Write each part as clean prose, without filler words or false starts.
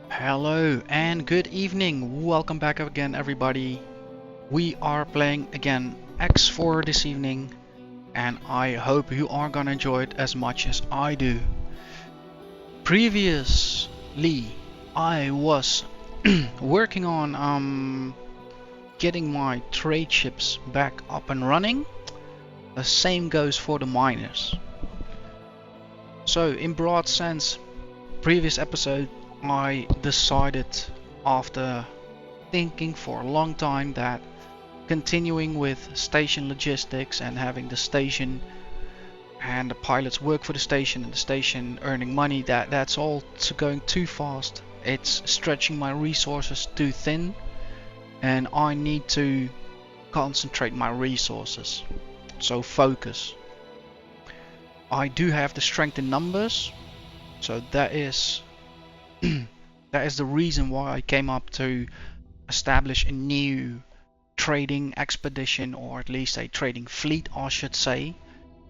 Hello and good evening. Welcome back again, everybody. We are playing again X4 this evening, and I hope you are gonna enjoy it as much as I do. Previously, I was working on getting my trade ships back up and running. The same goes for the miners. So, in broad sense, previous episode, I decided after thinking for a long time that continuing with station logistics and having the station and the pilots work for the station and the station earning money, that's all going too fast. It's stretching my resources too thin, and I need to concentrate my resources. So focus. I do have the strength in numbers, so that is that is the reason why I came up to establish a new trading expedition, or at least a trading fleet, I should say.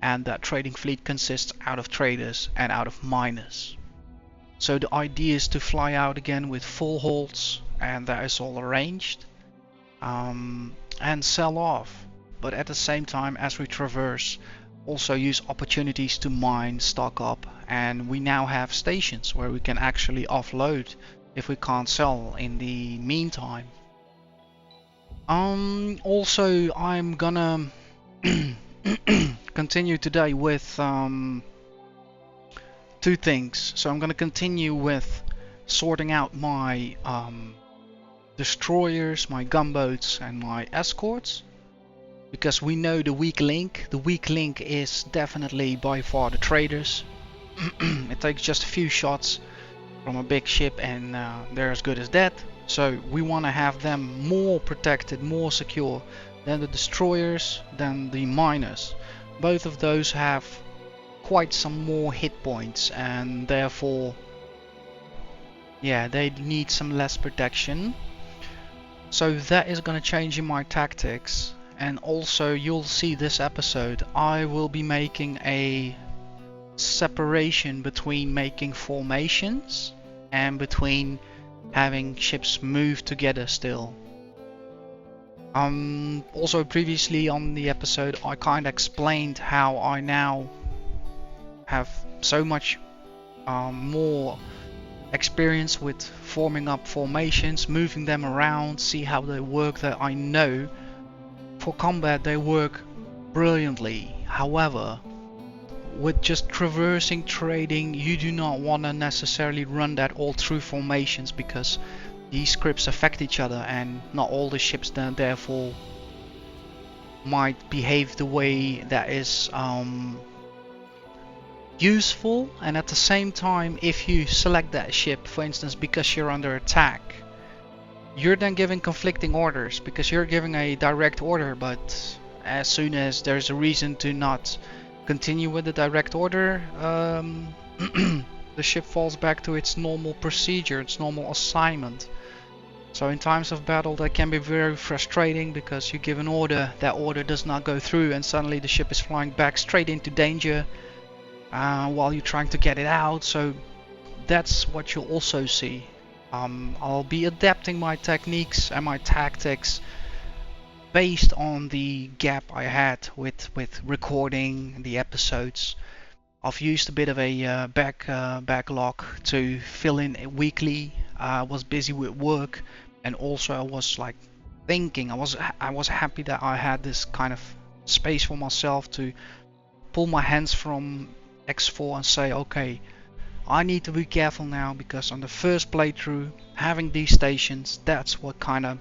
And that trading fleet consists out of traders and out of miners. So the idea is to fly out again with full holds, and that is all arranged, and sell off. But at the same time, as we traverse, also use opportunities to mine, stock up, and we now have stations where we can actually offload if we can't sell in the meantime. Also, I'm gonna continue today with two things. So I'm gonna continue with sorting out my destroyers, my gunboats, and my escorts, because we know the weak link. The weak link is definitely by far the traders. It takes just a few shots from a big ship and they're as good as dead. So we want to have them more protected, more secure than the destroyers, than the miners. Both of those have quite some more hit points, and therefore, yeah, they need some less protection. So that is going to change in my tactics. And also, you'll see this episode, I will be making a separation between making formations and between having ships move together still. Also previously on the episode, I kind of explained how I now have so much more experience with forming up formations, moving them around, see how they work, that I know for combat they work brilliantly. However, with just traversing trading, you do not want to necessarily run that all through formations, because these scripts affect each other and not all the ships then therefore might behave the way that is useful. And at the same time, if you select that ship, for instance, because you're under attack, you're then giving conflicting orders, because you're giving a direct order, but as soon as there's a reason to not continue with the direct order, the ship falls back to its normal procedure, its normal assignment. So in times of battle that can be very frustrating, because you give an order, that order does not go through, and suddenly the ship is flying back straight into danger while you're trying to get it out. So that's what you'll also see. I'll be adapting my techniques and my tactics based on the gap I had with recording the episodes. I've used a bit of a backlog to fill in weekly. I was busy with work, and also I was like thinking. I was happy that I had this kind of space for myself to pull my hands from X4 and say, okay, I need to be careful now, because on the first playthrough, having these stations, that's what kind of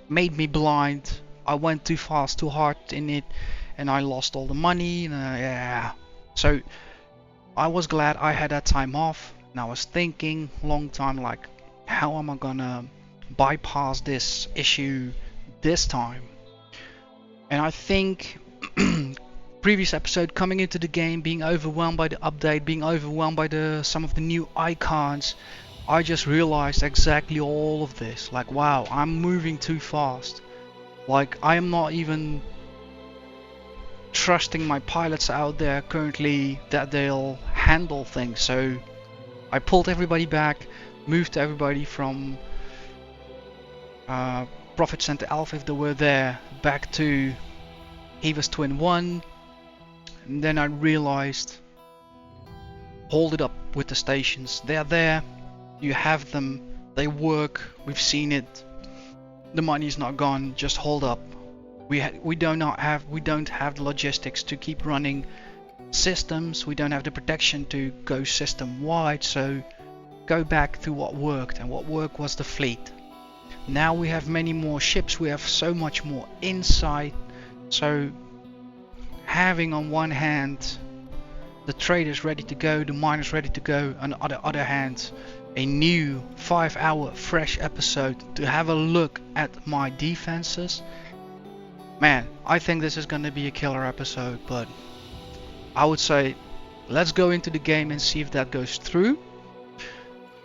made me blind. I went too fast, too hard in it, and I lost all the money. Yeah. So I was glad I had that time off, and I was thinking long time, like, how am I gonna bypass this issue this time? And I think previous episode, coming into the game, being overwhelmed by the update, being overwhelmed by some of the new icons, I just realized exactly all of this. Like, wow, I'm moving too fast. Like, I am not even trusting my pilots out there currently that they'll handle things. So I pulled everybody back, moved everybody from Profit Center Alpha if they were there, back to Heavis Twin 1. And then I realized, hold it up with the stations. They're there, you have them, they work, we've seen it. The money's not gone, just hold up. We don't have the logistics to keep running systems. We don't have the protection to go system wide. So go back to what worked, and what worked was the fleet. Now we have many more ships. We have so much more insight. So having on one hand the traders ready to go, the miners ready to go, and on the other hand a new 5-hour fresh episode to have a look at my defenses. Man, I think this is going to be a killer episode, but I would say let's go into the game and see if that goes through.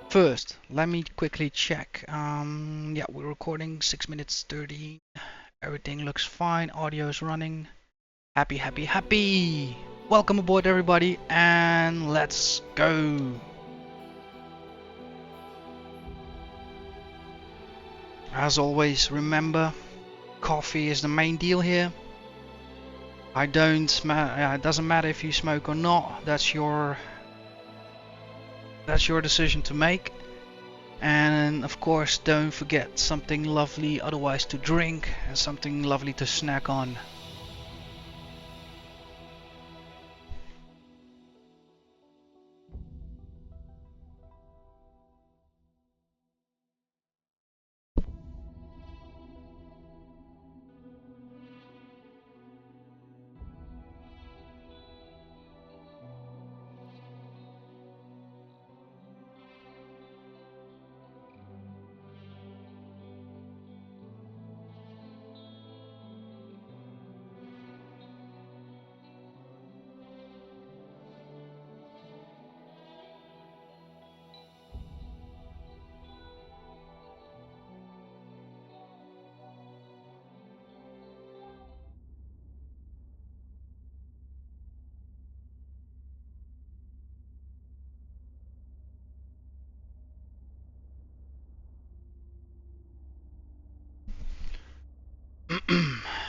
First, let me quickly check. Yeah, we're recording 6 minutes 30. Everything looks fine. Audio is running. Happy, happy, happy. Welcome aboard, everybody, and let's go. As always, remember, coffee is the main deal here. It doesn't matter if you smoke or not. That's your decision to make. And of course, don't forget something lovely otherwise to drink and something lovely to snack on.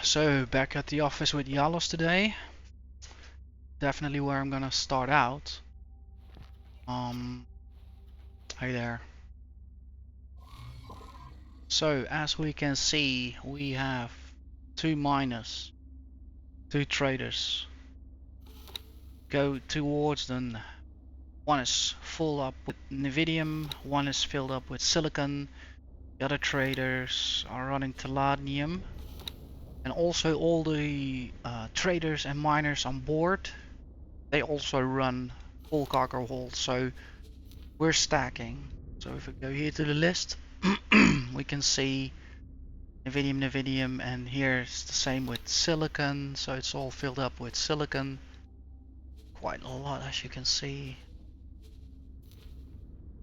So back at the office with Yalos today. Definitely where I'm gonna start out. Hey there. So as we can see, we have 2 miners, 2 traders. Go towards them. One is full up with Nevidium, one is filled up with silicon. The other traders are running Palladium. And also all the traders and miners on board, they also run full cargo hold. So we're stacking. So if we go here to the list, we can see Nevidium, and here's the same with silicon. So it's all filled up with silicon. Quite a lot, as you can see.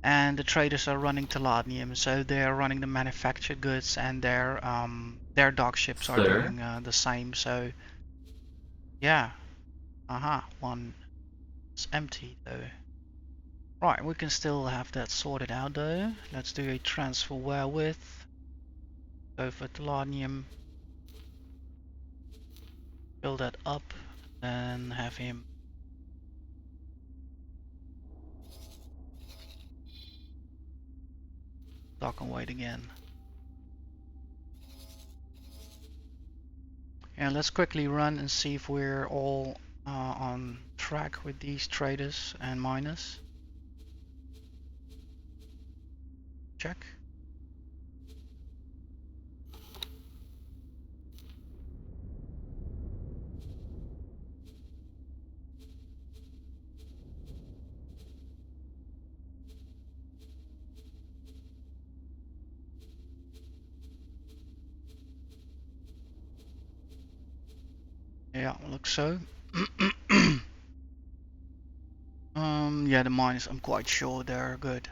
And the traders are running Palladium, so they're running the manufactured goods, and their dock ships are doing the same. So yeah, one is empty though. Right, we can still have that sorted out though. Let's do a transfer wherewith. Go for Palladium. Build that up, then have him dock and wait again. And let's quickly run and see if we're all on track with these traders and miners. Check. Yeah, looks so. Yeah, the miners, I'm quite sure they're good.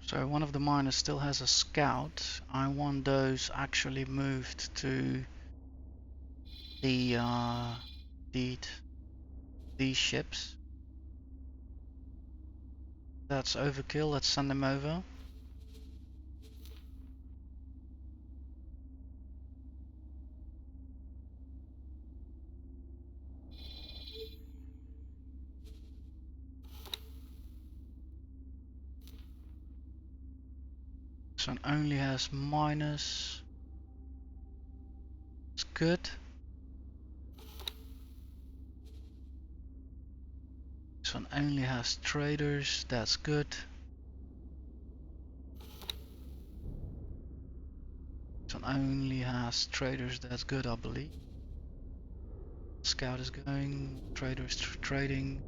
So one of the miners still has a scout. I want those actually moved to the these ships. That's overkill. Let's send them over. This one only has minus. It's good. This one only has traders. That's good. This one only has traders. That's good, I believe. Scout is going. Traders trading.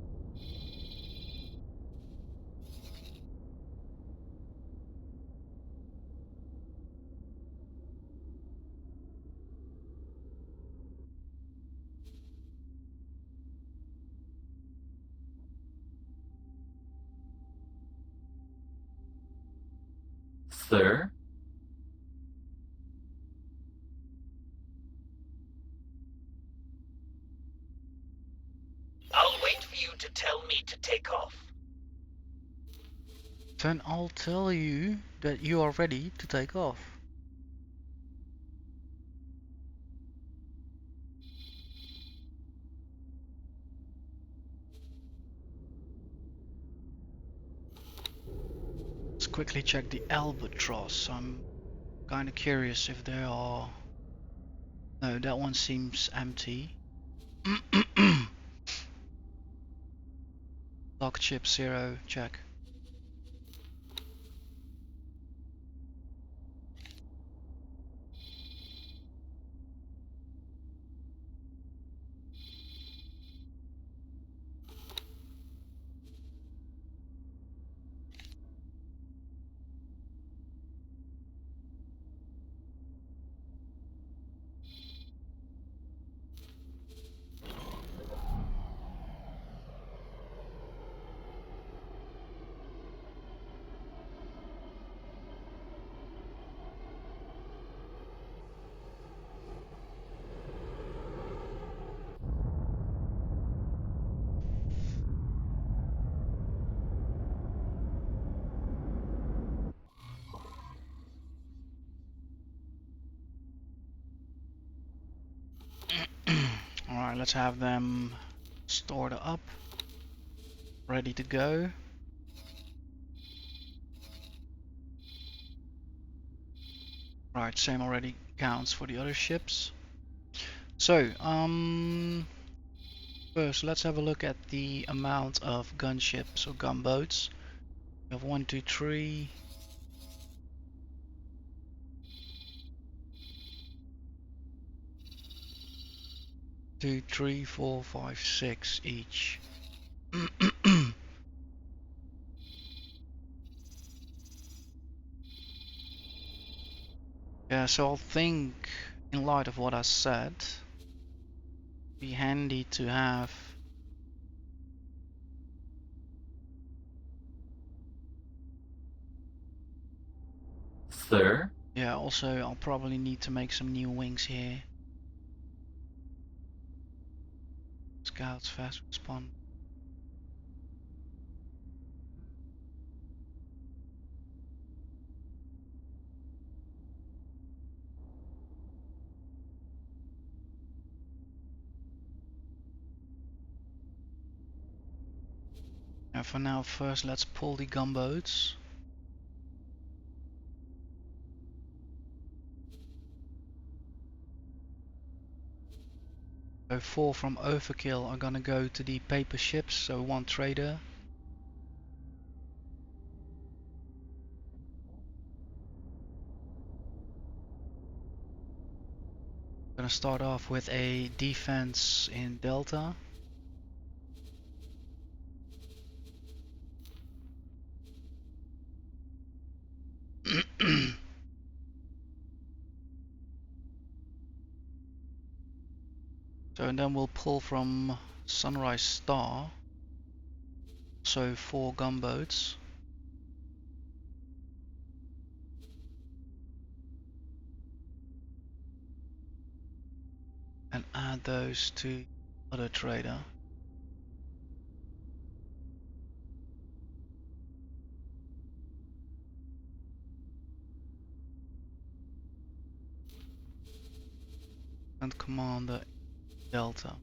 Sir? I'll wait for you to tell me to take off. Then I'll tell you that you are ready to take off. Let's quickly check the albatross. I'm kind of curious if there are... No, that one seems empty. Locked ship 0, check. Alright, let's have them stored up. Ready to go. Right, same already counts for the other ships. So, first let's have a look at the amount of gunships or gunboats. We have 1, 2, 3. 2, 3, 4, 5, 6 each. Yeah, so I think in light of what I said, it'd be handy to have Sir? yeah, also I'll probably need to make some new wings here. Scouts fast respond. And for now, first let's pull the gunboats. So 4 from Overkill are gonna go to the paper ships, so 1 trader. Gonna start off with a defense in Delta. So and then we'll pull from Sunrise Star. So 4 gunboats. And add add those to other trader. And commander Delta.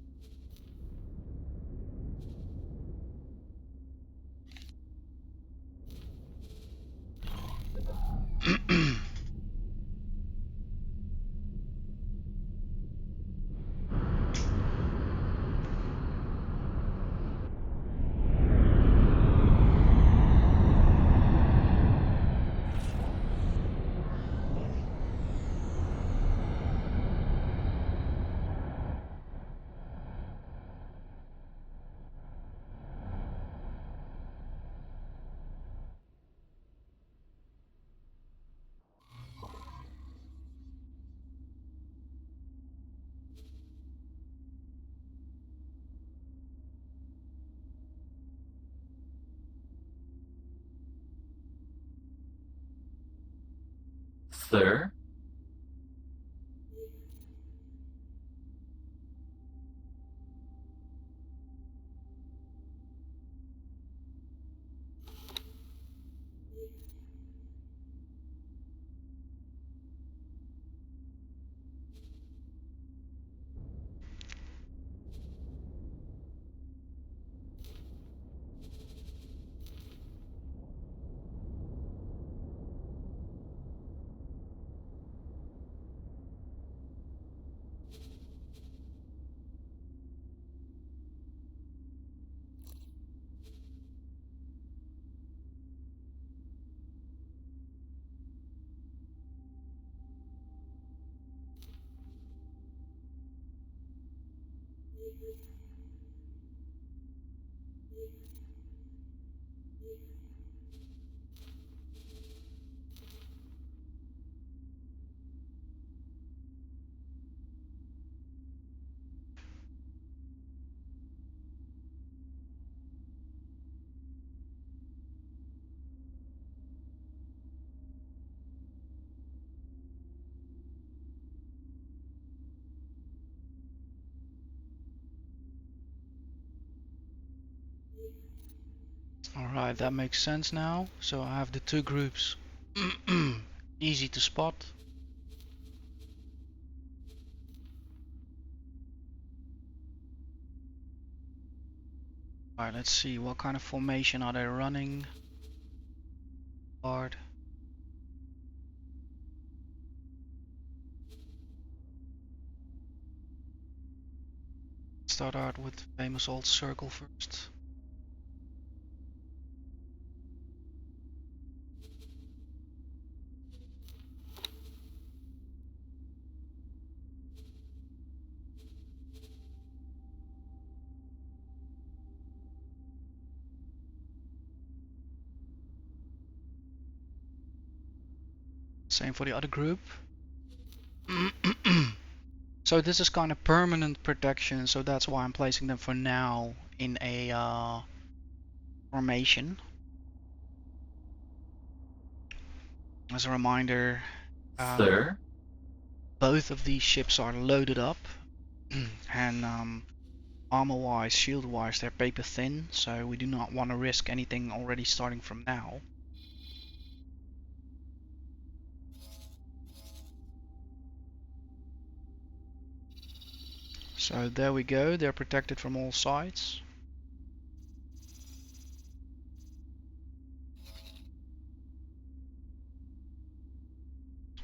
Sir? Alright, that makes sense now. So I have the two groups easy to spot. Alright, let's see what kind of formation are they running. Hard. Start out with the famous old circle first. Same for the other group. So this is kind of permanent protection, so that's why I'm placing them for now in a formation. As a reminder, Sir? both of these ships are loaded up and armor wise, shield wise, they're paper thin, so we do not want to risk anything already starting from now. So there we go, they're protected from all sides.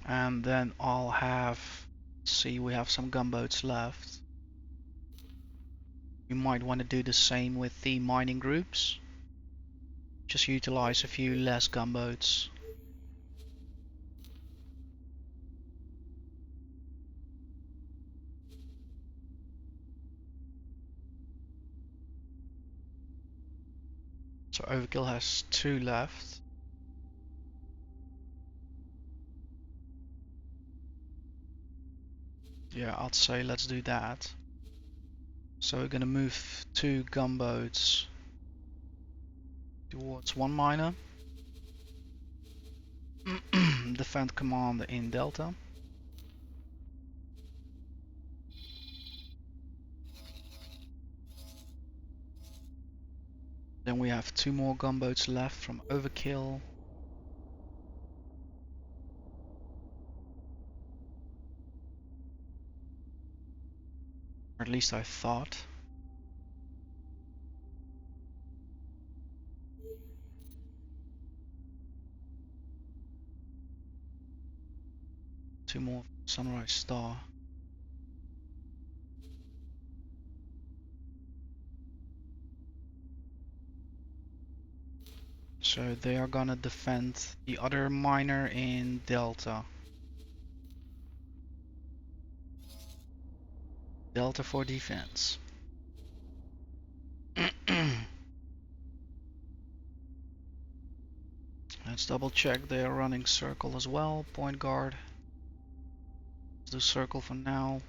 And then I'll have, see, we have some gunboats left. You might want to do the same with the mining groups. Just utilize a few less gunboats. So Overkill has 2 left. Yeah, I'd say let's do that. So we're gonna move 2 gunboats towards 1 miner. Defend commander in Delta. Then we have 2 more gunboats left from Overkill. Or at least I thought. Two more Sunrise Star. So they are gonna defend the other miner in Delta. Delta for defense. Let's double check they are running circle as well. Point guard. Let's do circle for now.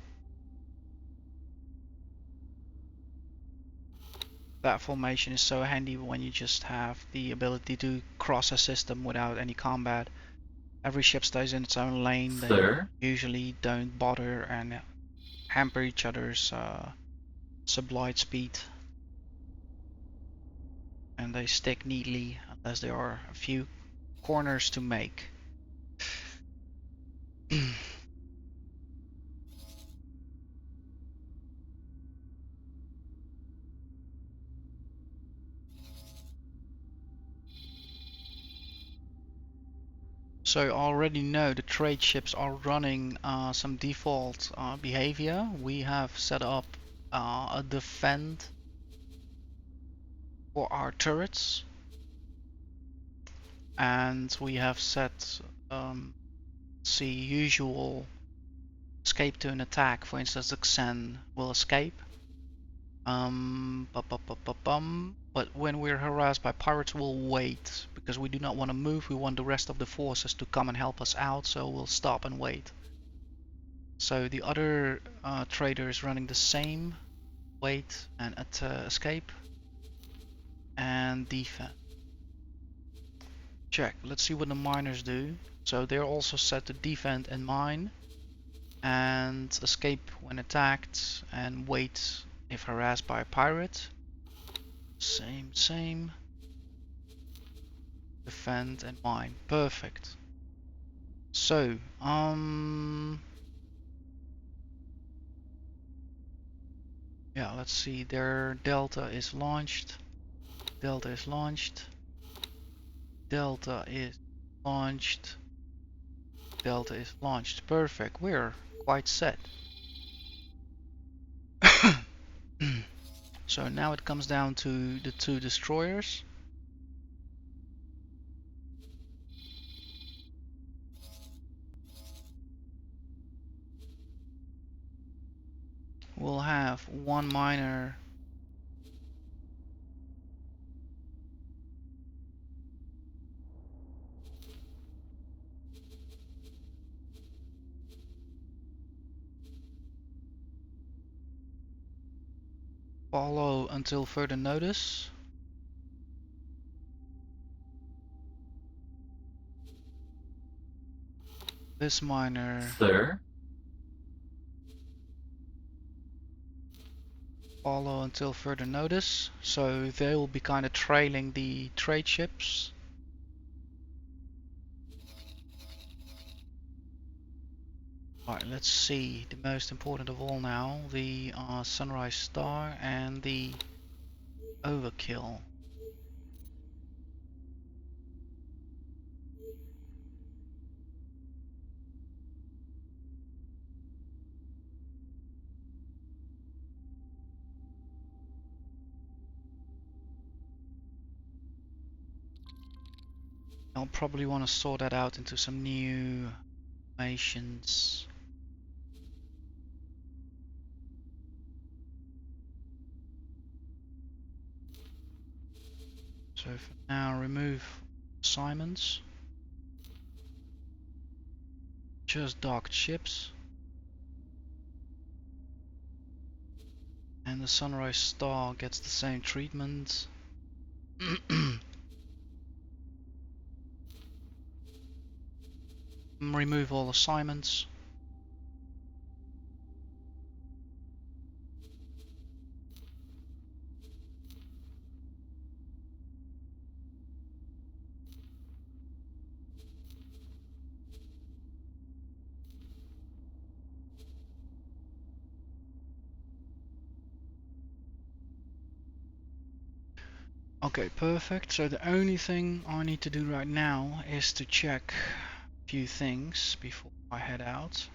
That formation is so handy when you just have the ability to cross a system without any combat. Every ship stays in its own lane. Sir. They usually don't bother and hamper each other's sublight speed. And they stick neatly unless there are a few corners to make. So you already know the trade ships are running some default behavior. We have set up a defend for our turrets, and we have set see usual escape to an attack. For instance, the Xen will escape. But when we're harassed by pirates, we'll wait because we do not want to move. We want the rest of the forces to come and help us out, so we'll stop and wait. So the other trader is running the same: wait and escape and defend. Check. Let's see what the miners do. So they're also set to defend and mine, and escape when attacked, and wait if harassed by a pirate. Same. Defend and mine. Perfect. So, yeah, let's see. Their Delta is launched. Delta is launched. Delta is launched. Delta is launched. Perfect. We're quite set. So now it comes down to the 2 destroyers. We'll have 1 miner follow until further notice. This miner Sir. follow until further notice, so they will be kind of trailing the trade ships. Alright, let's see the most important of all now, the Sunrise Star and the Overkill. I'll probably want to sort that out into some new formations. So for now, remove assignments. Just docked ships. And the Sunrise Star gets the same treatment. Remove all assignments. Okay, perfect. So the only thing I need to do right now is to check a few things before I head out.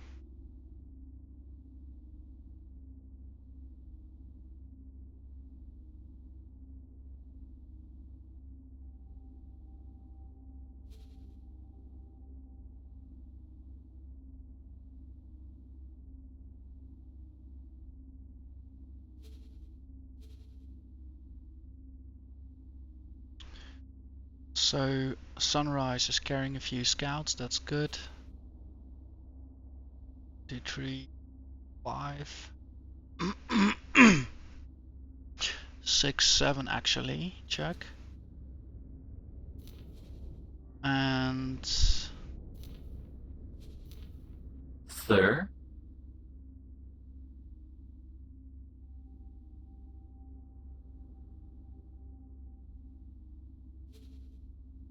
So Sunrise is carrying a few scouts, that's good. 2, 3, 5. 6, 7 actually, check. And Sir,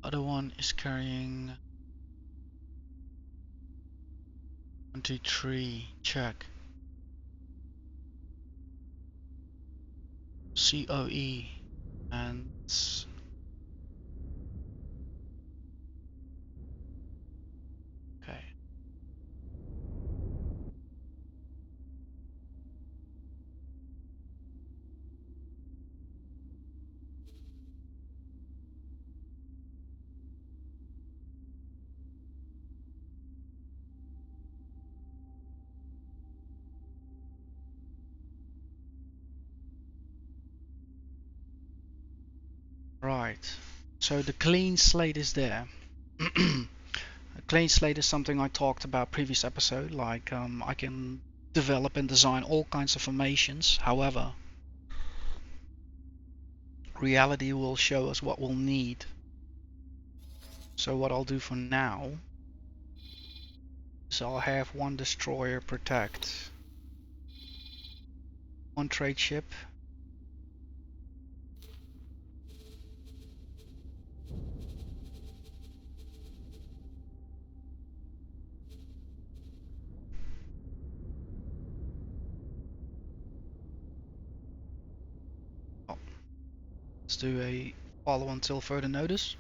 other one is carrying 23, check. COE and okay. Right. So the clean slate is there. A clean slate is something I talked about previous episode, like I can develop and design all kinds of formations. However, reality will show us what we'll need. So what I'll do for now is I'll have one destroyer protect one trade ship. Oh, let's do a follow until further notice.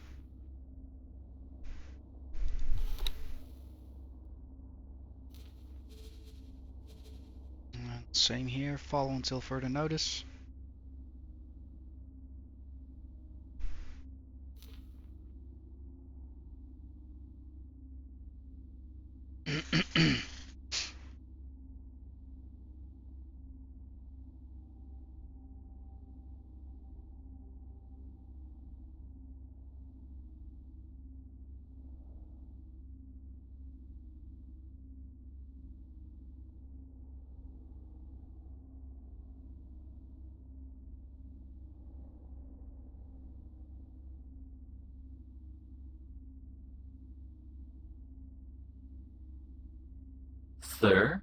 And same here, follow until further notice. sir,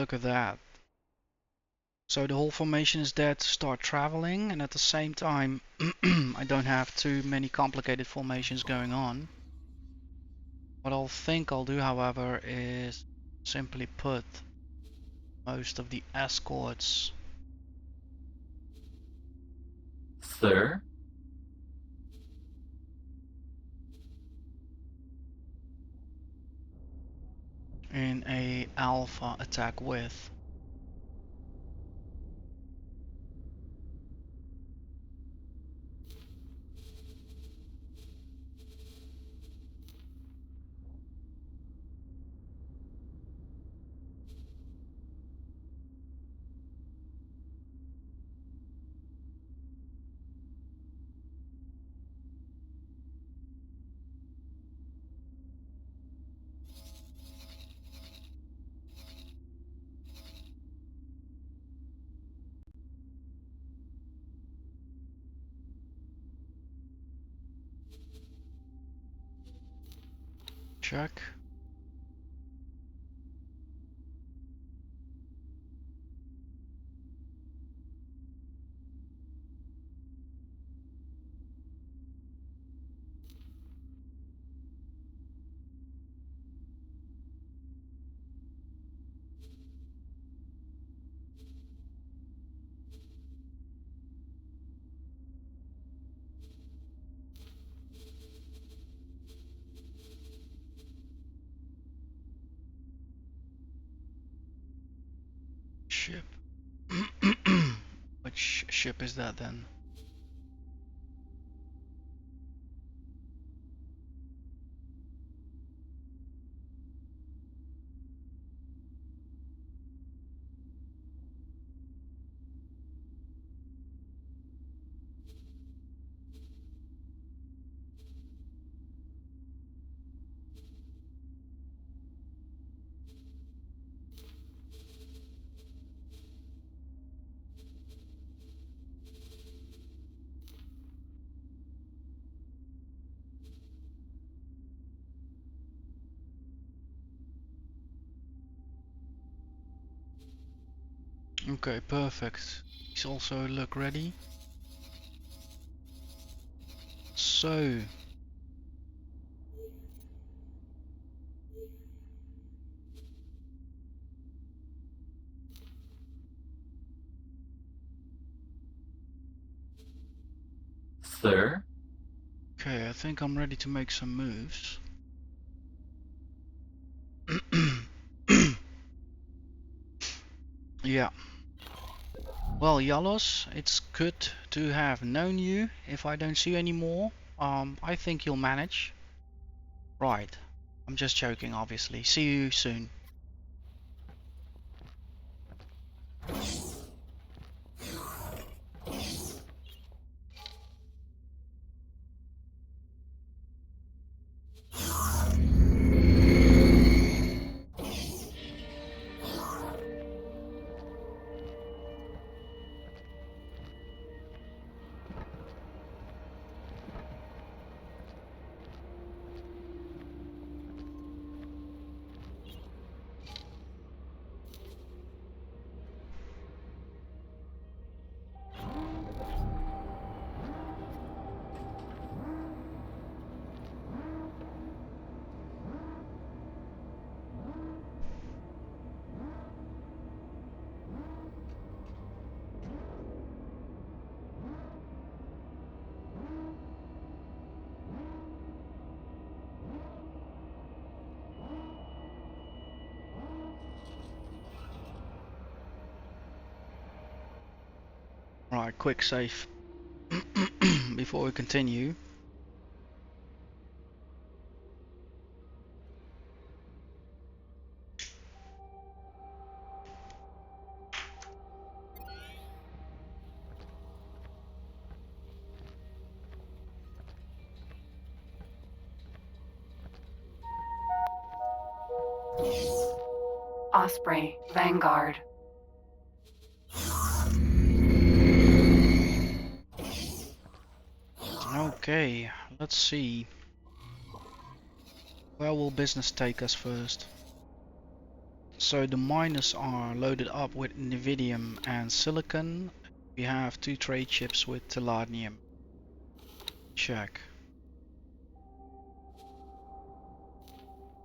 Look at that. So the whole formation is there to start traveling, and at the same time I don't have too many complicated formations going on. What I'll do, however, is simply put most of the escorts Sir, in a alpha attack with. Check. Ship. Which ship is that then? Okay, perfect. These also look ready. So, sir, okay, I think I'm ready to make some moves. Yeah. Well, Yalos, it's good to have known you. If I don't see you anymore, I think you'll manage. Right. I'm just joking, obviously. See you soon. Right, quick save before we continue. Osprey, Vanguard. Okay, let's see. Where will business take us first? So the miners are loaded up with Nevidium and silicon. We have 2 trade chips with Telladium. Check.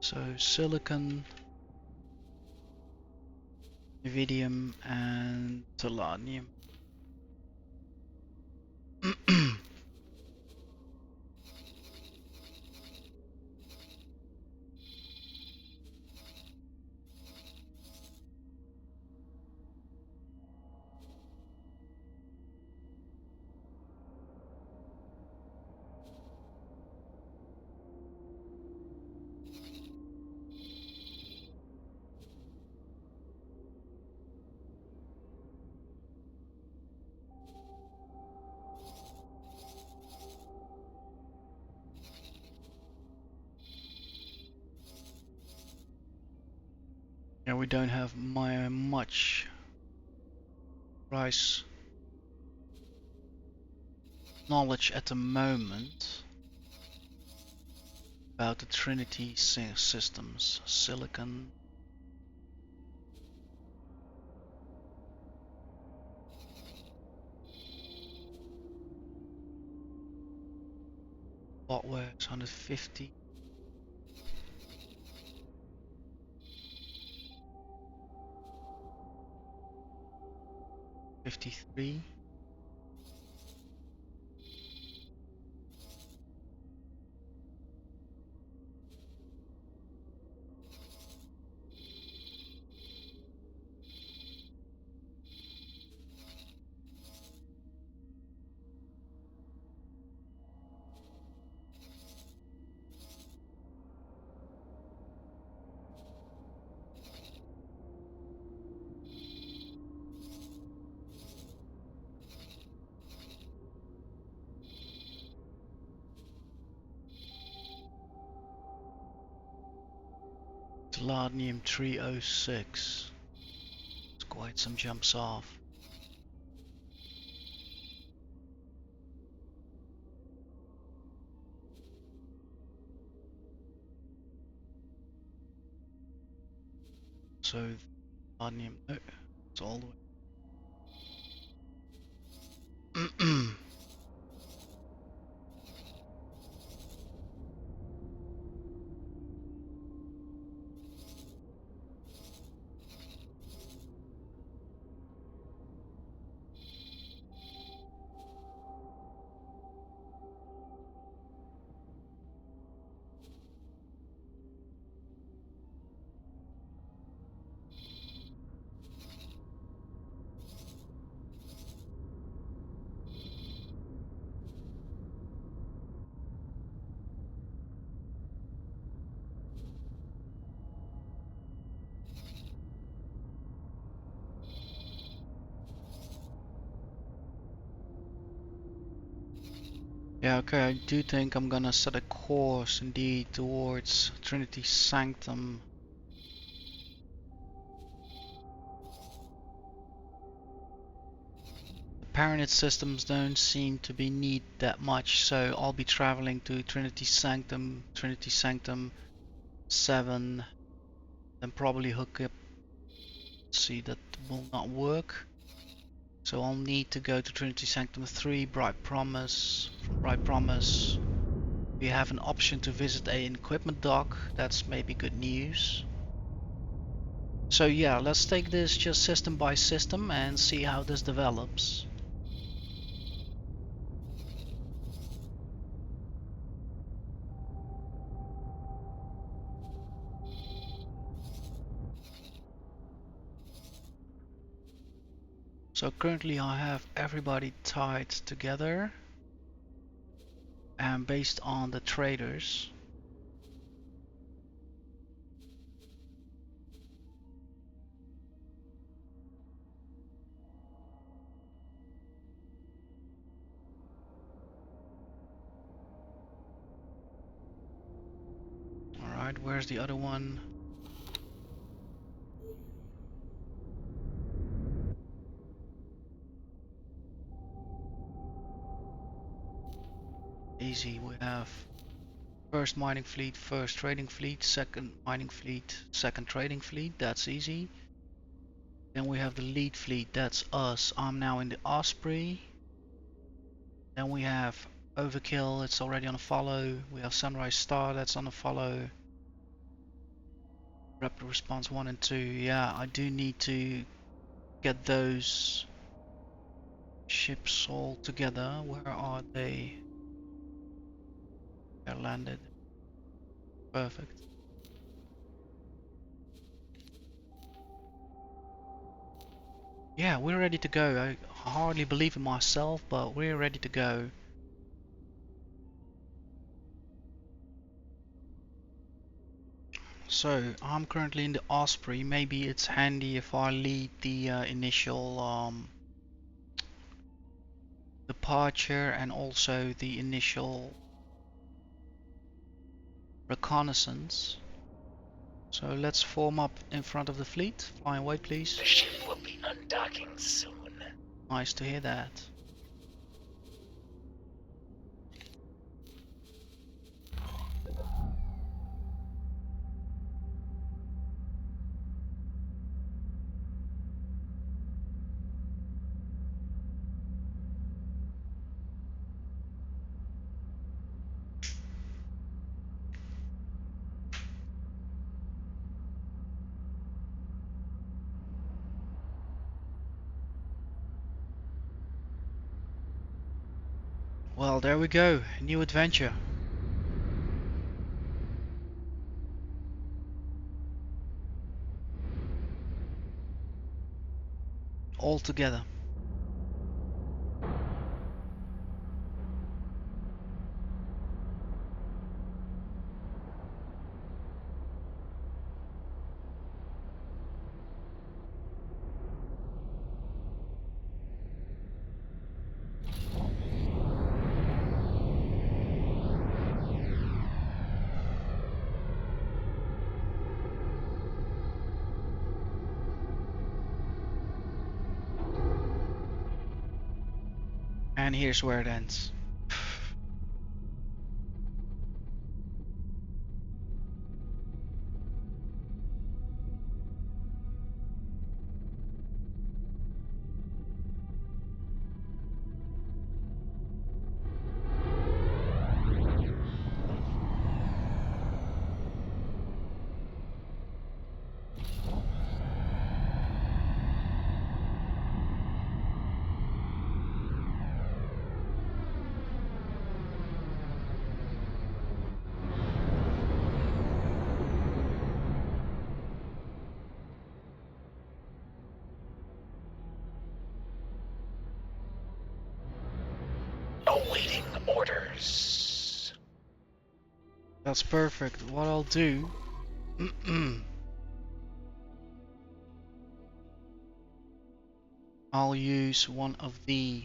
So silicon, Nevidium and Telladium. Yeah, we don't have much price knowledge at the moment about the Trinity systems. Silicon. Hardware is 150. 53. Telladium 306. It's quite some jumps off. So Telladium, no, it's all the way. Yeah, okay, I do think I'm gonna set a course indeed towards Trinity Sanctum. The Paranid systems don't seem to be need that much, so I'll be traveling to Trinity Sanctum 7, then probably hook up. See, that will not work. So I'll need to go to Trinity Sanctum 3, Bright Promise. From Bright Promise, we have an option to visit an equipment dock. That's maybe good news. So yeah, let's take this just system by system and see how this develops. So currently I have everybody tied together and based on the traders. Alright, where's the other one? Easy, we have First mining fleet, first trading fleet, second mining fleet, second trading fleet, that's easy. Then we have the lead fleet, that's us. I'm now in the Osprey. Then we have Overkill, it's already on a follow. We have Sunrise Star, that's on a follow. Rapid Response 1 and 2, yeah, I do need to get those ships all together. Where are they? They're landed. Perfect. Yeah, we're ready to go. I hardly believe in myself, but we're ready to go. So, I'm currently in the Osprey. Maybe it's handy if I lead the initial departure and also the initial reconnaissance. So let's form up in front of the fleet. Fly away, please. The ship will be undocking soon. Nice to hear that. Well, there we go. New adventure. All together. And here's where it ends. Awaiting orders. That's perfect. What I'll do... I'll use one of the...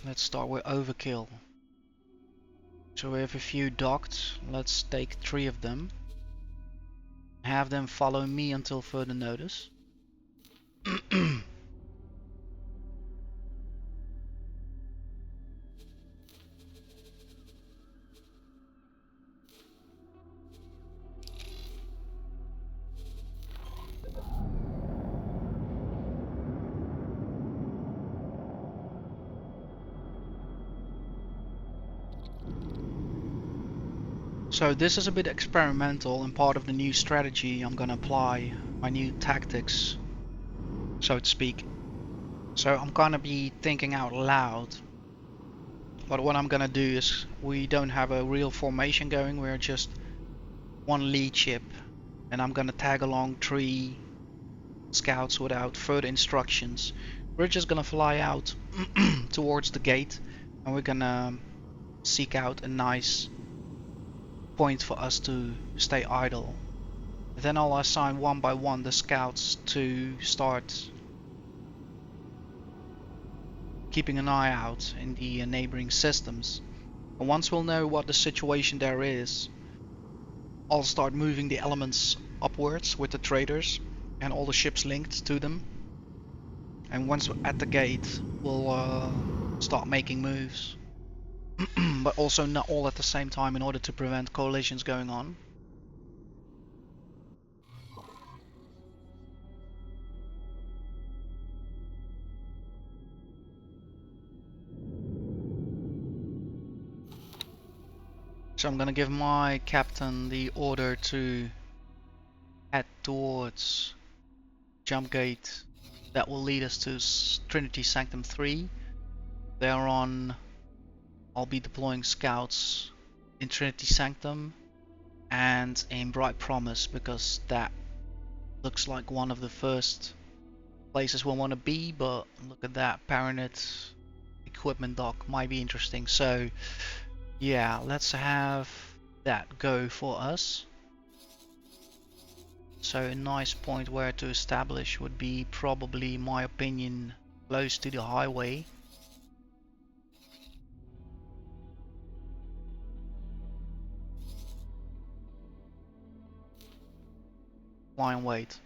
Let's start with Overkill. So we have a few docked. Let's take 3 of them. Have them follow me until further notice. So this is a bit experimental and part of the new strategy I'm gonna apply, my new tactics, so to speak. So I'm gonna be thinking out loud. But what I'm gonna do is, we don't have a real formation going, we're just one lead ship. And I'm gonna tag along 3 scouts without further instructions. We're just gonna fly out towards the gate and we're gonna seek out a nice point for us to stay idle. Then I'll assign one by one the scouts to start keeping an eye out in the neighboring systems. And once we'll know what the situation there is, I'll start moving the elements upwards with the traders and all the ships linked to them. And once we're at the gate, we'll start making moves. But also not all at the same time in order to prevent collisions going on. So I'm gonna give my captain the order to head towards jump gate that will lead us to Trinity Sanctum 3. Thereon I'll be deploying scouts in Trinity Sanctum and in Bright Promise, because that looks like one of the first places we'll want to be. But look at that, Paranet equipment dock might be interesting. So yeah, let's have that go for us. So a nice point where to establish would be probably, in my opinion, close to the highway. Flying weight.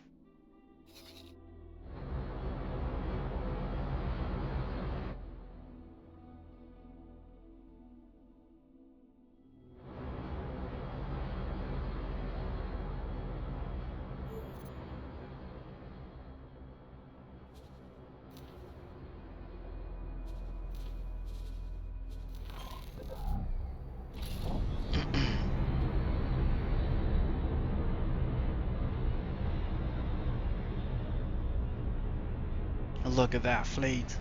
Look at that fleet.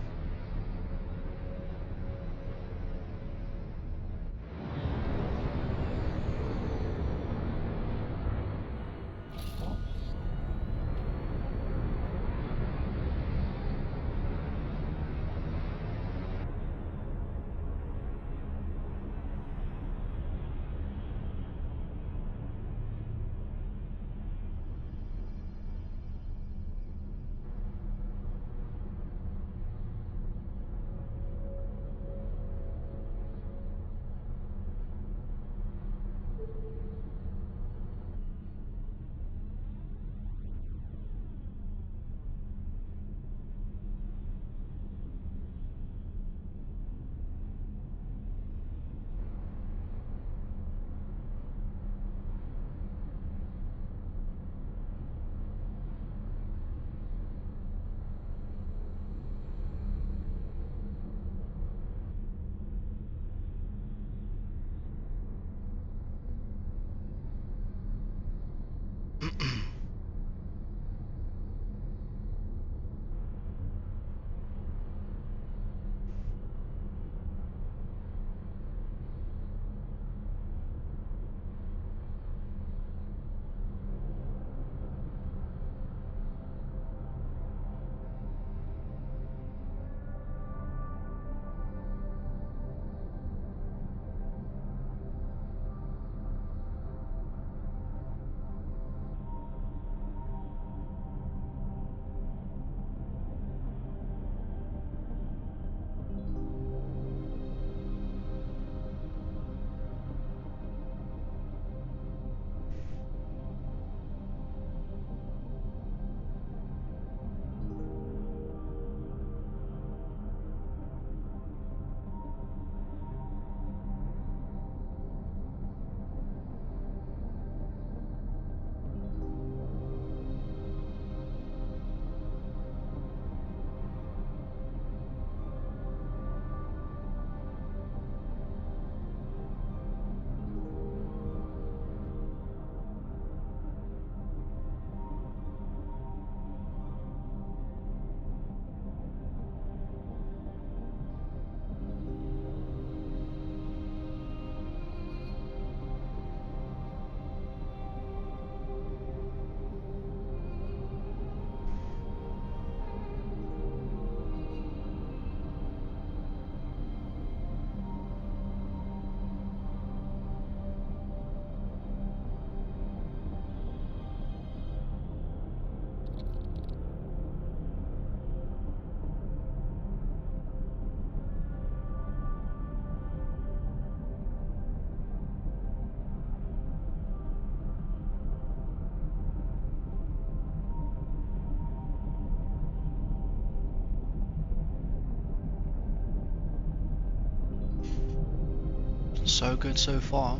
So good so far.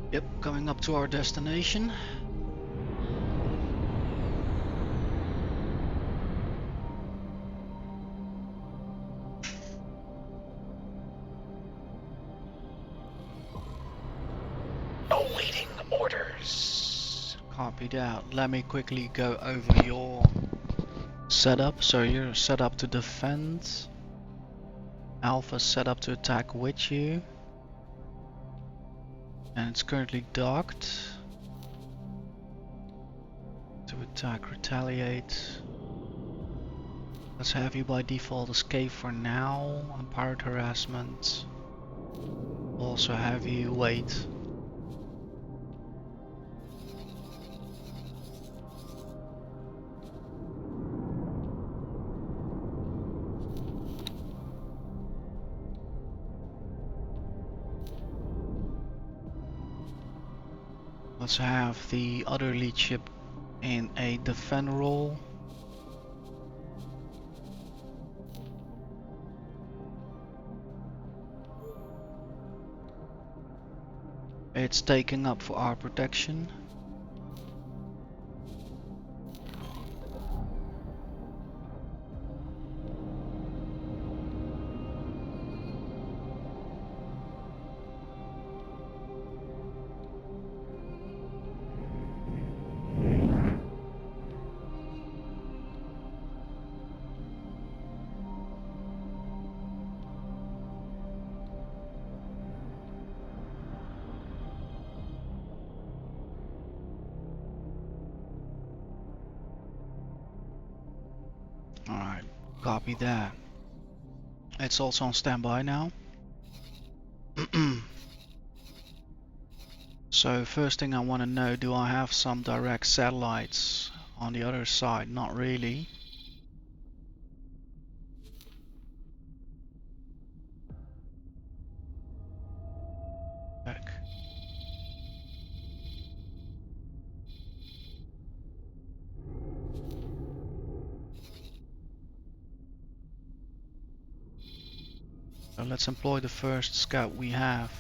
Yep, coming up to our destination. Awaiting orders. Copy that. Let me quickly go over your setup. So you're set up to defend. Alpha set up to attack with you. And it's currently docked. To attack, retaliate. Let's have you by default escape for now. And pirate harassment. Also have you wait. Let's have the other lead ship in a defend role. It's taking up for our protection. Alright, copy that. It's also on standby now. So first thing I want to know, do I have some direct satellites on the other side? Not really. Back. So let's employ the first scout we have.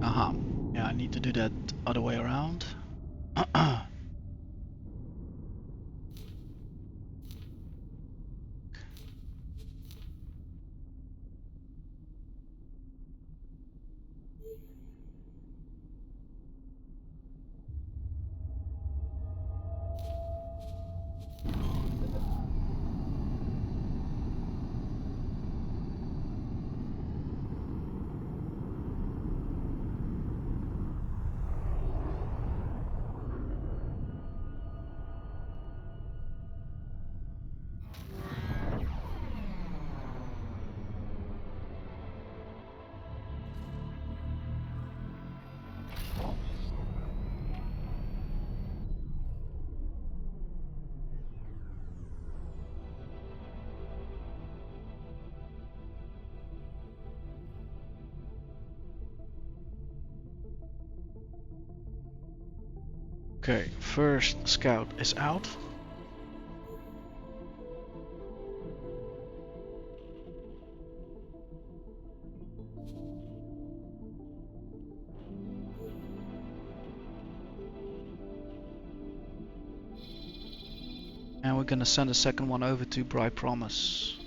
Aha. Yeah, I need to do that other way around. Okay, first scout is out. And we're gonna send a second one over to Bright Promise.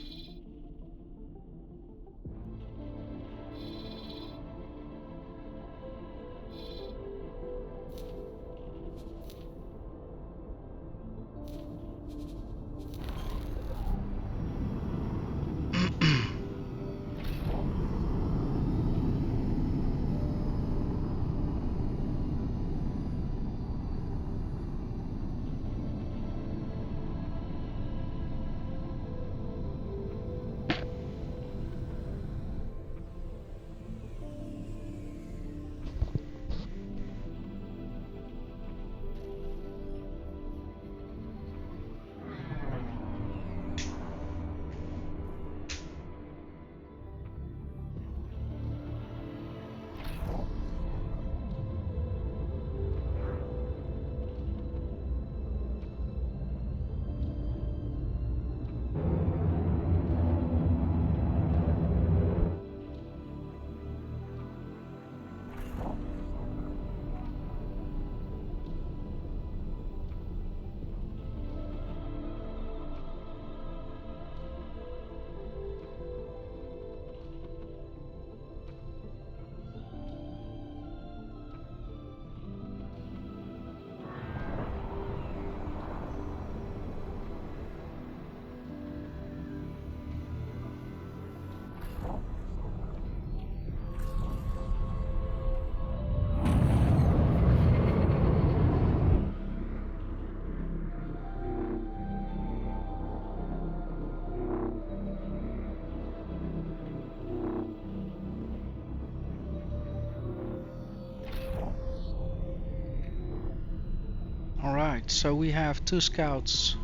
Alright, so we have 2 scouts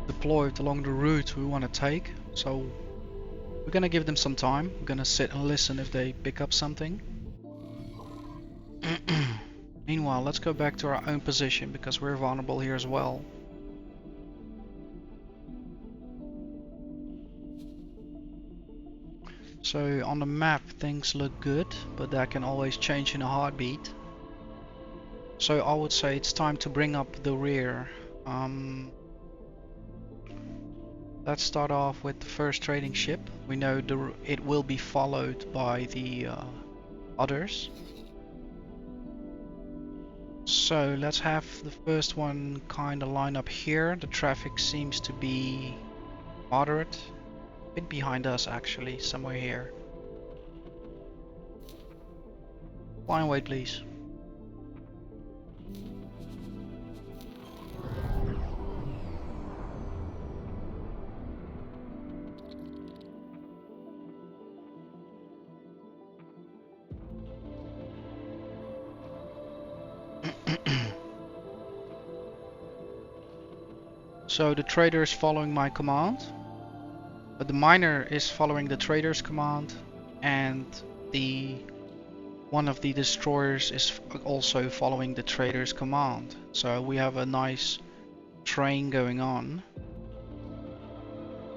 deployed along the route we want to take. So we're gonna give them some time. We're gonna sit and listen if they pick up something. Meanwhile, let's go back to our own position because we're vulnerable here as well. So on the map things look good, but that can always change in a heartbeat. So I would say it's time to bring up the rear. Let's start off with the first trading ship. We know it will be followed by the others. So let's have the first one kind of line up here. The traffic seems to be moderate. A bit behind us actually, somewhere here. Flying weight please. So the trader is following my command. But the miner is following the trader's command, and one of the destroyers is also following the trader's command. So we have a nice train going on.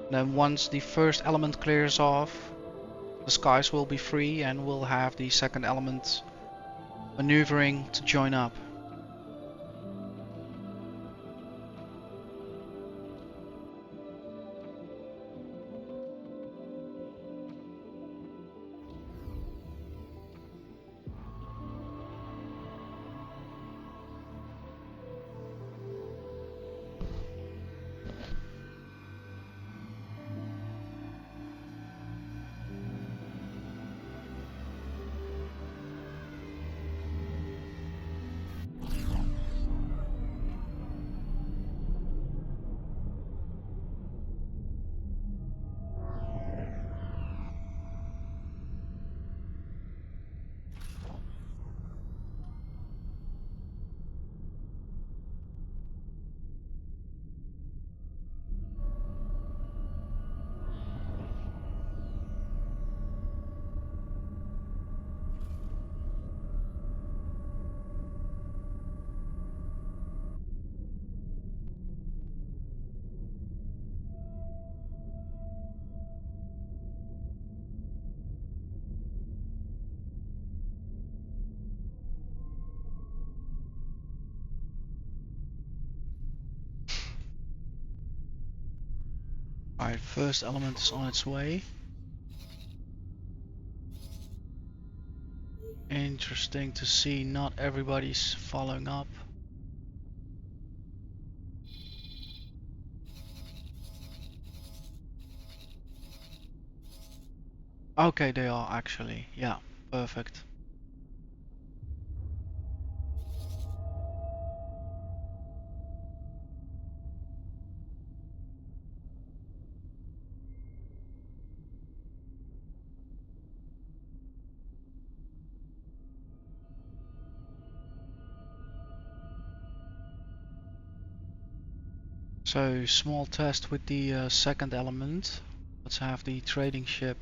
Then once the first element clears off, the skies will be free and we'll have the second element maneuvering to join up. Alright, first element is on its way. Interesting to see not everybody's following up. Okay, they are actually. Yeah, perfect. So, small test with the second element. Let's have the trading ship.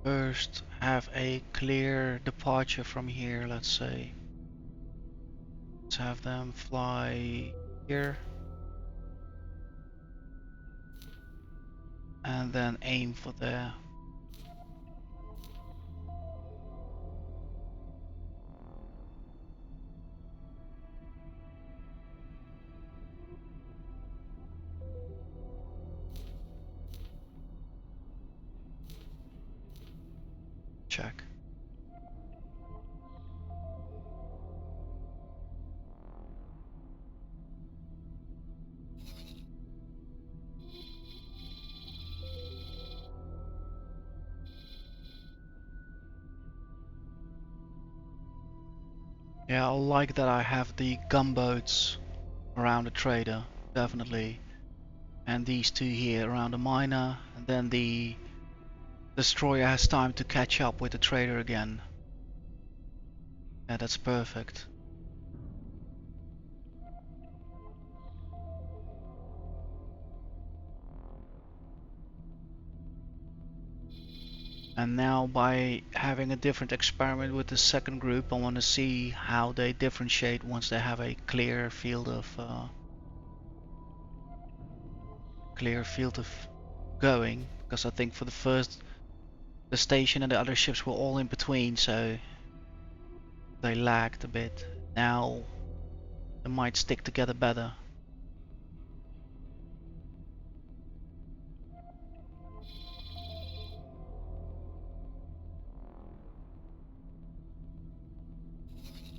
First, have a clear departure from here, let's say. Let's have them fly here. And then aim for there. Check. Yeah, I like that I have the gunboats around the trader, definitely. And these two here around the miner, and then the destroyer has time to catch up with the trader again. Yeah, that's perfect. And now by having a different experiment with the second group, I want to see how they differentiate once they have a clear field of going. Because I think for the first, the station and the other ships were all in between, so they lagged a bit. Now they might stick together better.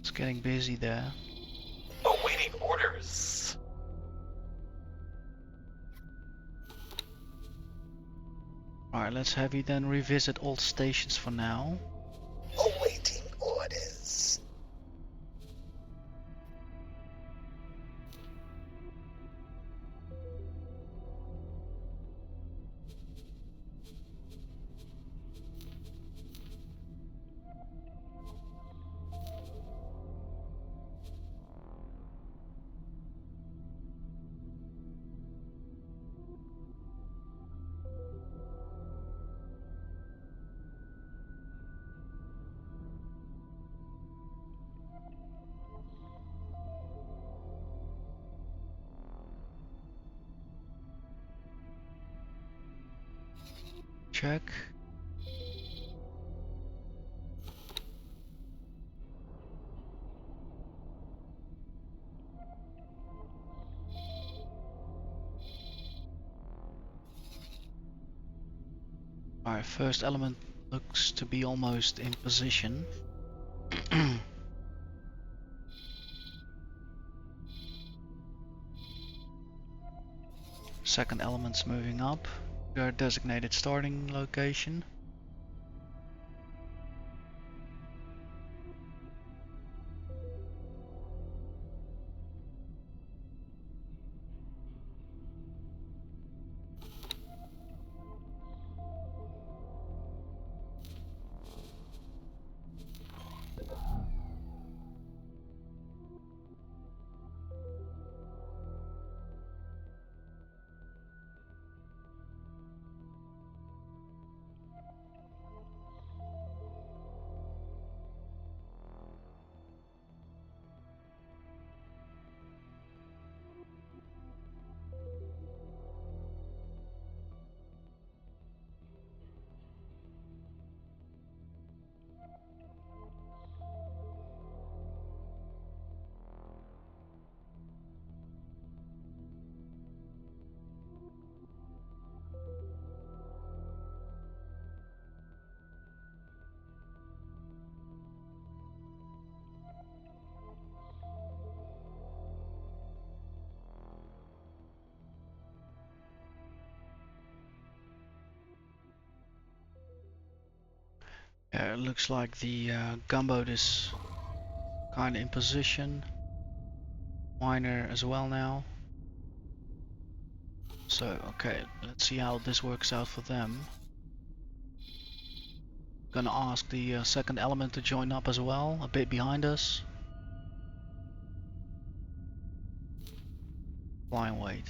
It's getting busy there. Awaiting orders. Alright, let's have you then revisit old stations for now. Awaiting orders. Check. Alright, first element looks to be almost in position. Second element's moving up to our designated starting location. Yeah, it looks like the gunboat is kind of in position. Miner as well now. So, okay, let's see how this works out for them. Gonna ask the second element to join up as well, a bit behind us. Flying weight.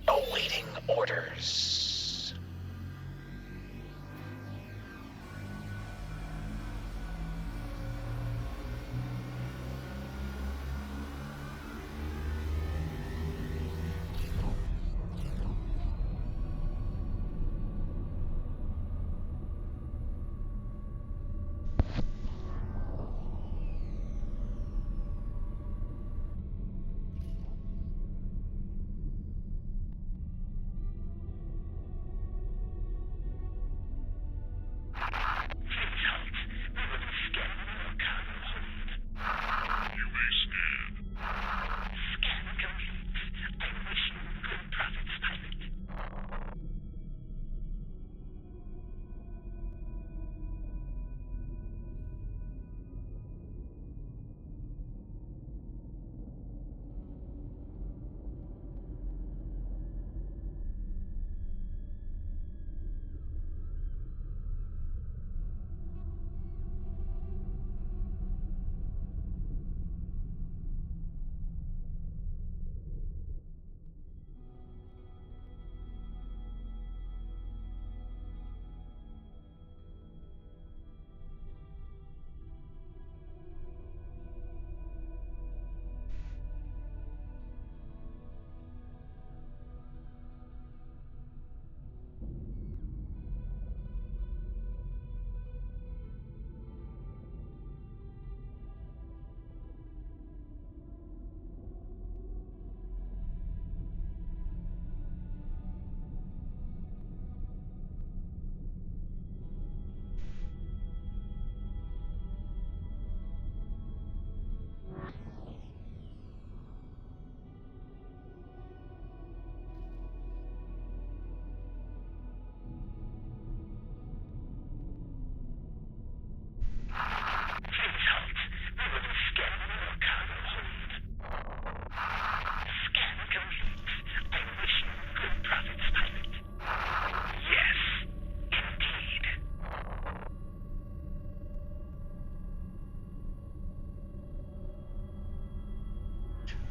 Awaiting orders.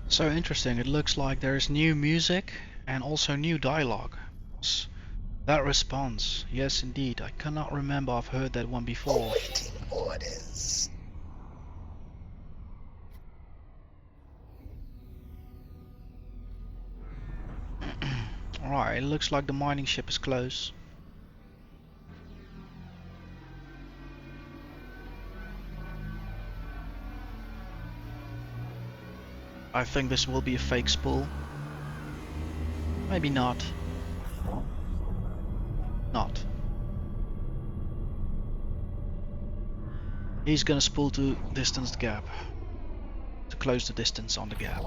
So interesting, it looks like there's new music and also new dialogue. That response, yes indeed, I cannot remember I've heard that one before. Awaiting orders. Alright, it looks like the mining ship is close. I think this will be a fake spool. Maybe not. Not. He's gonna spool to distance the gap. To close the distance on the gap.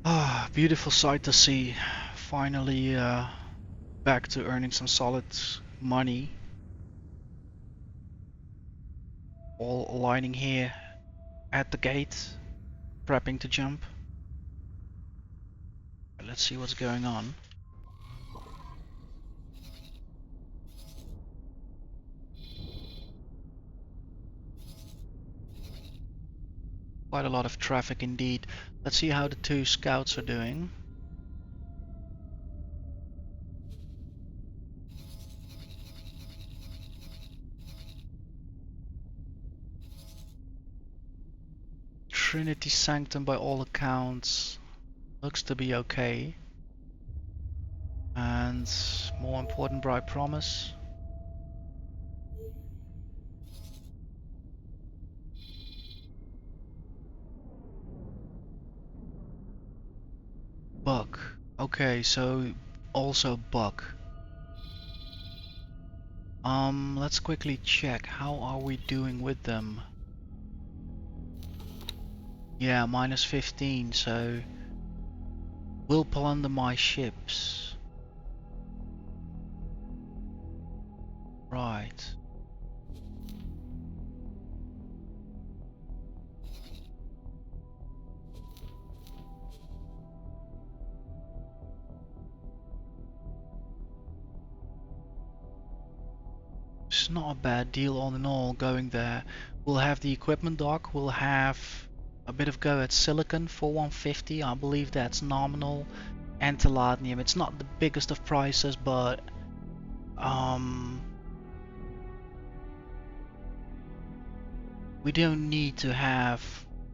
Ah, beautiful sight to see. Finally back to earning some solid money. All aligning here at the gate, prepping to jump. Let's see what's going on. Quite a lot of traffic indeed. Let's see how the two scouts are doing. Trinity Sanctum by all accounts looks to be okay. And more important, Bright Promise. Buck. Okay, so also Buck. Let's quickly check. How are we doing with them? Yeah, minus 15, so we'll plunder my ships. Right. It's not a bad deal all in all going there. We'll have the equipment dock, we'll have a bit of go at silicon for 150, I believe that's nominal. And Telladnium, it's not the biggest of prices, but we don't need to have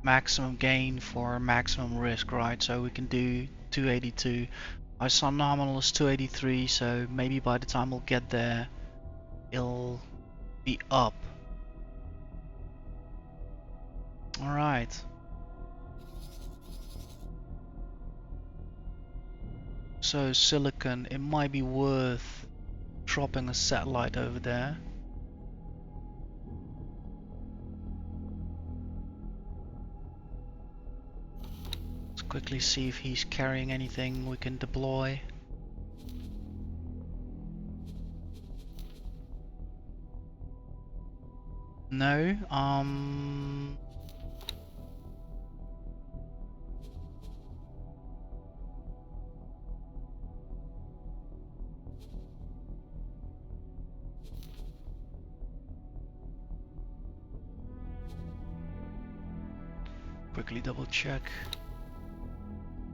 maximum gain for maximum risk, right? So we can do 282. I saw nominal is 283, so maybe by the time we'll get there, it'll be up. Alright. So silicon, it might be worth dropping a satellite over there. Let's quickly see if he's carrying anything we can deploy. No, quickly double check.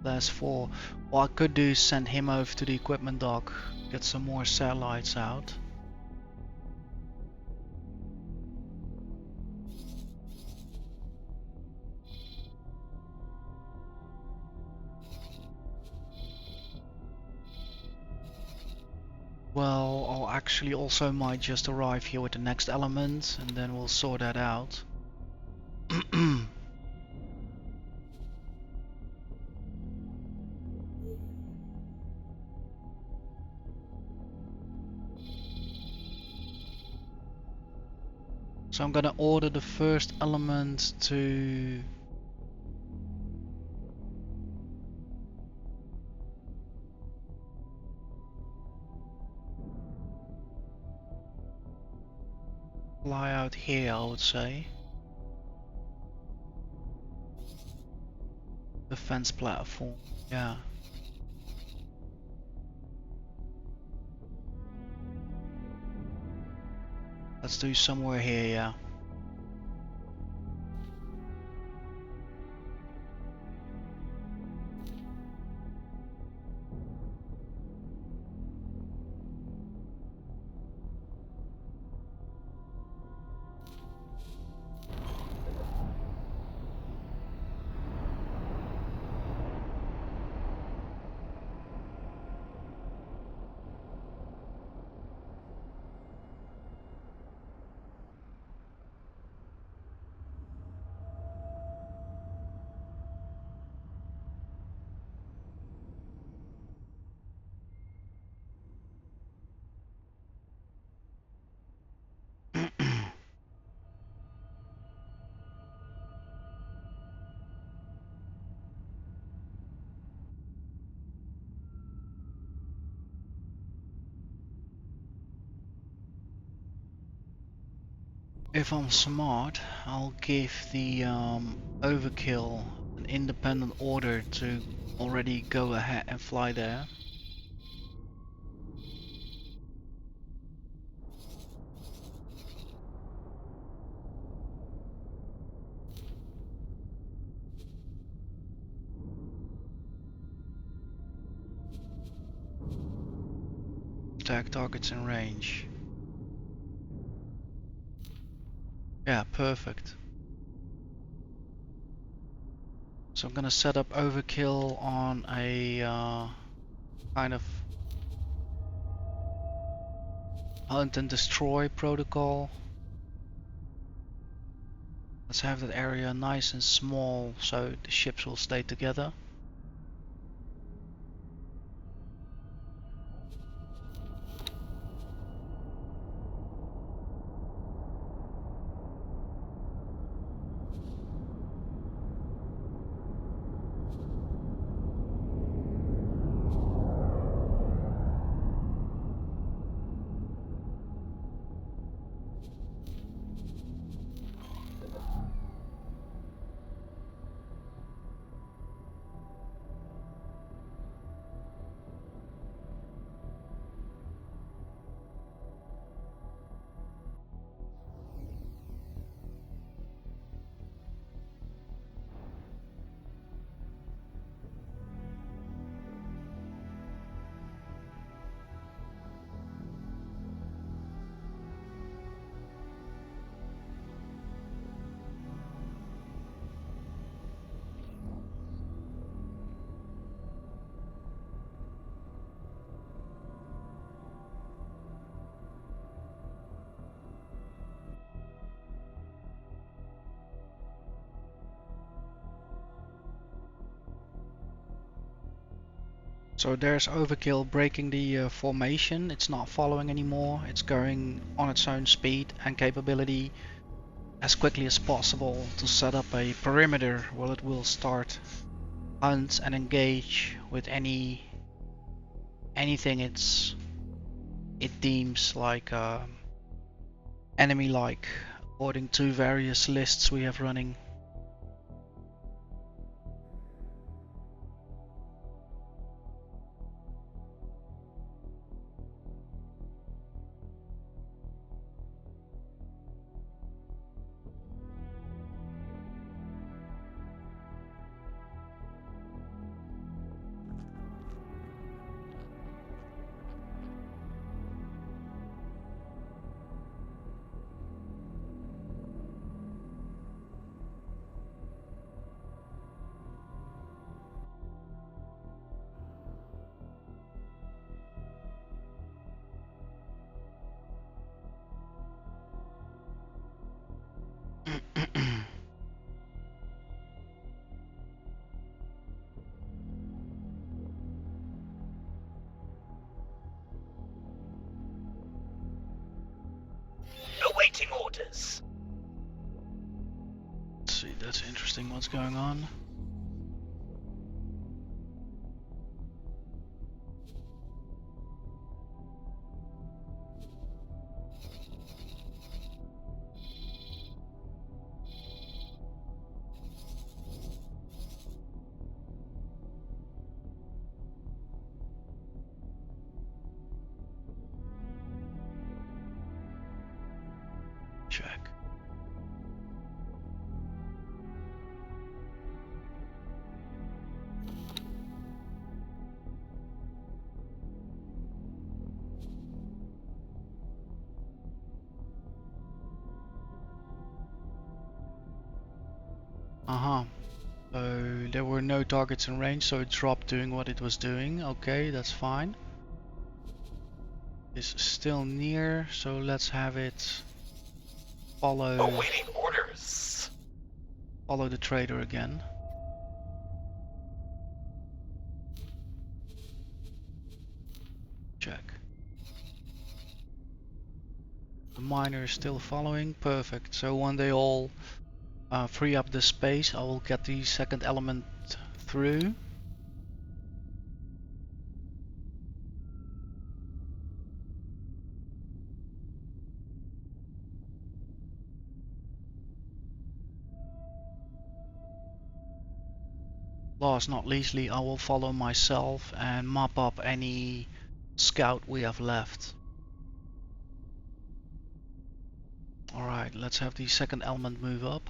Last 4. What I could do is send him over to the equipment dock, get some more satellites out. Well, I'll actually also might just arrive here with the next element and then we'll sort that out. So I'm gonna order the first element to fly out here, I would say. The fence platform, yeah. Let's do somewhere here, yeah. If I'm smart, I'll give the overkill an independent order to already go ahead and fly there. Attack targets in range. Yeah, perfect. So I'm gonna set up overkill on a kind of hunt and destroy protocol. Let's have that area nice and small so the ships will stay together. So there's overkill breaking the formation. It's not following anymore. It's going on its own speed and capability as quickly as possible to set up a perimeter where it will start hunt and engage with anything it deems like enemy like, according to various lists we have running. Awaiting orders. that's interesting what's going on. Check. Uh-huh. So there were no targets in range, so it dropped doing what it was doing. Okay, that's fine. It's still near, so let's have it follow Awaiting orders. follow the trader again. Check. The miner is still following. Perfect. So when they all free up the space, I will get the second element through. Last not leastly, I will follow myself and mop up any scout we have left. Alright, let's have the second element move up.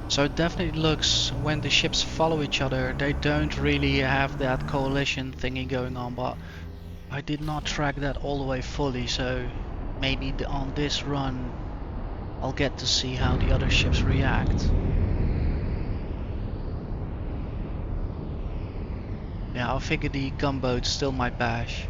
So it definitely looks, when the ships follow each other, they don't really have that coalition thingy going on, but I did not track that all the way fully, so maybe on this run I'll get to see how the other ships react. Yeah, I figure the gunboat still might bash.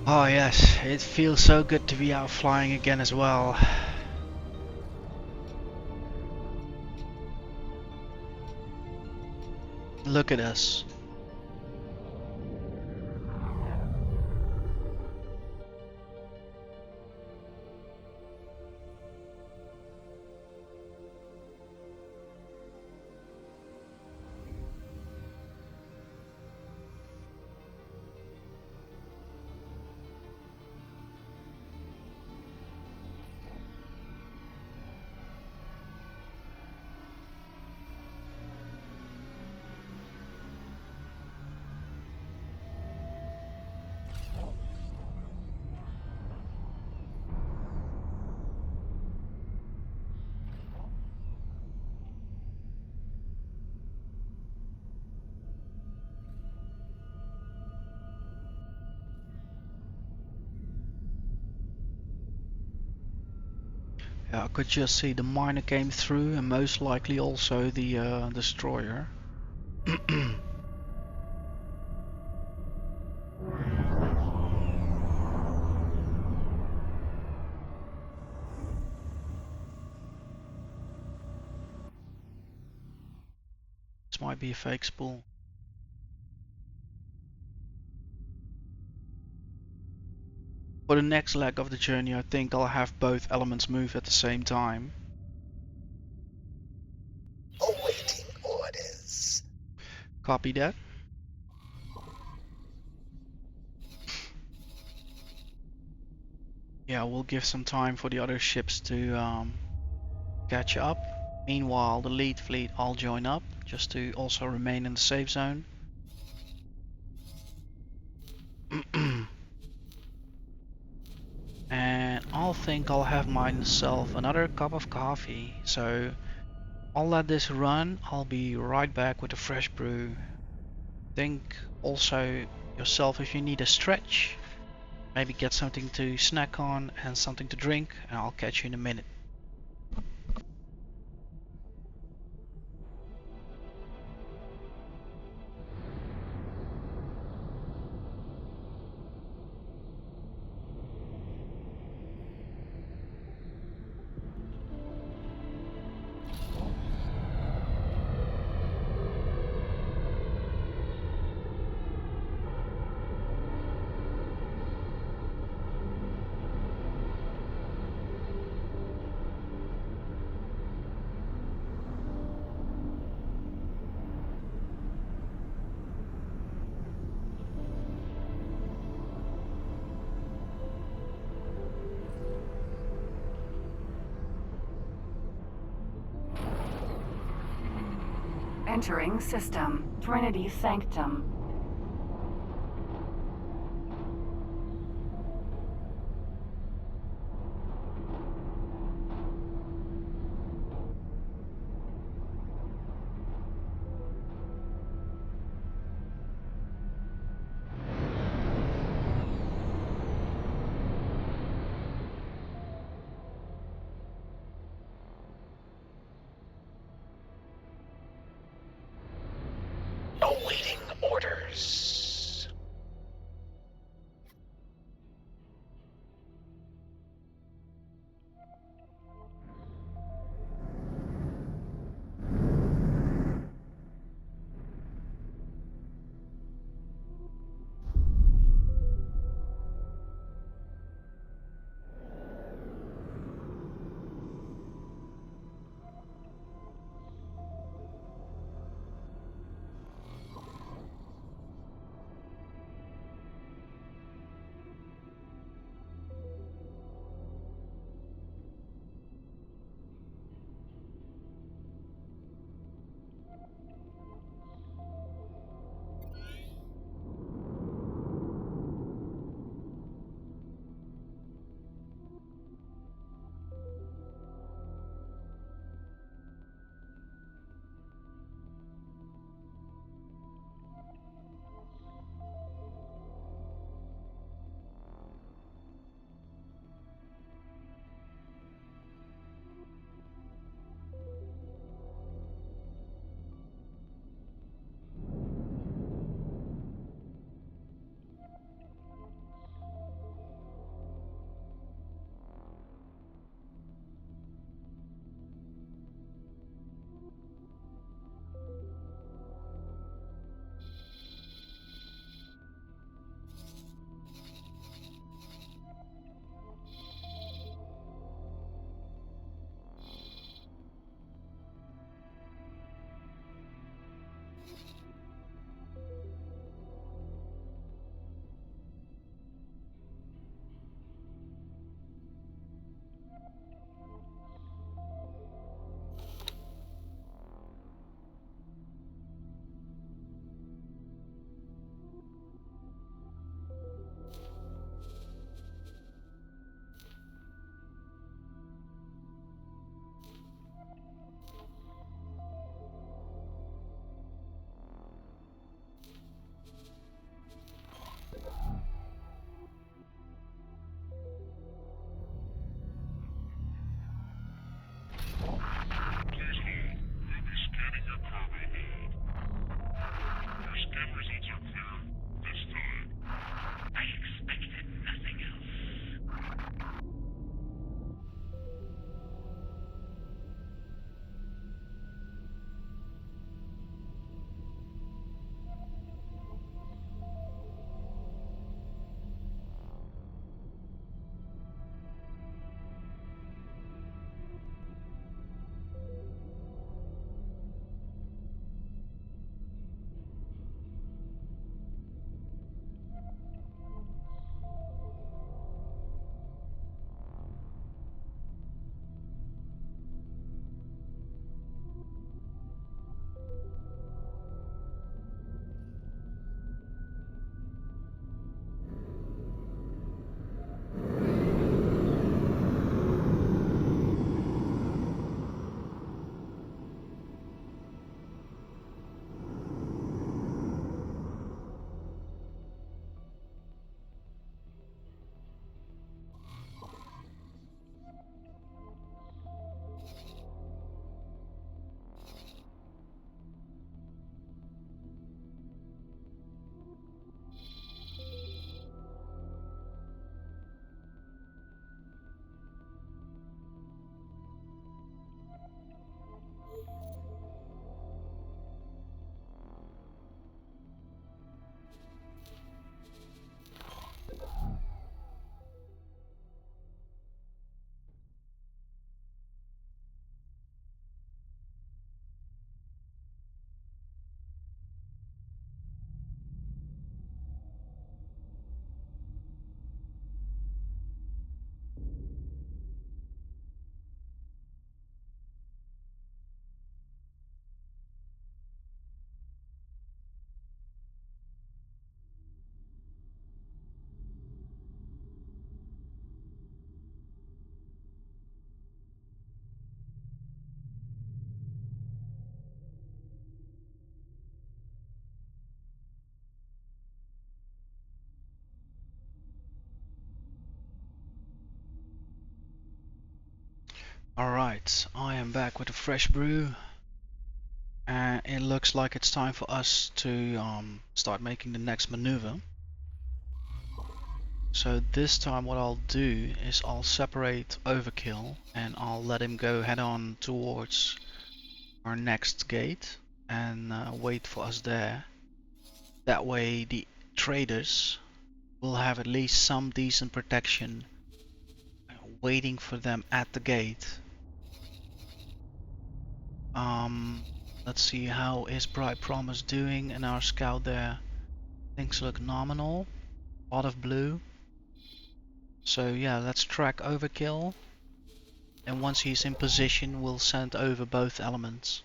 Oh yes, it feels so good to be out flying again as well. Look at us. Yeah, I could just see the miner came through and most likely also the destroyer. This might be a fake spool. For the next leg of the journey, I think I'll have both elements move at the same time. Awaiting orders. Copy that. Yeah, we'll give some time for the other ships to catch up. Meanwhile, the lead fleet I'll join up, just to also remain in the safe zone. And I'll think I'll have myself another cup of coffee, so I'll let this run. I'll be right back with a fresh brew. Think also yourself if you need a stretch, maybe get something to snack on and something to drink, and I'll catch you in a minute. Entering system. Trinity Sanctum. Awaiting orders. Alright, I am back with a fresh brew, and it looks like it's time for us to start making the next maneuver. So this time what I'll do is I'll separate Overkill and I'll let him go head on towards our next gate and wait for us there. That way the traders will have at least some decent protection waiting for them at the gate. Let's see how is Bright Promise doing in our scout there. Things look nominal. A lot of blue. So yeah, let's track Overkill. And once he's in position, we'll send over both elements.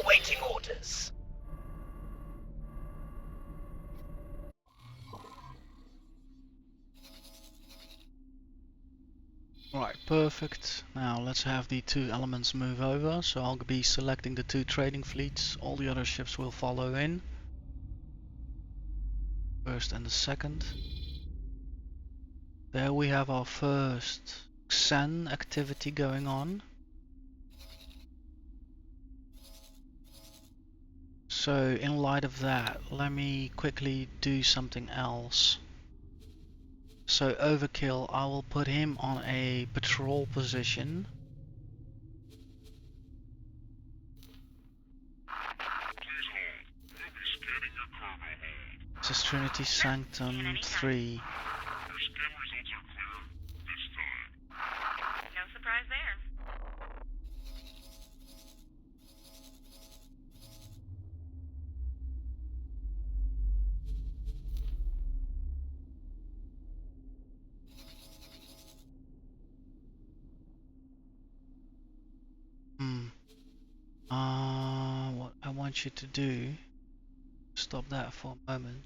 Awaiting orders. Right, perfect. Now let's have the two elements move over. So I'll be selecting the two trading fleets. All the other ships will follow in. First and the second. There we have our first Xen activity going on. So in light of that, let me quickly do something else. So Overkill, I will put him on a patrol position. This is Trinity Sanctum 3. No surprise there. What I want you to do, stop that for a moment.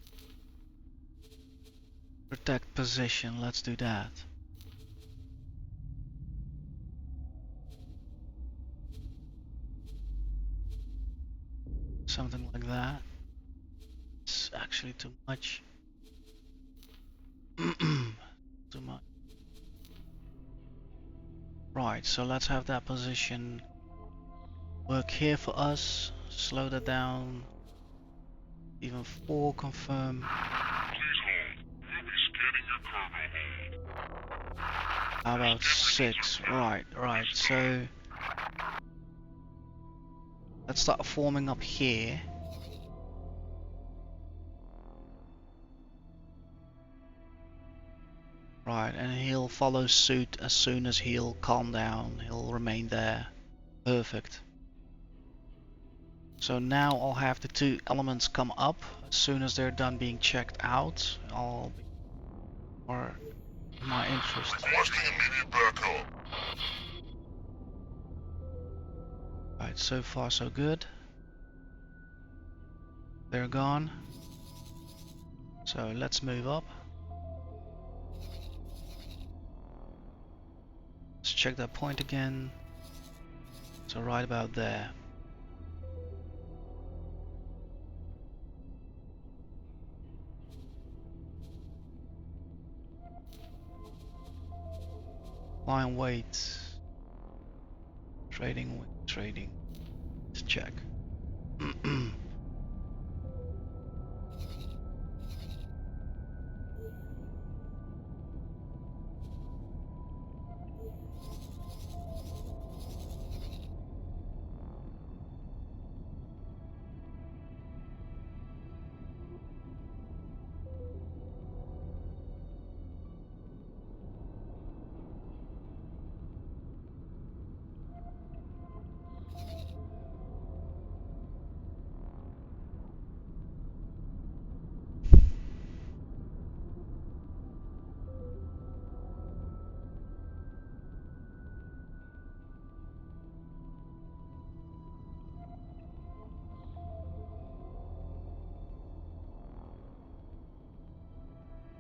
Protect position, let's do that. Something like that. It's actually too much. Too much. Right, so let's have that position work here for us. Slow that down. Even 4, confirm. Please hold. We'll be How about 6? Right, right. So let's start forming up here. Right, and he'll follow suit as soon as he'll calm down. He'll remain there. Perfect. So now I'll have the 2 elements come up. As soon as they're done being checked out, I'll be more in my interest. Requesting immediate backup. Right, so far so good. They're gone. So let's move up. Let's check that point again. So right about there. Line weight. Trading weight, trading. Let's check.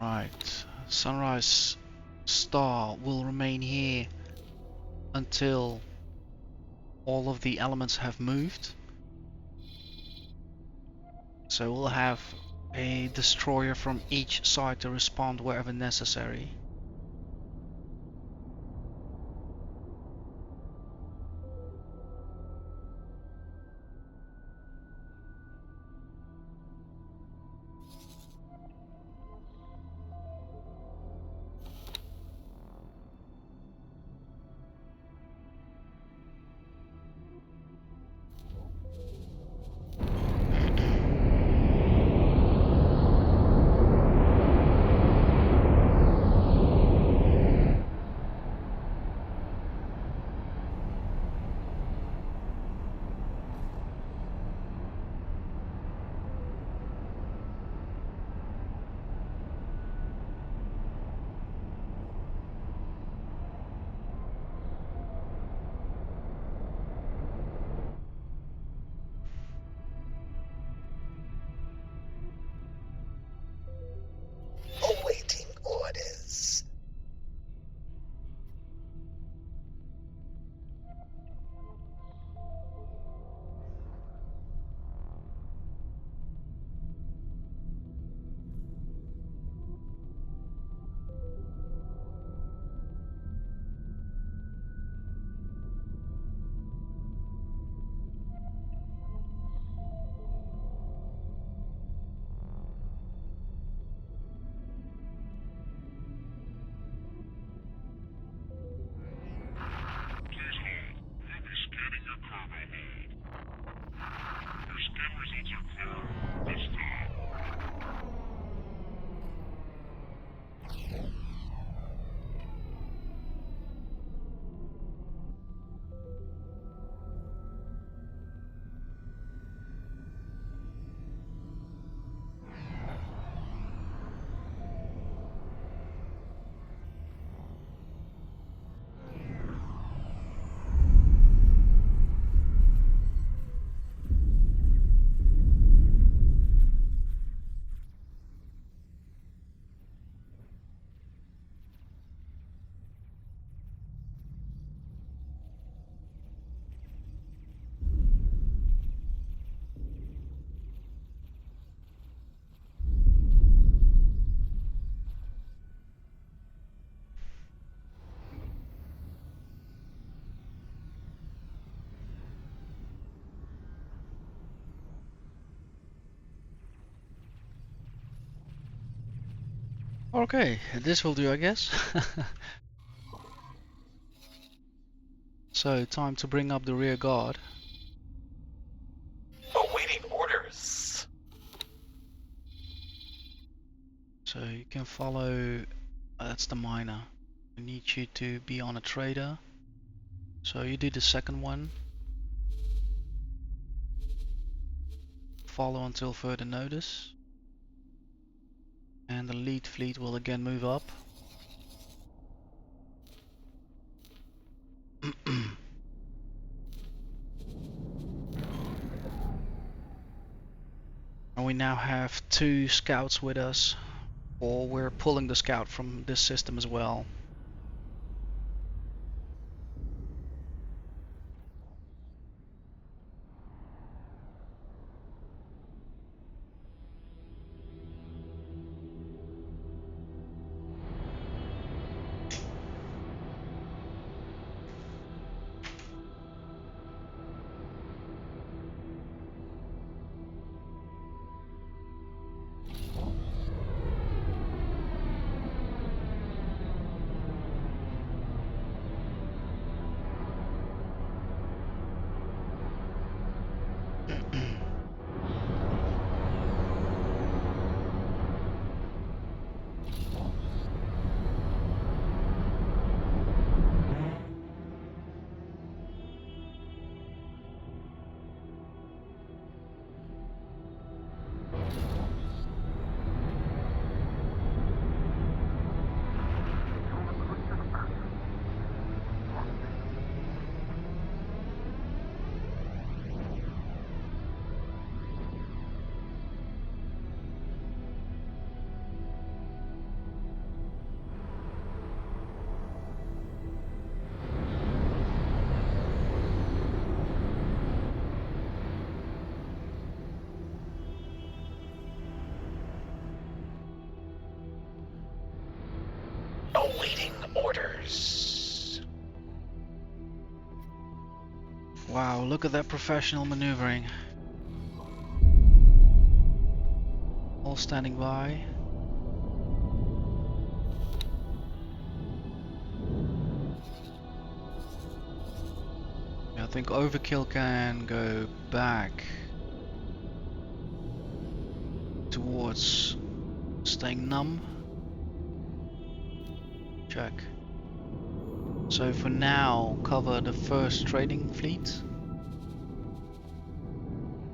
Right, sunrise star will remain here until all of the elements have moved. So we'll have a destroyer from each side to respond wherever necessary. Awaiting orders. Please hold. We'll be scanning your carve hold. Your scan results are clear. Good stop. Okay, this will do, I guess. So, time to bring up the rear guard. Awaiting orders. So you can follow, that's the miner. I need you to be on a trader. So you do the second one. Follow until further notice. And the lead fleet will again move up. And we now have 2 scouts with us. Or we're pulling the scout from this system as well. Awaiting orders. Wow, look at that professional maneuvering. All standing by. I think overkill can go back towards staying numb. Check. So for now, cover the first trading fleet.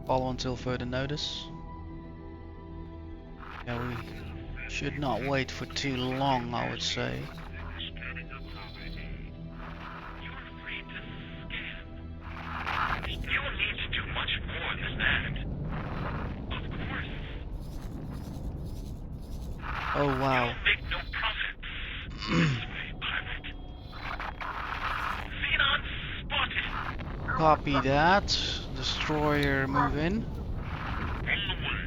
Follow until further notice. Yeah, we should not wait for too long, I would say. Scanning your cargo hold. You're free to scan. Fuel needs too much more than that. Of course. Oh wow. You'll make no profits. This way, pilot. Xenon spotted. Copy that. Destroyer move in. On the way.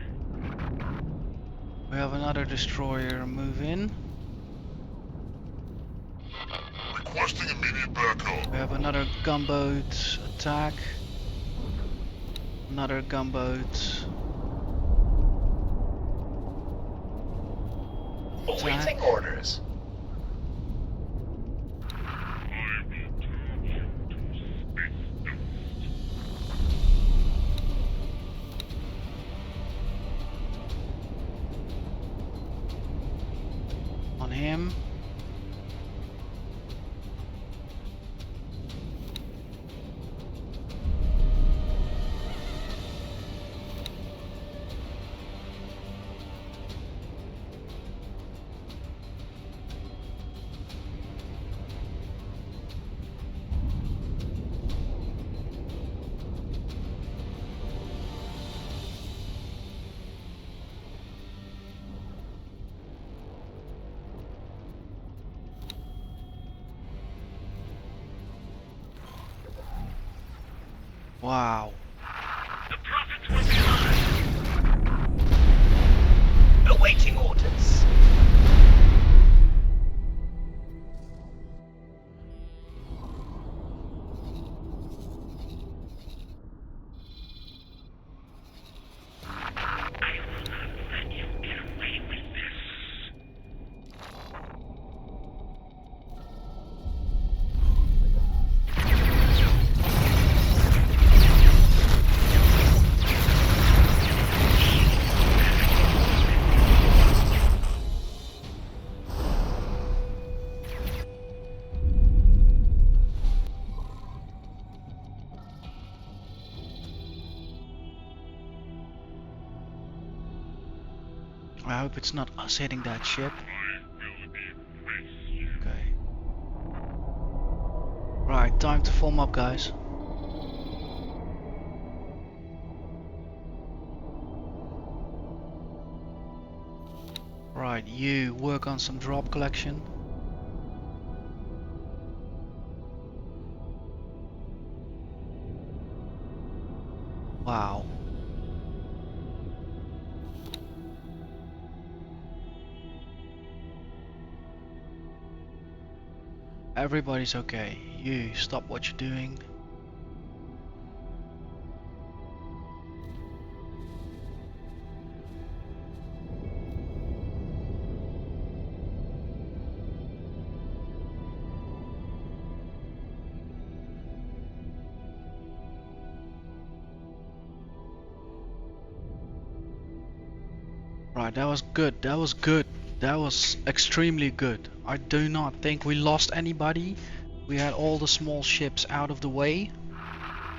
We have another destroyer move in. Requesting immediate backup. We have another gunboat attack. Another gunboat. Awaiting orders. I will turn you to space dust. On him. Wow. The profits will be high. Awaiting orders. I will not let you get away with this. I hope it's not us hitting that ship. I will erase you. Okay. Right, time to form up, guys. Right, you work on some drop collection. Wow. Everybody's okay. You stop what you're doing. Right, that was good. That was good. That was extremely good. I do not think we lost anybody. We had all the small ships out of the way.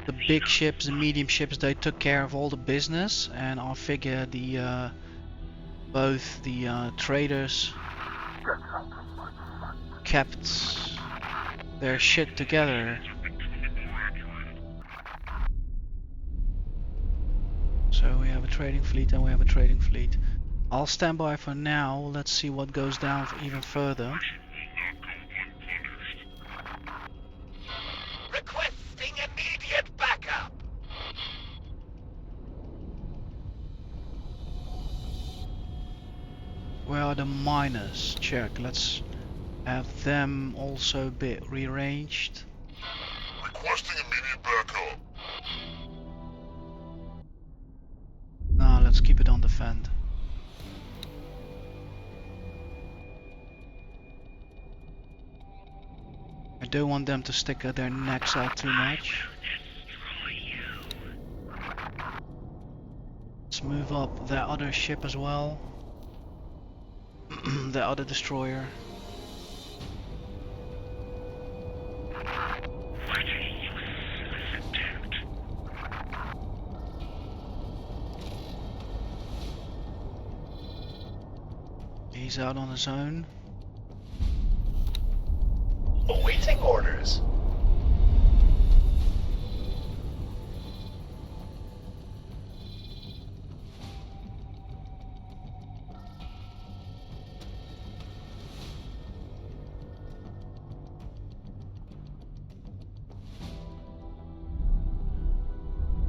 The big ships, the medium ships, they took care of all the business, and I figure the both the traders kept their shit together. So we have a trading fleet and we have a trading fleet. I'll stand by for now. Let's see what goes down even further. Requesting immediate backup. Where are the miners? Check. Let's have them also be rearranged. Requesting immediate backup. Now let's keep it on defend. I don't want them to stick their necks out too much. Let's move up that other ship as well. The other destroyer. What a useless attempt. He's out on his own. Awaiting orders.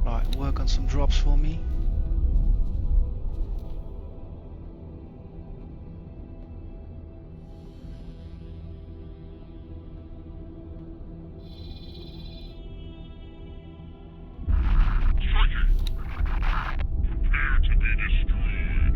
Right, work on some drops for me. Striker. Prepare to be destroyed.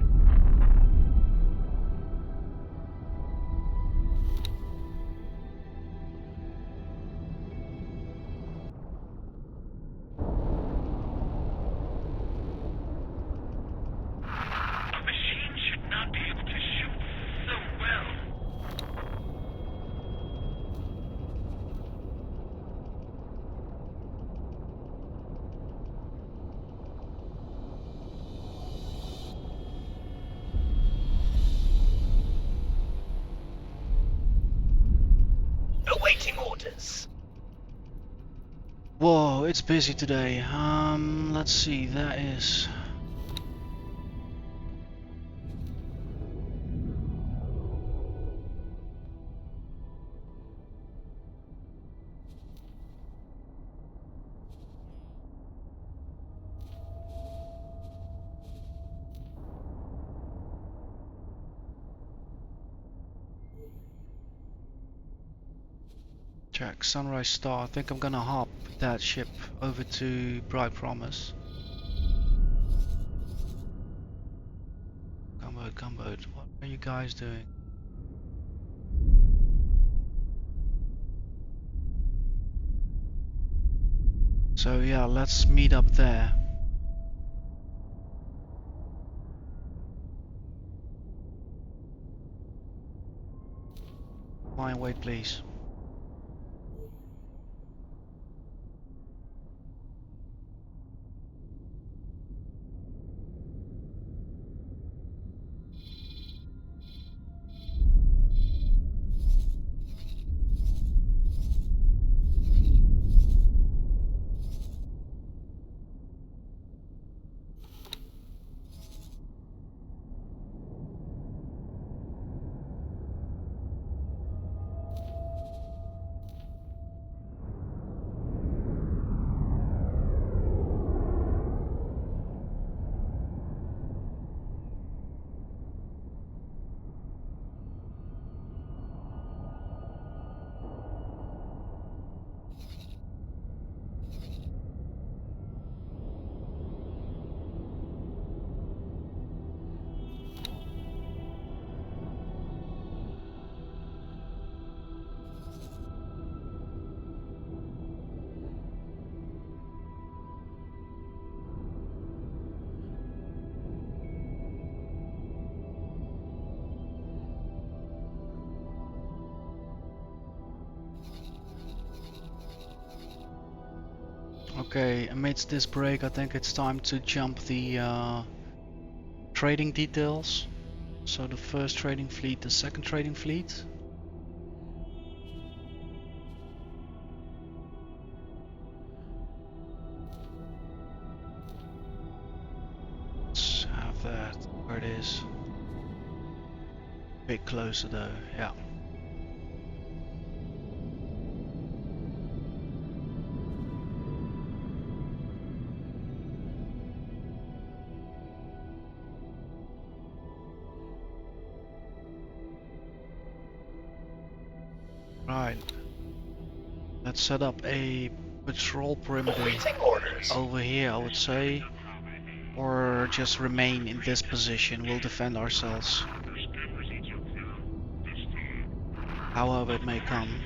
A machine should not be able to shoot so well. Awaiting orders. Whoa, it's busy today. Let's see, that is... Check, Sunrise Star. I think I'm gonna hop that ship over to Bright Promise. Gunboat, what are you guys doing? So yeah, let's meet up there. Flying weight, please. Okay, amidst this break, I think it's time to jump the trading details. So the first trading fleet, the second trading fleet. Let's have that where it is. Bit closer though, yeah. Right. Let's set up a patrol perimeter Awaiting orders. over here, I would say. Or just remain in this position, we'll defend ourselves. Your scan results are clear. This time. However it may come.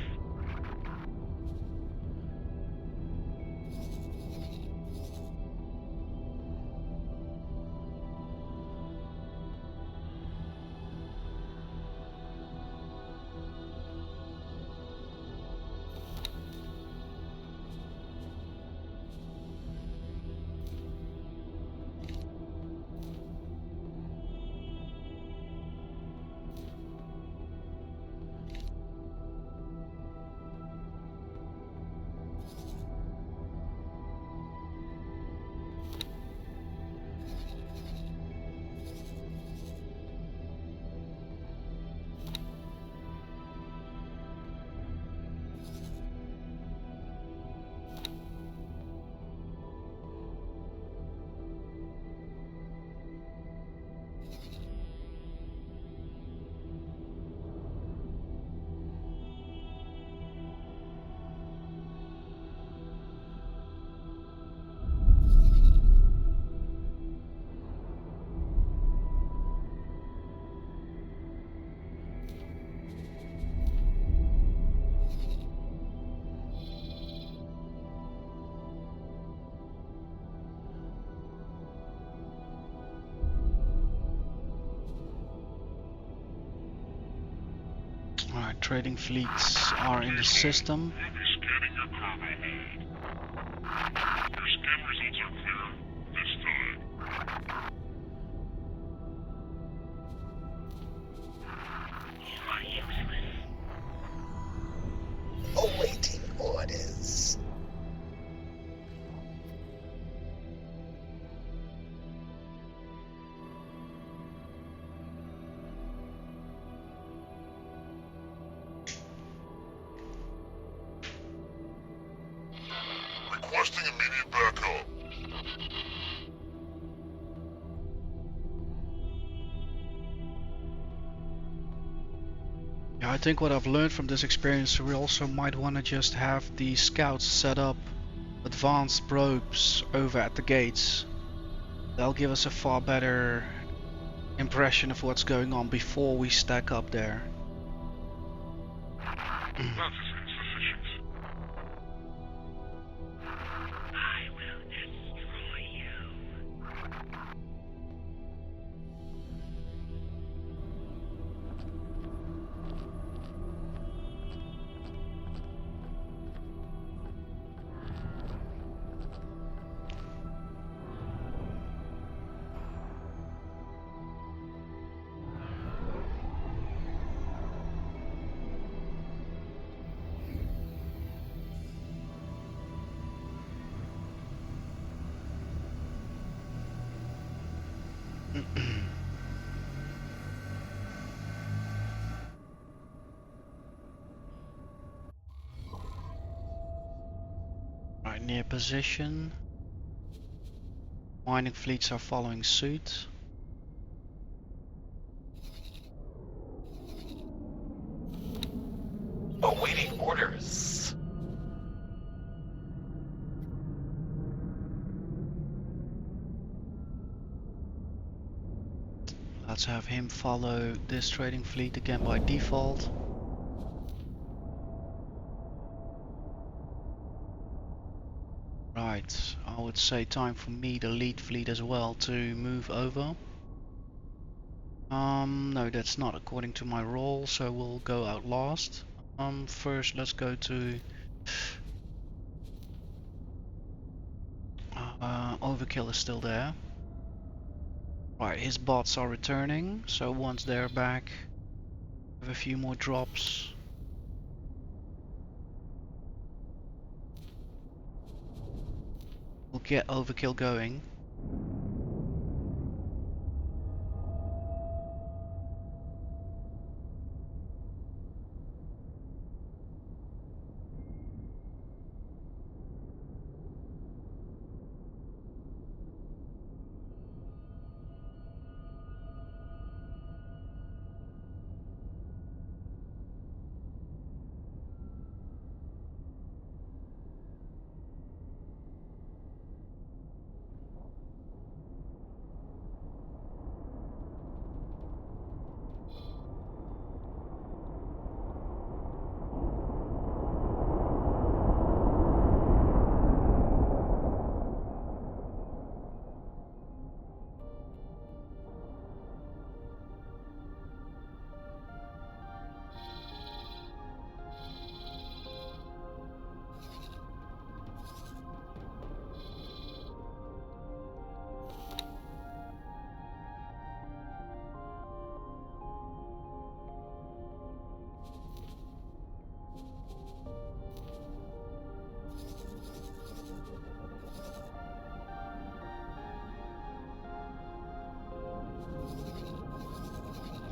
Alright, trading fleets are in the system. We'll be scanning your cargo hold. Your scan results are clear. This time. You are useless. Awaiting orders. Requesting immediate backup. Yeah, I think what I've learned from this experience, we also might want to just have the scouts set up advanced probes over at the gates. That'll give us a far better impression of what's going on before we stack up there. That is insufficient. I will destroy you. Right, near position. Mining fleets are following suit. Awaiting orders. Let's have him follow this trading fleet again by default. Right, I would say time for me, the lead fleet as well, to move over. No, that's not according to my role, so we'll go out last. First let's go to Overkill is still there. Right, his bots are returning, so once they're back, we have a few more drops. We'll get Overkill going.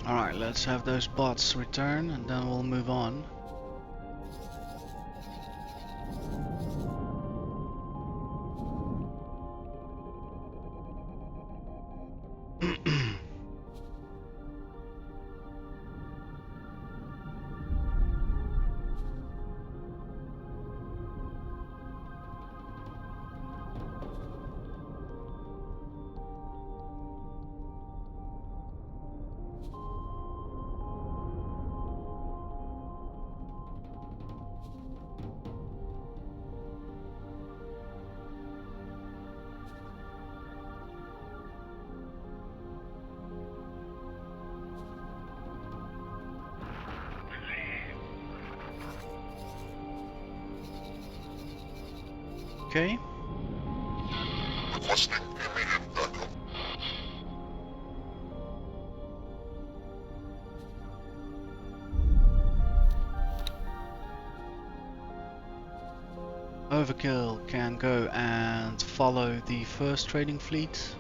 Alright, let's have those bots return and then we'll move on. Okay. Requesting immediate backup. Overkill can go and follow the first trading fleet.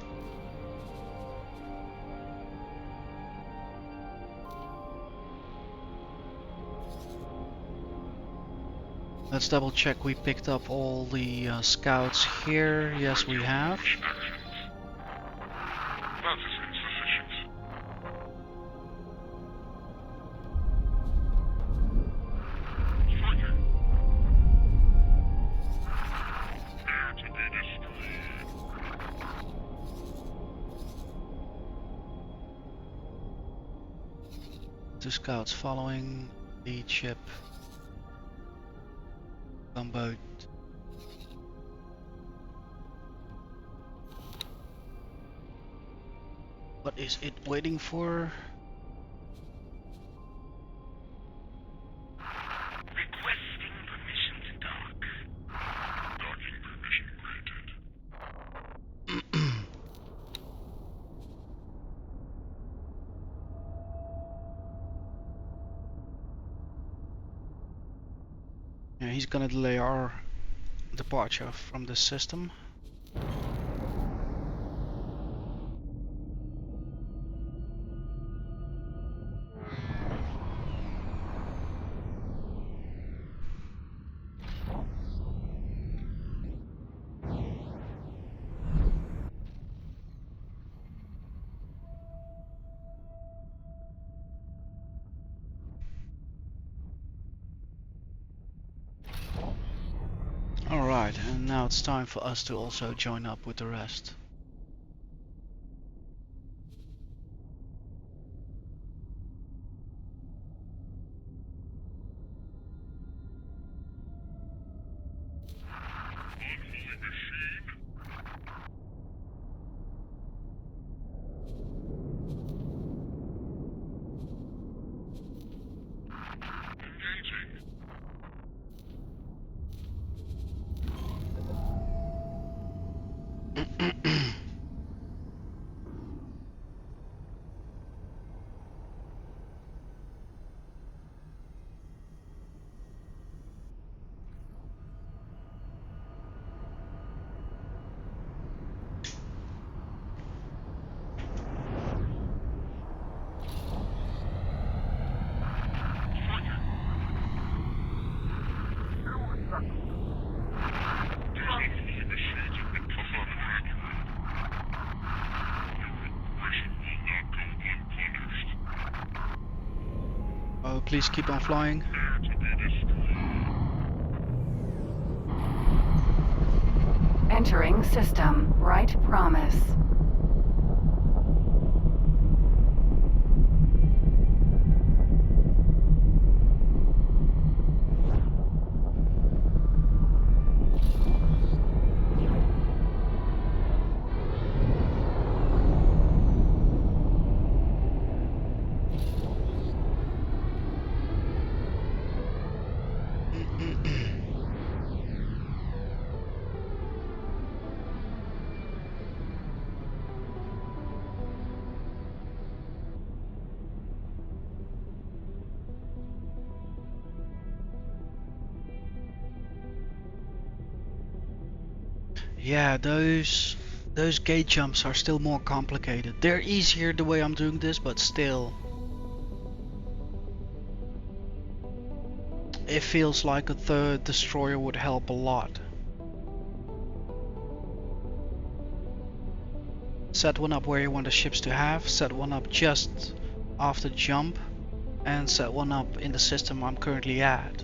Let's double check we picked up all the scouts here. Yes, we have. Actions. That is insufficient. Striker. Dare to be destroyed. Two scouts following the ship. Gunboat. What is it waiting for? Requesting permission to dock. Docking permission granted. Yeah, he's gonna delay our departure from the system. Alright, and now it's time for us to also join up with the rest. Unholy machine. Engaging. Oh, please keep on flying. there to be destroyed. Entering system. Right promise. Yeah, those gate jumps are still more complicated. They're easier the way I'm doing this, but still. It feels like a third destroyer would help a lot. Set one up where you want the ships to have, set one up just after jump, and set one up in the system I'm currently at.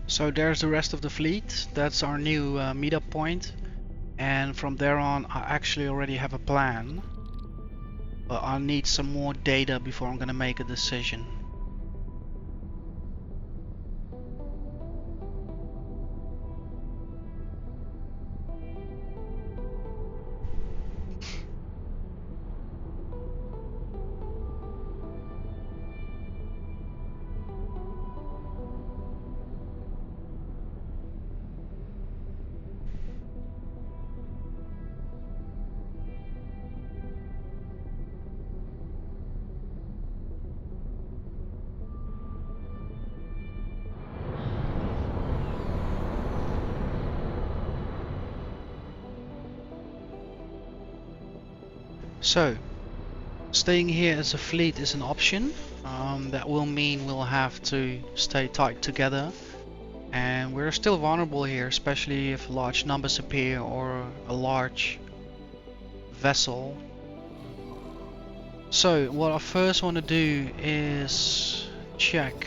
So there's the rest of the fleet. That's our new meetup point. And from there on, I actually already have a plan. But I need some more data before I'm gonna make a decision. So, staying here as a fleet is an option. That will mean we'll have to stay tight together. And we're still vulnerable here, especially if large numbers appear or a large vessel. So, what I first want to do is check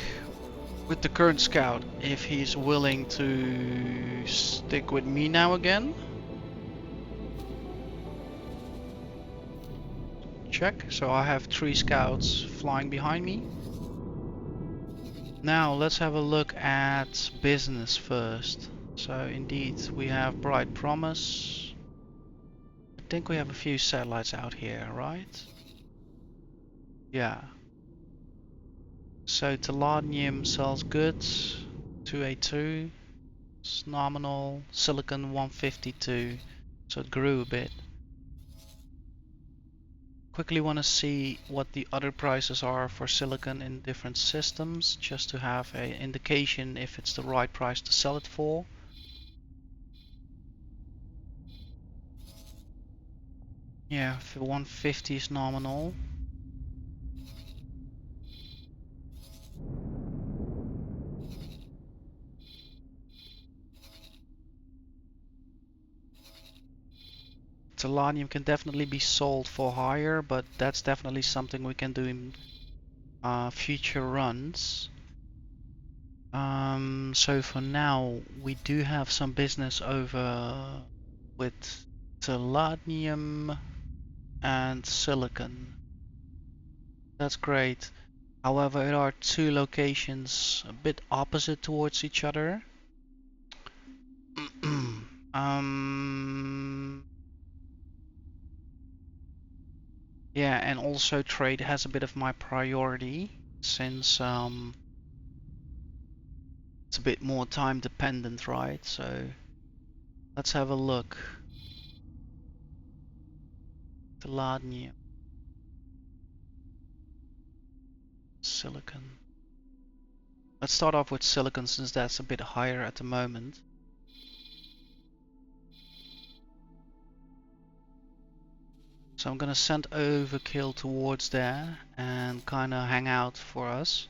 with the current scout if he's willing to stick with me now again. Check. So I have 3 scouts flying behind me. Now let's have a look at business first. So indeed we have Bright Promise. I think we have a few satellites out here, right? Yeah. So Teladium sells goods 282. It's nominal. Silicon 152. So it grew a bit. Quickly want to see what the other prices are for silicon in different systems, just to have an indication if it's the right price to sell it for. Yeah, 150 is nominal. Telanium can definitely be sold for higher, but that's definitely something we can do in future runs. So for now, we do have some business over with Telanium and silicon. That's great. However, there are 2 locations a bit opposite towards each other. Yeah, and also trade has a bit of my priority since it's a bit more time dependent, right? So let's have a look. Telanium. Silicon. Let's start off with silicon since that's a bit higher at the moment. So I'm gonna send overkill towards there and kinda hang out for us.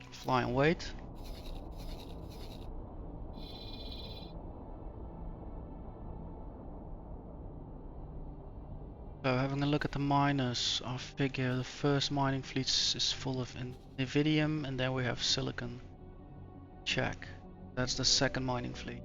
Fly and wait. So having a look at the miners, I figure the first mining fleet is full of Iridium, and then we have silicon. Check. That's the second mining fleet.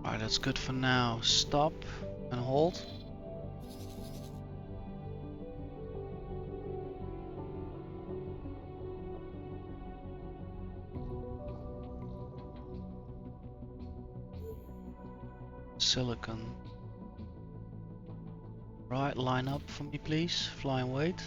Alright, that's good for now. Stop and hold. Silicon. Right, line up for me please. Fly and wait.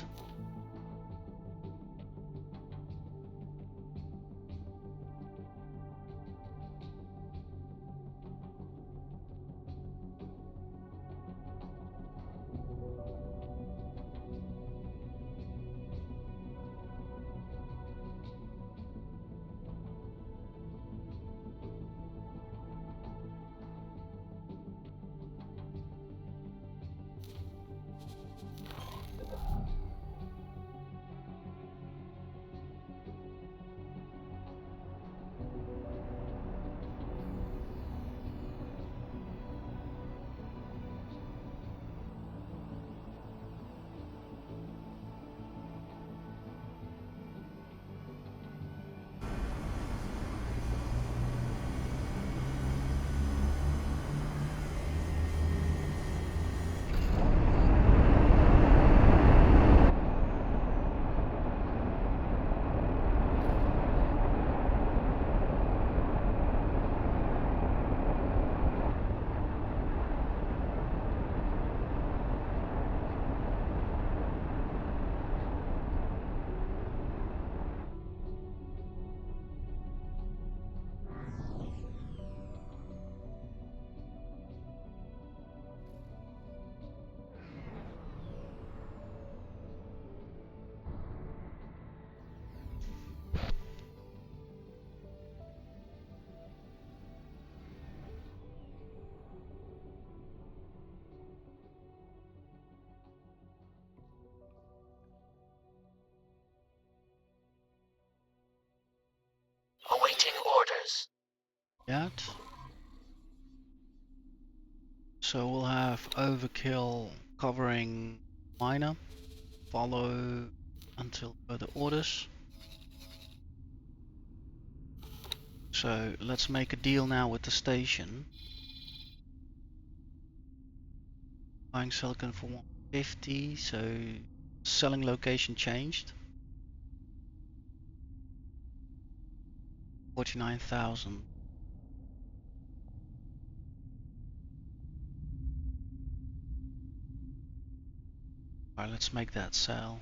Awaiting orders. Yet. So we'll have overkill covering miner. Follow until further orders. So let's make a deal now with the station. Buying silicon for 150, so selling location changed. 49,000. Alright, let's make that sell.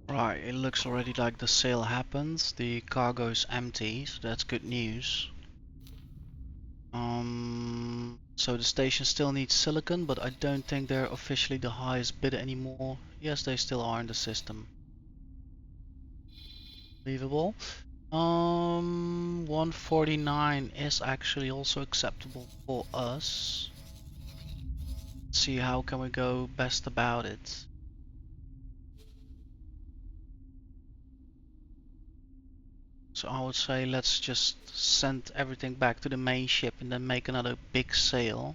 Right, it looks already like the sale happened. The cargo is empty, so that's good news. So the station still needs silicon, but I don't think they're officially the highest bidder anymore. Yes, they still are in the system. Believable. 149 is actually also acceptable for us. Let's see how can we go best about it. So I would say let's just send everything back to the main ship and then make another big sale.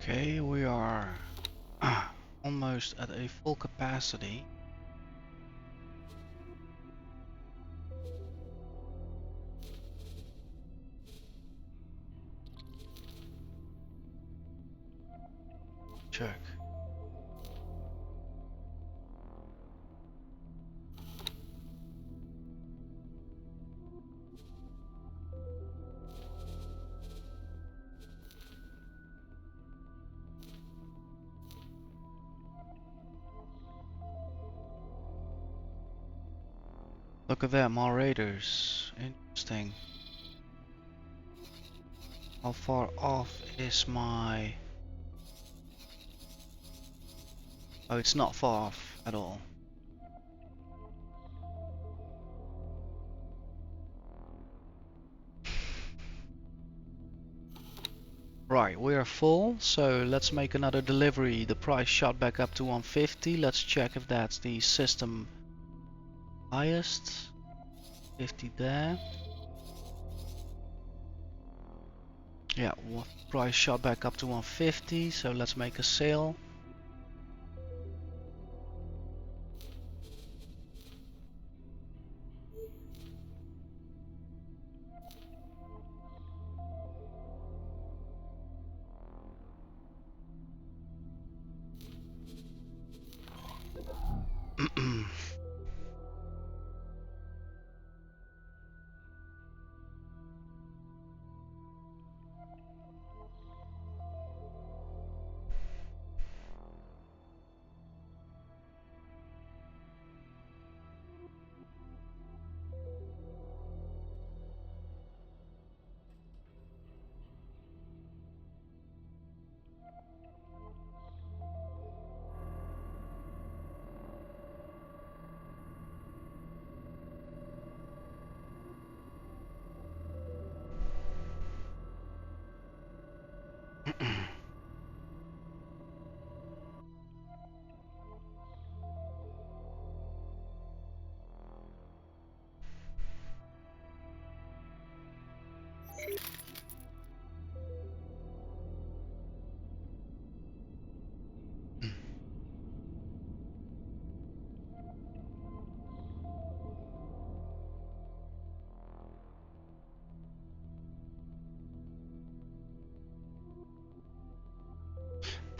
Okay, we are almost at a full capacity. Check. Look at that, more raiders. Interesting. How far off is my... Oh, it's not far off at all. Right, we are full, so let's make another delivery. The price shot back up to 150. Let's check if that's the system highest. 50 there. Yeah, price shot back up to 150, so let's make a sale.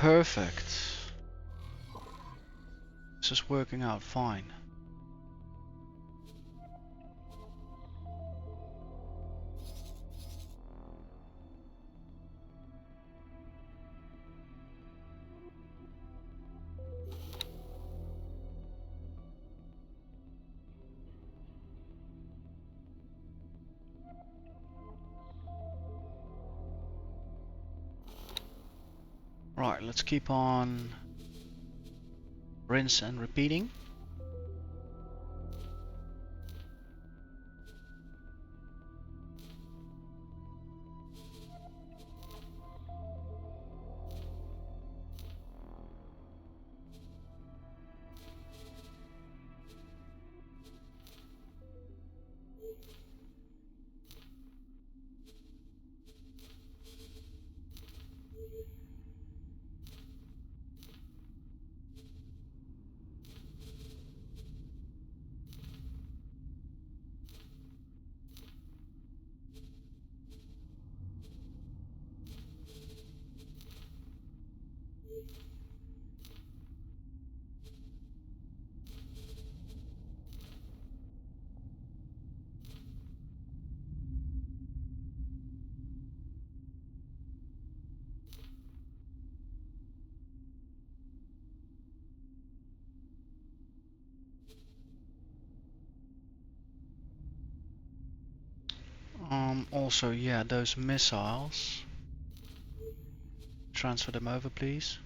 Perfect. This is working out fine. Right, let's keep on rinse and repeating. Also, yeah, those missiles. Transfer them over, please.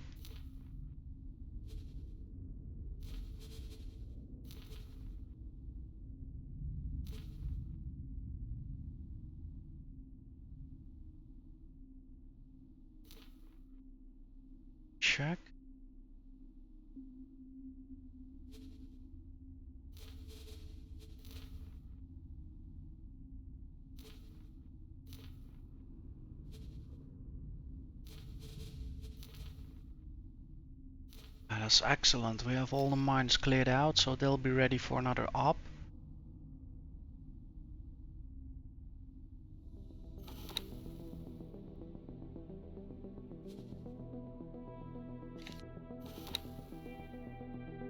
Check. Yes, excellent. We have all the mines cleared out, so they'll be ready for another op.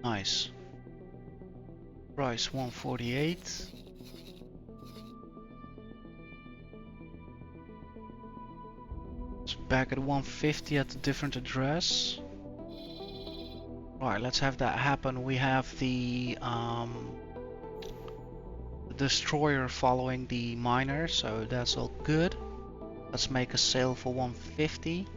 Nice. Price 148. It's back at 150 at a different address. Right, let's have that happen. We have the destroyer following the miner, so that's all good. Let's make a sale for 150.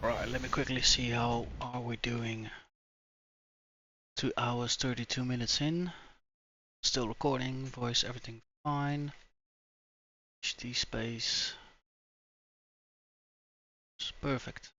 Right, let me quickly see how are we doing. 2 hours 32 minutes in. Still recording, voice, everything fine. HT space. It's perfect.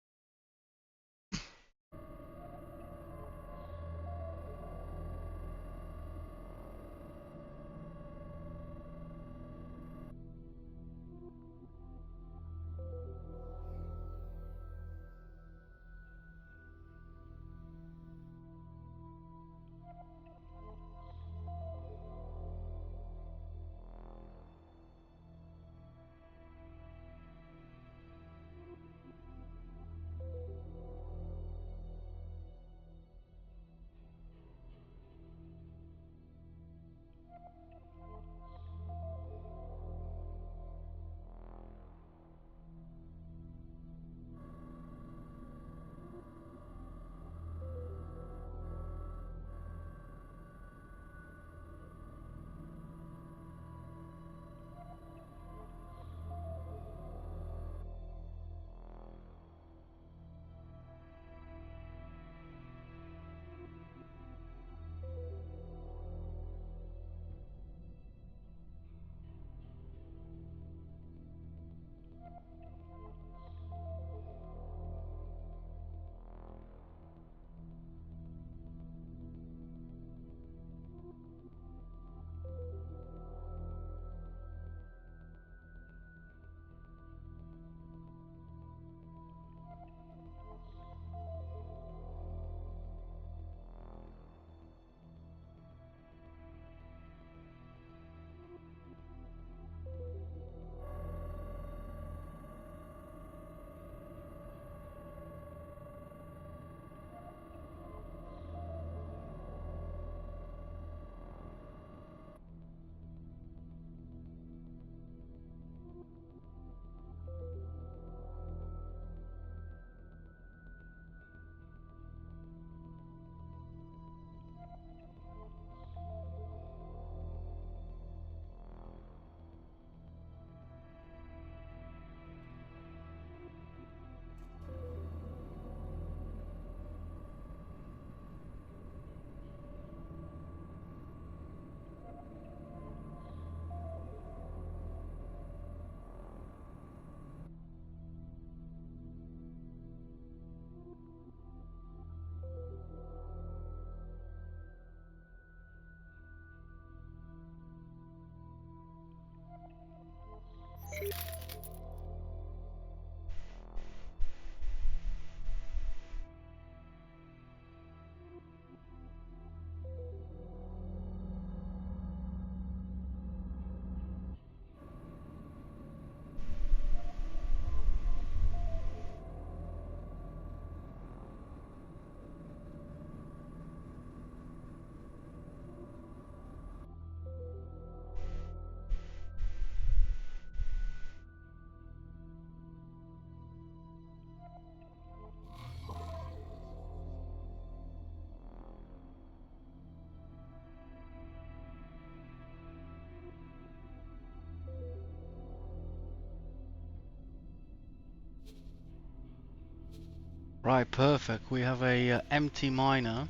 Right, perfect. We have a empty miner.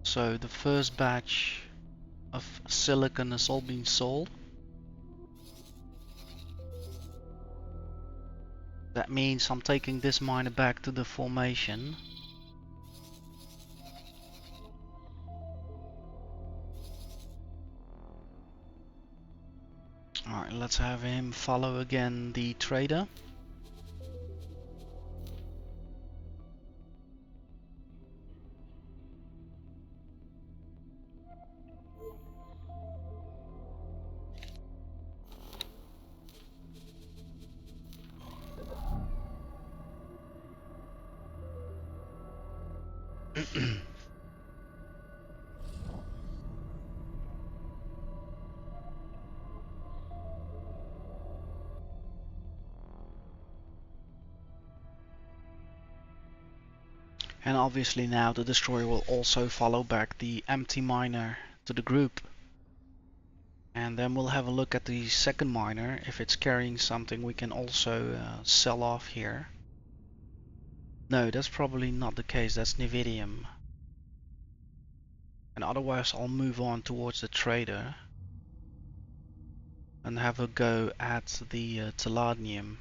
So the first batch of silicon has all been sold. That means I'm taking this miner back to the formation. Alright, let's have him follow again the trader. And obviously now the destroyer will also follow back the empty miner to the group. And then we'll have a look at the second miner. If it's carrying something we can also sell off here. No, that's probably not the case, that's Nevidium. And otherwise I'll move on towards the trader and have a go at the Telladnium.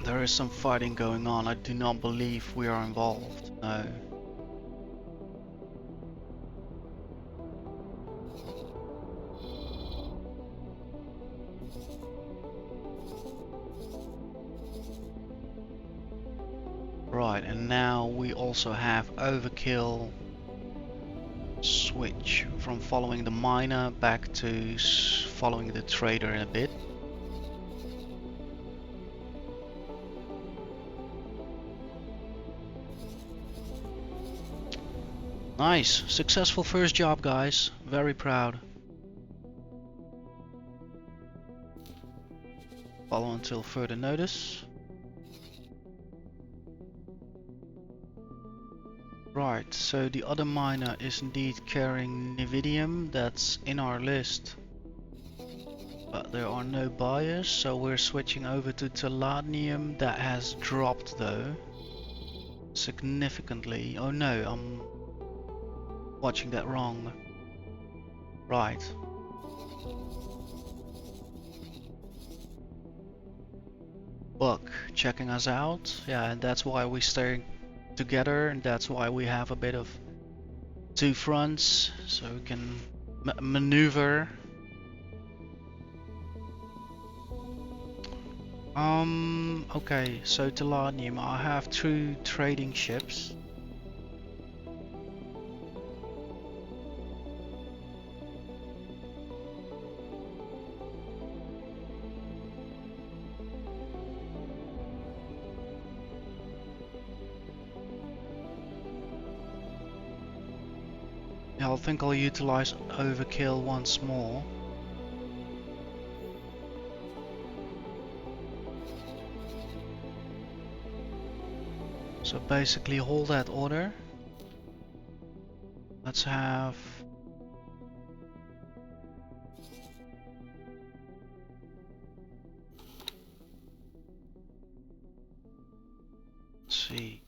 There is some fighting going on. I do not believe we are involved. No. Right, and now we also have overkill. Switch from following the miner back to following the trader in a bit. Nice, successful first job, guys. Very proud. Follow until further notice. Right, so the other miner is indeed carrying Nividium. That's in our list. But there are no buyers, so we're switching over to Telladium. That has dropped though. Significantly. Oh no, I'm watching that wrong. Right. Buck checking us out. Yeah, and that's why we stay together, and that's why we have a bit of two fronts, so we can maneuver. Okay, so Telladium, I have 2 trading ships. Yeah, I think I'll utilize overkill once more. So basically hold that order. Let's have... Let's see.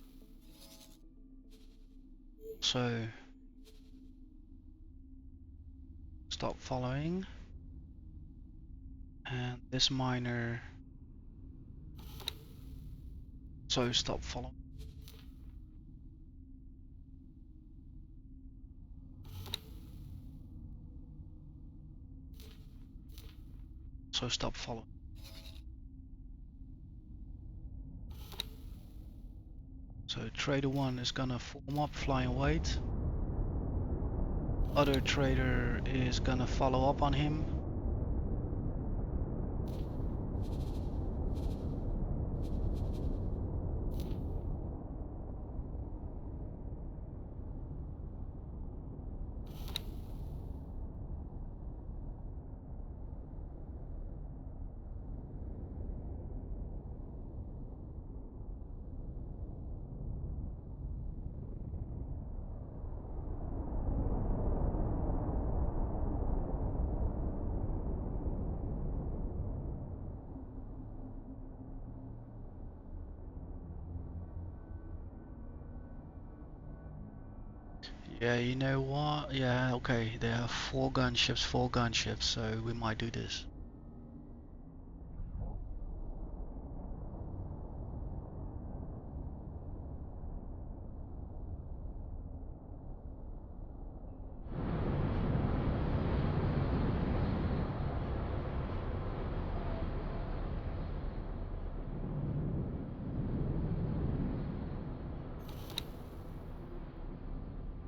So... Stop following. And this miner... So stop following. So stop following. So trader 1 is gonna form up, flying weight. Other trader is gonna follow up on him. Yeah, you know what? Yeah, okay, there are 4 gunships, so we might do this.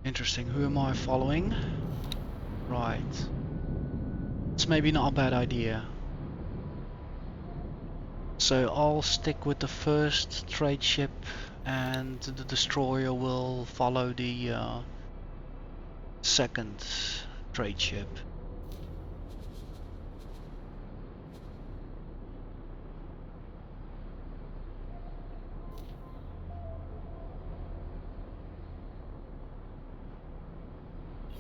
Interesting, who am I following? Right. It's maybe not a bad idea. So I'll stick with the first trade ship and the destroyer will follow the second trade ship.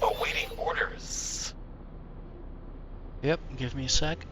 Awaiting orders. Yep, give me a sec.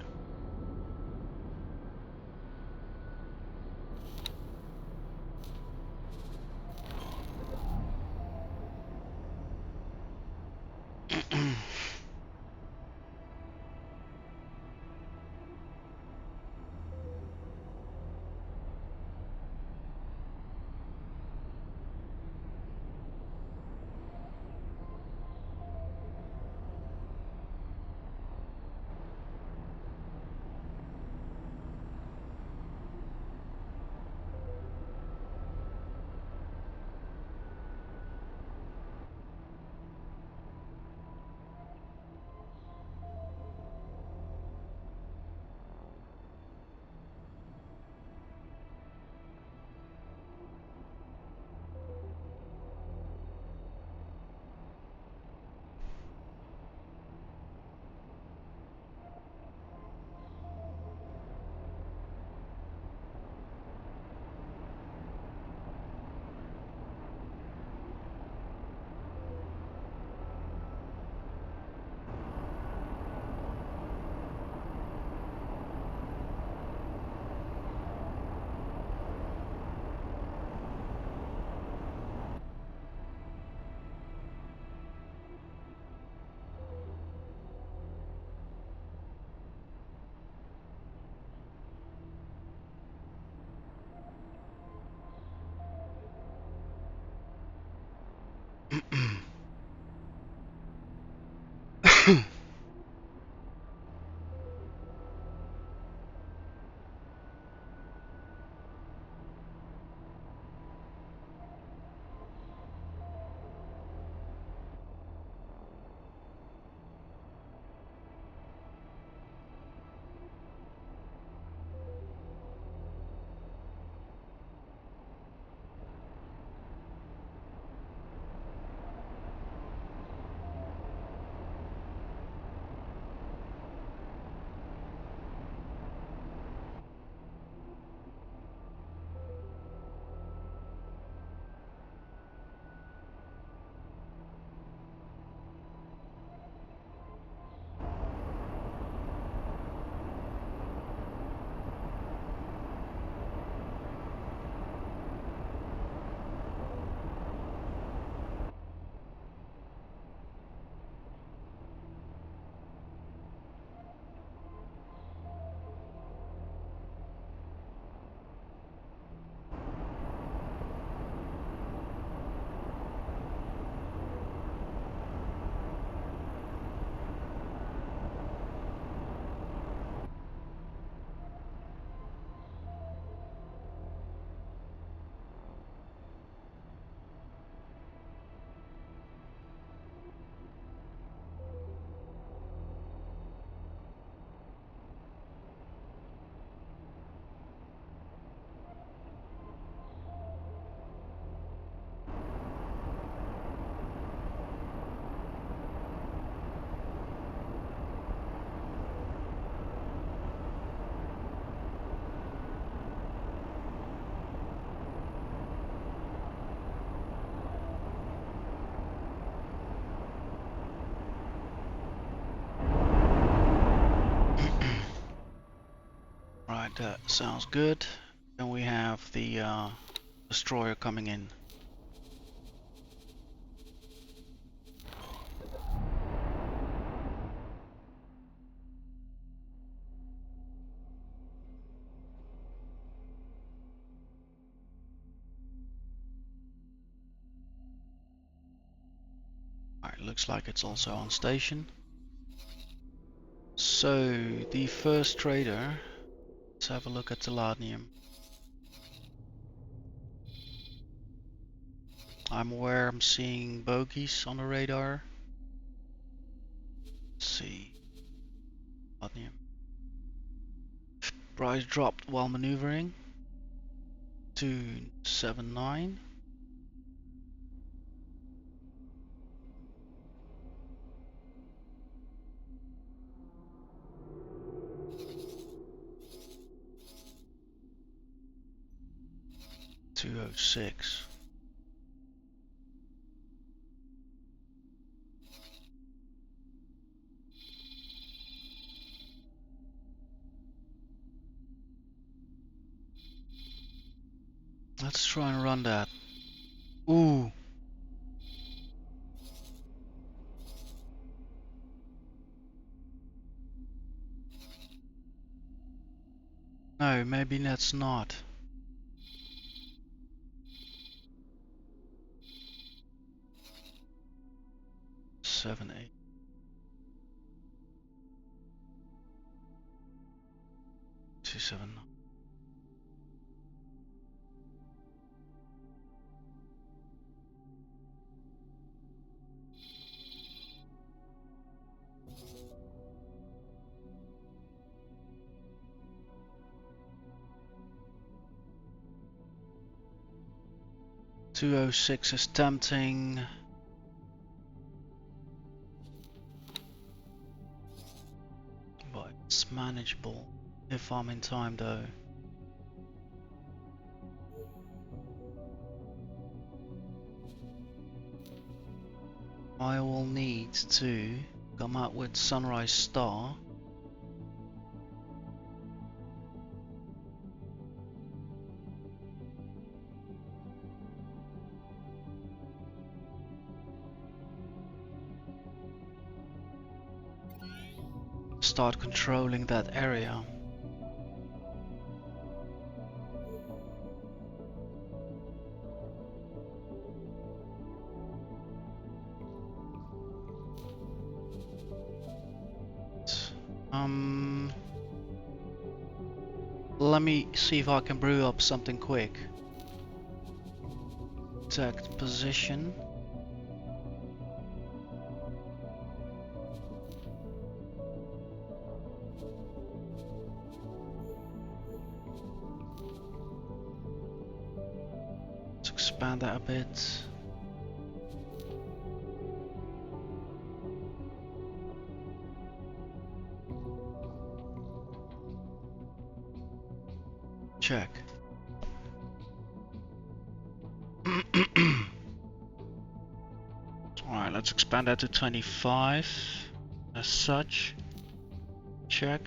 that sounds good. Then we have the destroyer coming in. Alright, looks like it's also on station. So the first trader, let's have a look at Teladium. I'm aware I'm seeing bogeys on the radar. Let's see. Teladium. Price dropped while maneuvering. 279. $206. Let's try and run that. Ooh. No, maybe that's not. 7, 8. 2, 7, 9. $206 is tempting. But it's manageable if I'm in time though. I will need to come out with Sunrise Star. Start controlling that area. Let me see if I can brew up something quick. Exact position. Let's expand that a bit. Check. Alright, let's expand that to 25 as such. Check.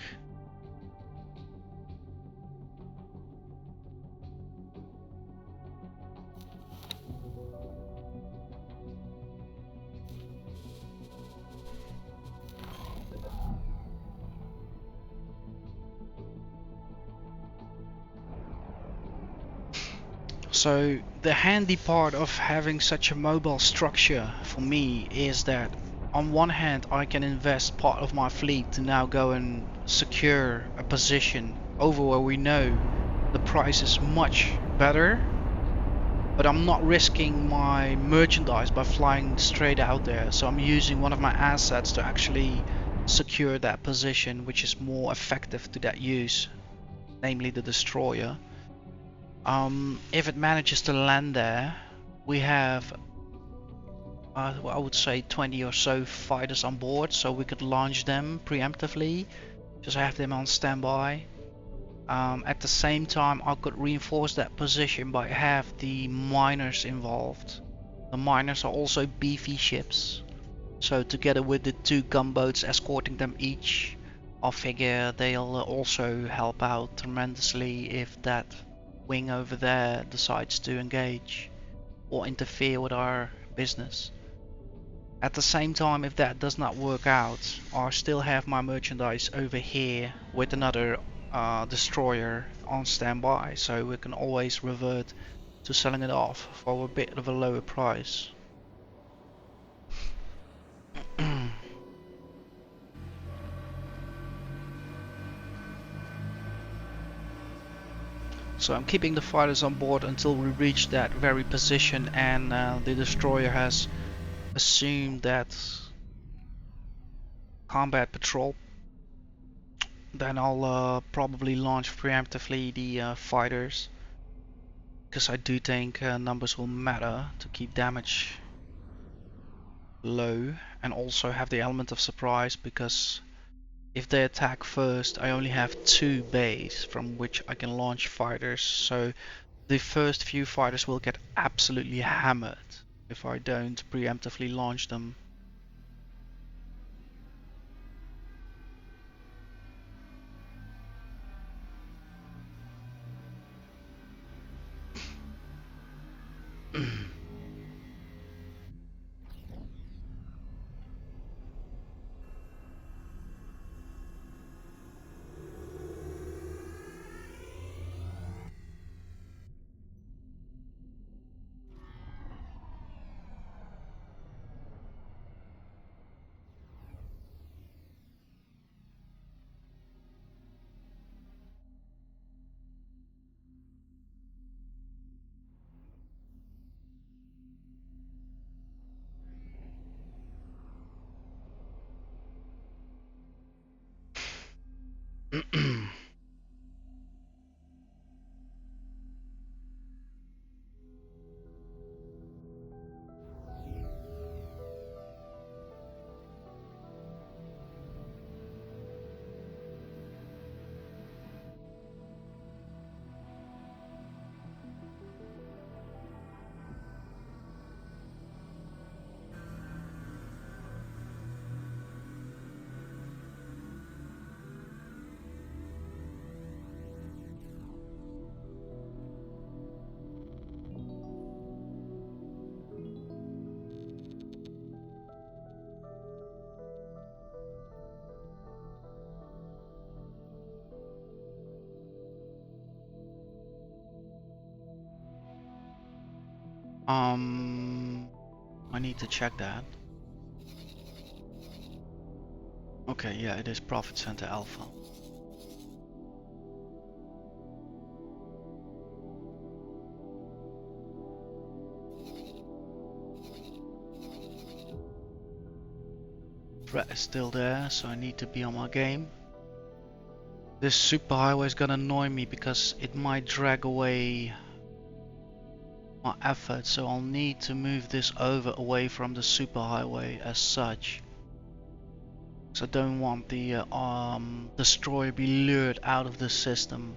So the handy part of having such a mobile structure for me is that on one hand I can invest part of my fleet to now go and secure a position over where we know the price is much better, but I'm not risking my merchandise by flying straight out there. So I'm using one of my assets to actually secure that position, which is more effective to that use, namely the destroyer. If it manages to land there, we have I would say 20 or so fighters on board, so we could launch them preemptively, just have them on standby. At the same time I could reinforce that position by have the miners involved. The miners are also beefy ships, so together with the 2 gunboats escorting them each, I figure they'll also help out tremendously if that wing over there decides to engage or interfere with our business. At the same time, if that does not work out, I still have my merchandise over here with another destroyer on standby, so we can always revert to selling it off for a bit of a lower price. So I'm keeping the fighters on board until we reach that very position and the destroyer has assumed that combat patrol. Then I'll probably launch preemptively the fighters, because I do think numbers will matter to keep damage low, and also have the element of surprise, because if they attack first I only have 2 bays from which I can launch fighters, so the first few fighters will get absolutely hammered if I don't preemptively launch them. I need to check that. Okay, yeah, it is Profit Center Alpha. Threat is still there, so I need to be on my game. This superhighway is gonna annoy me because it might drag away my effort, so I'll need to move this over away from the superhighway as such. So I don't want the destroyer be lured out of the system.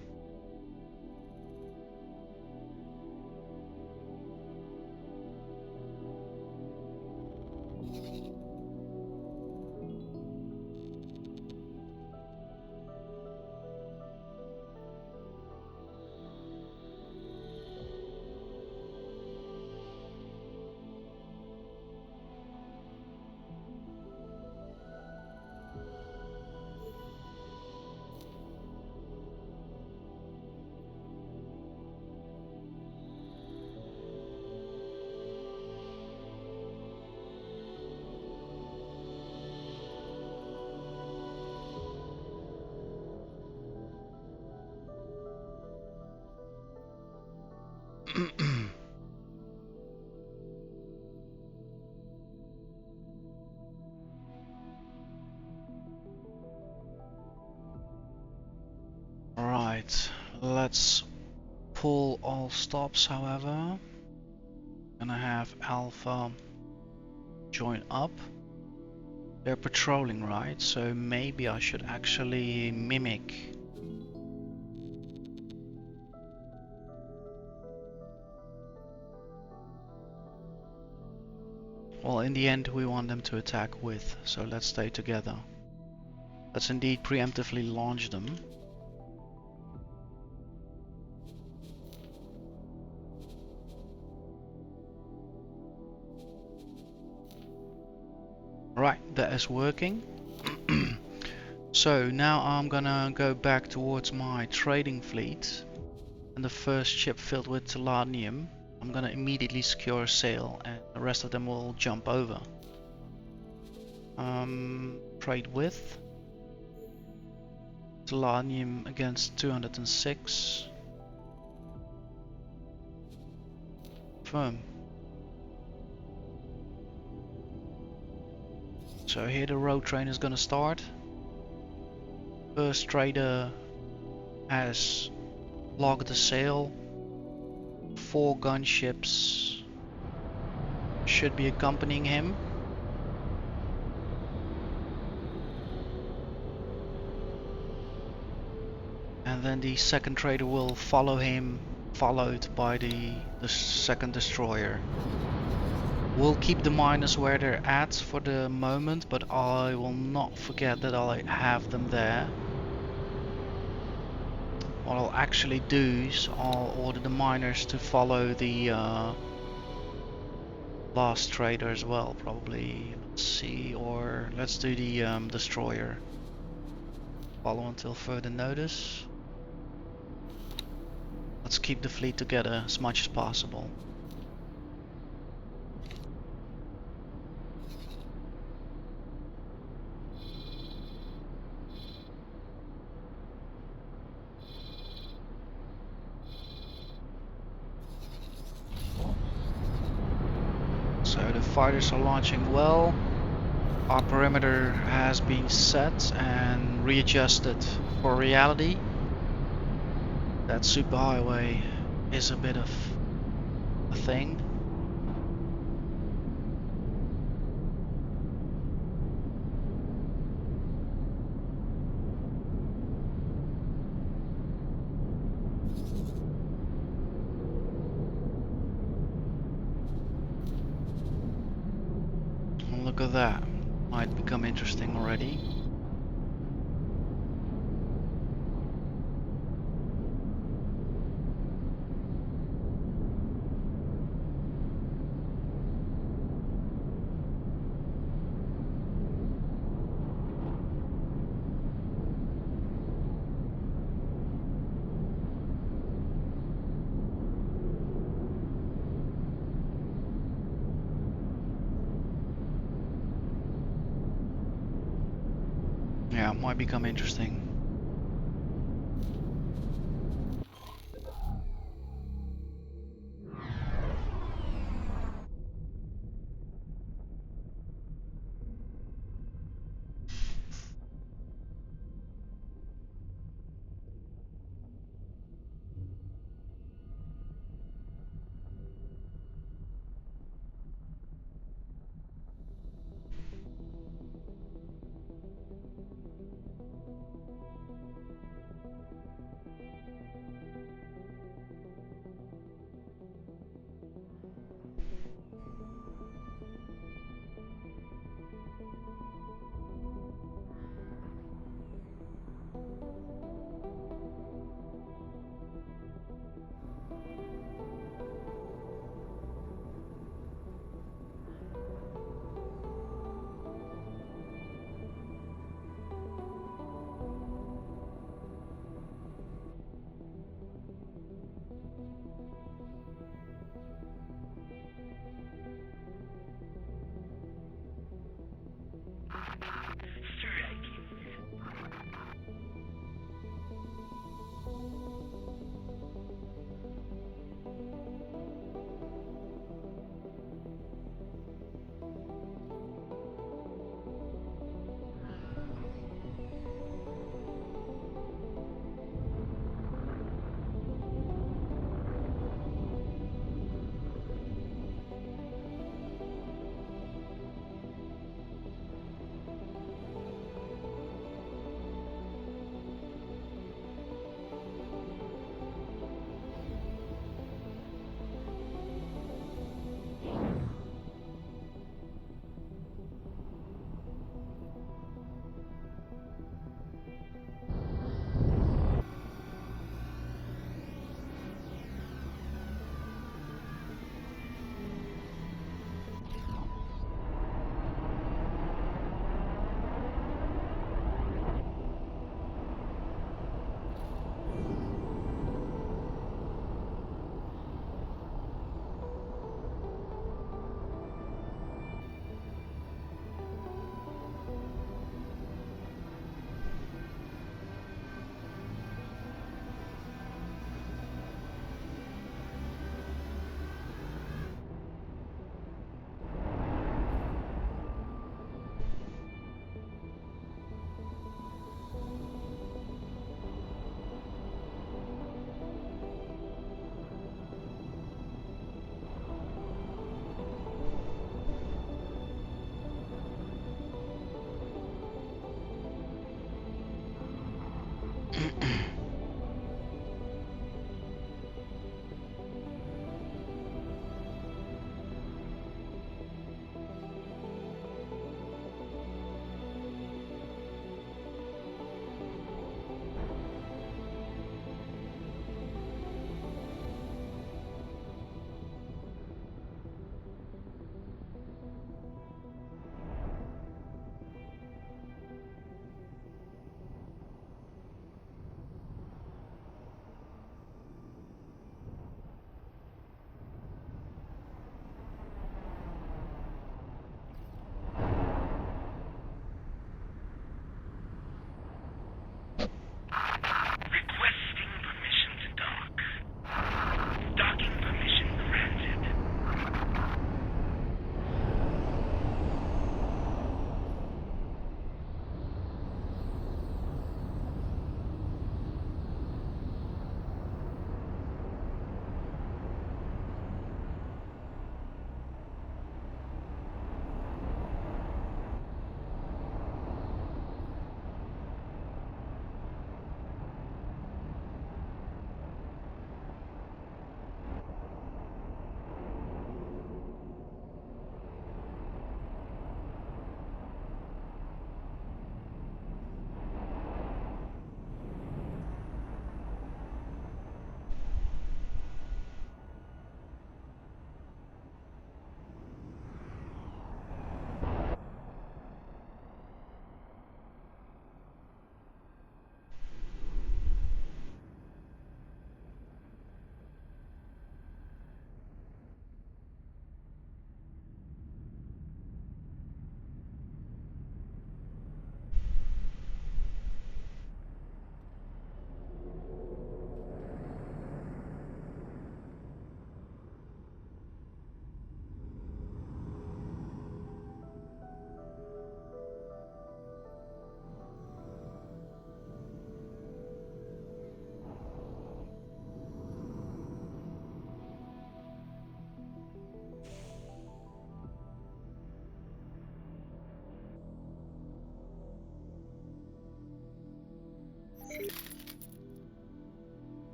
Right, let's pull all stops, however. Gonna have Alpha join up. They're patrolling, right? So maybe I should actually mimic. Well, in the end we want them to attack with, so let's stay together. Let's indeed preemptively launch them. Right, that is working. So now I'm gonna go back towards my trading fleet, and the first ship filled with Telanium, I'm gonna immediately secure a sail, and the rest of them will jump over. Trade with Telanium against 206. Firm. So here the road train is gonna start. First trader has logged the sail. 4 gunships should be accompanying him. And then the second trader will follow him, followed by the second destroyer. We'll keep the miners where they're at for the moment, but I will not forget that I have them there. What I'll actually do is I'll order the miners to follow the last trader as well, probably. Let's see, or let's do the destroyer. Follow until further notice. Let's keep the fleet together as much as possible. So the fighters are launching well. Our perimeter has been set and readjusted for reality. That superhighway is a bit of a thing. Look at that. Might become interesting already. Yeah, might become interesting.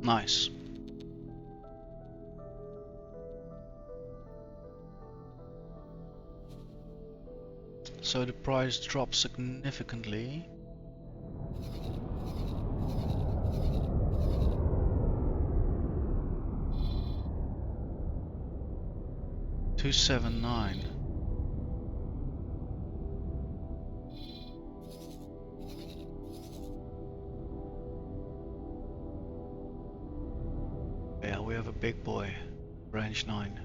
Nice. So the price dropped significantly. $279. Yeah, we have a big boy, range 9.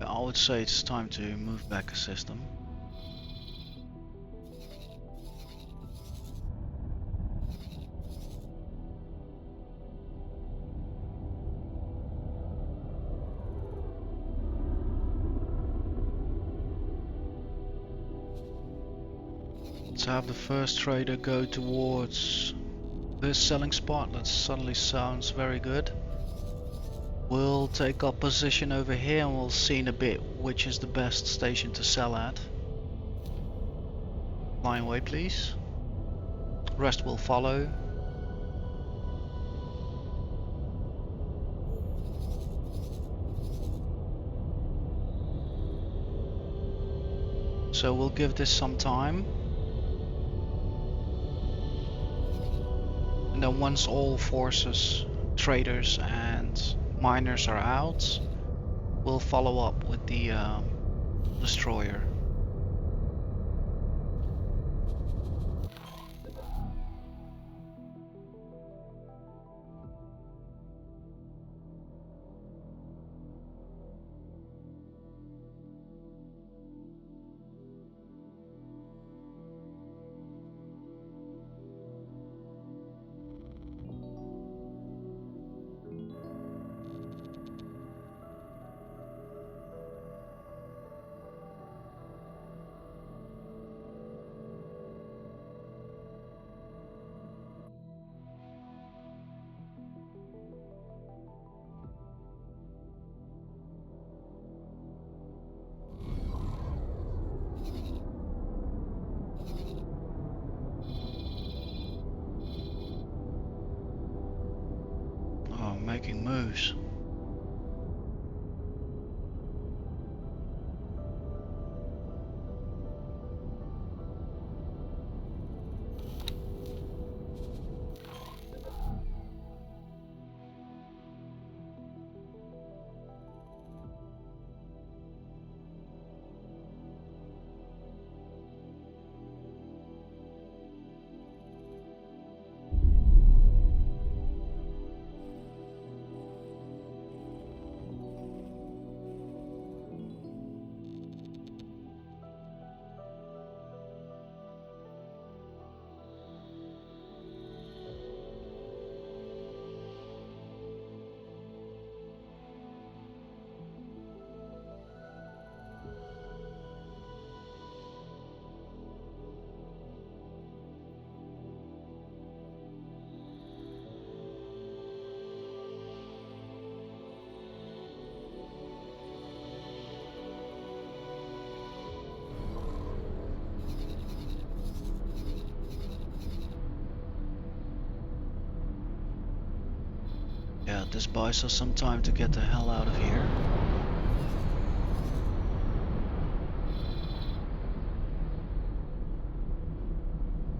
I would say it's time to move back a system. Let's have the first trader go towards this selling spot. That suddenly sounds very good. We'll take up position over here and we'll see in a bit which is the best station to sell at. Line away please. Rest will follow. So we'll give this some time. And then once all forces, traders and miners are out, we'll follow up with the destroyer. Oh, making moves. Yeah, this buys us some time to get the hell out of here.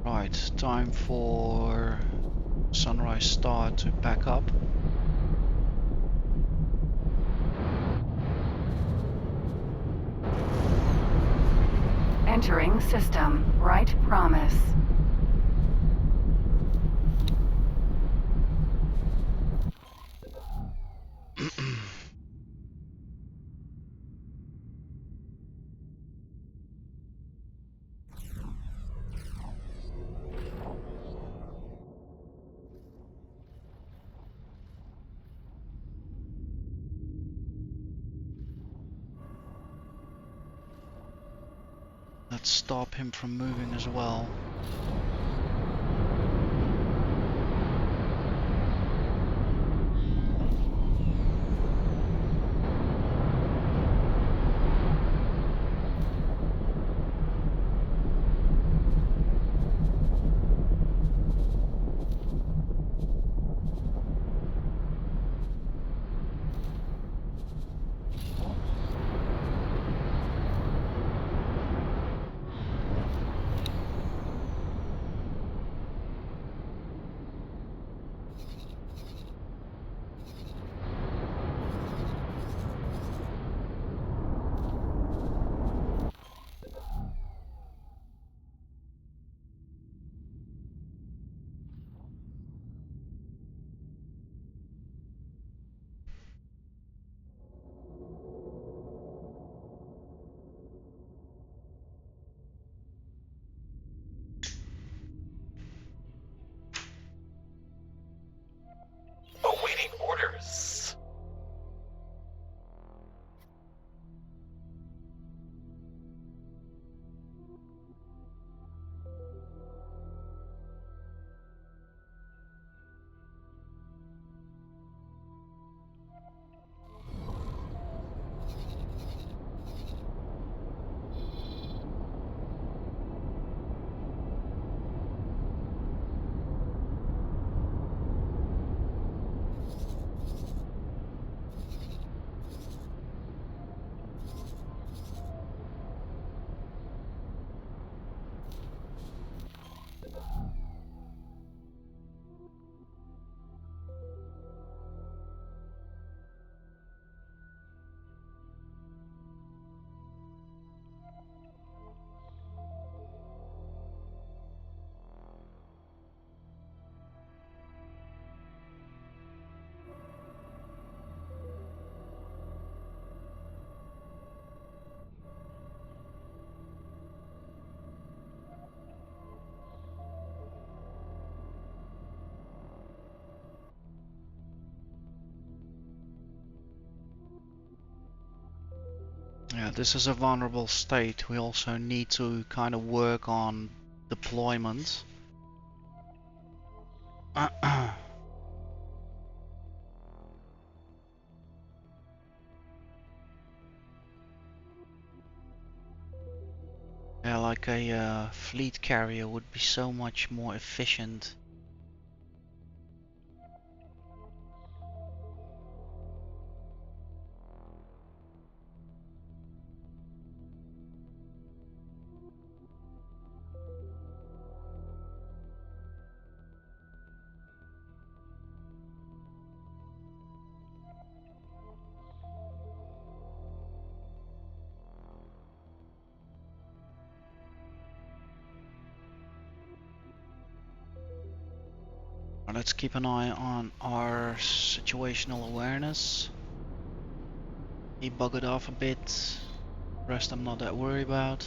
Right, time for Sunrise Star to pack up. Entering system. Right promise. Let's stop him from moving as well. this is a vulnerable state. We also need to kind of work on deployment. Yeah, like a fleet carrier would be so much more efficient. Let's keep an eye on our situational awareness. He buggered off a bit. Rest I'm not that worried about.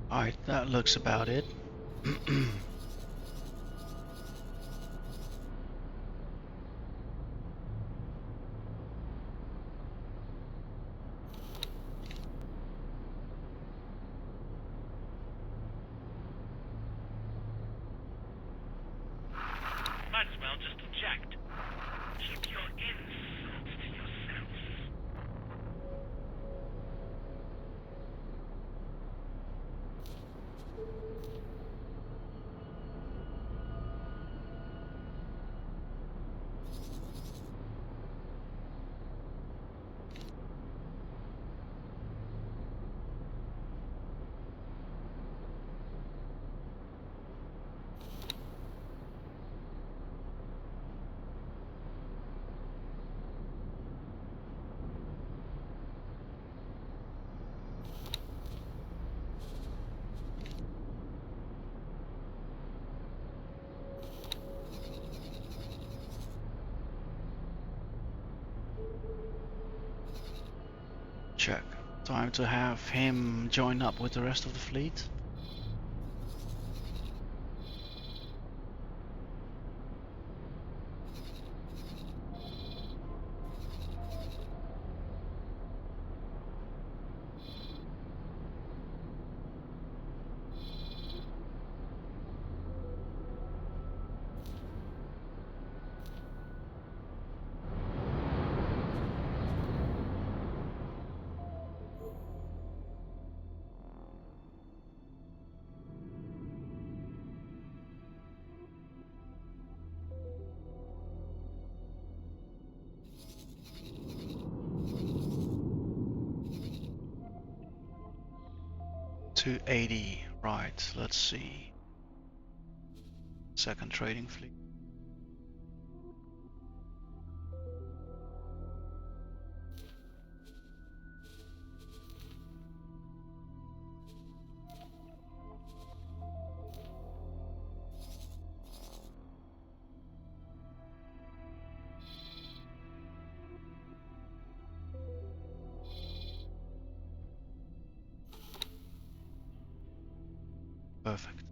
Alright, that looks about it. Might as well just eject. Keep your insults to yourself. Check. Time to have him join up with the rest of the fleet. 280. Right, let's see. Second trading fleet. Perfect.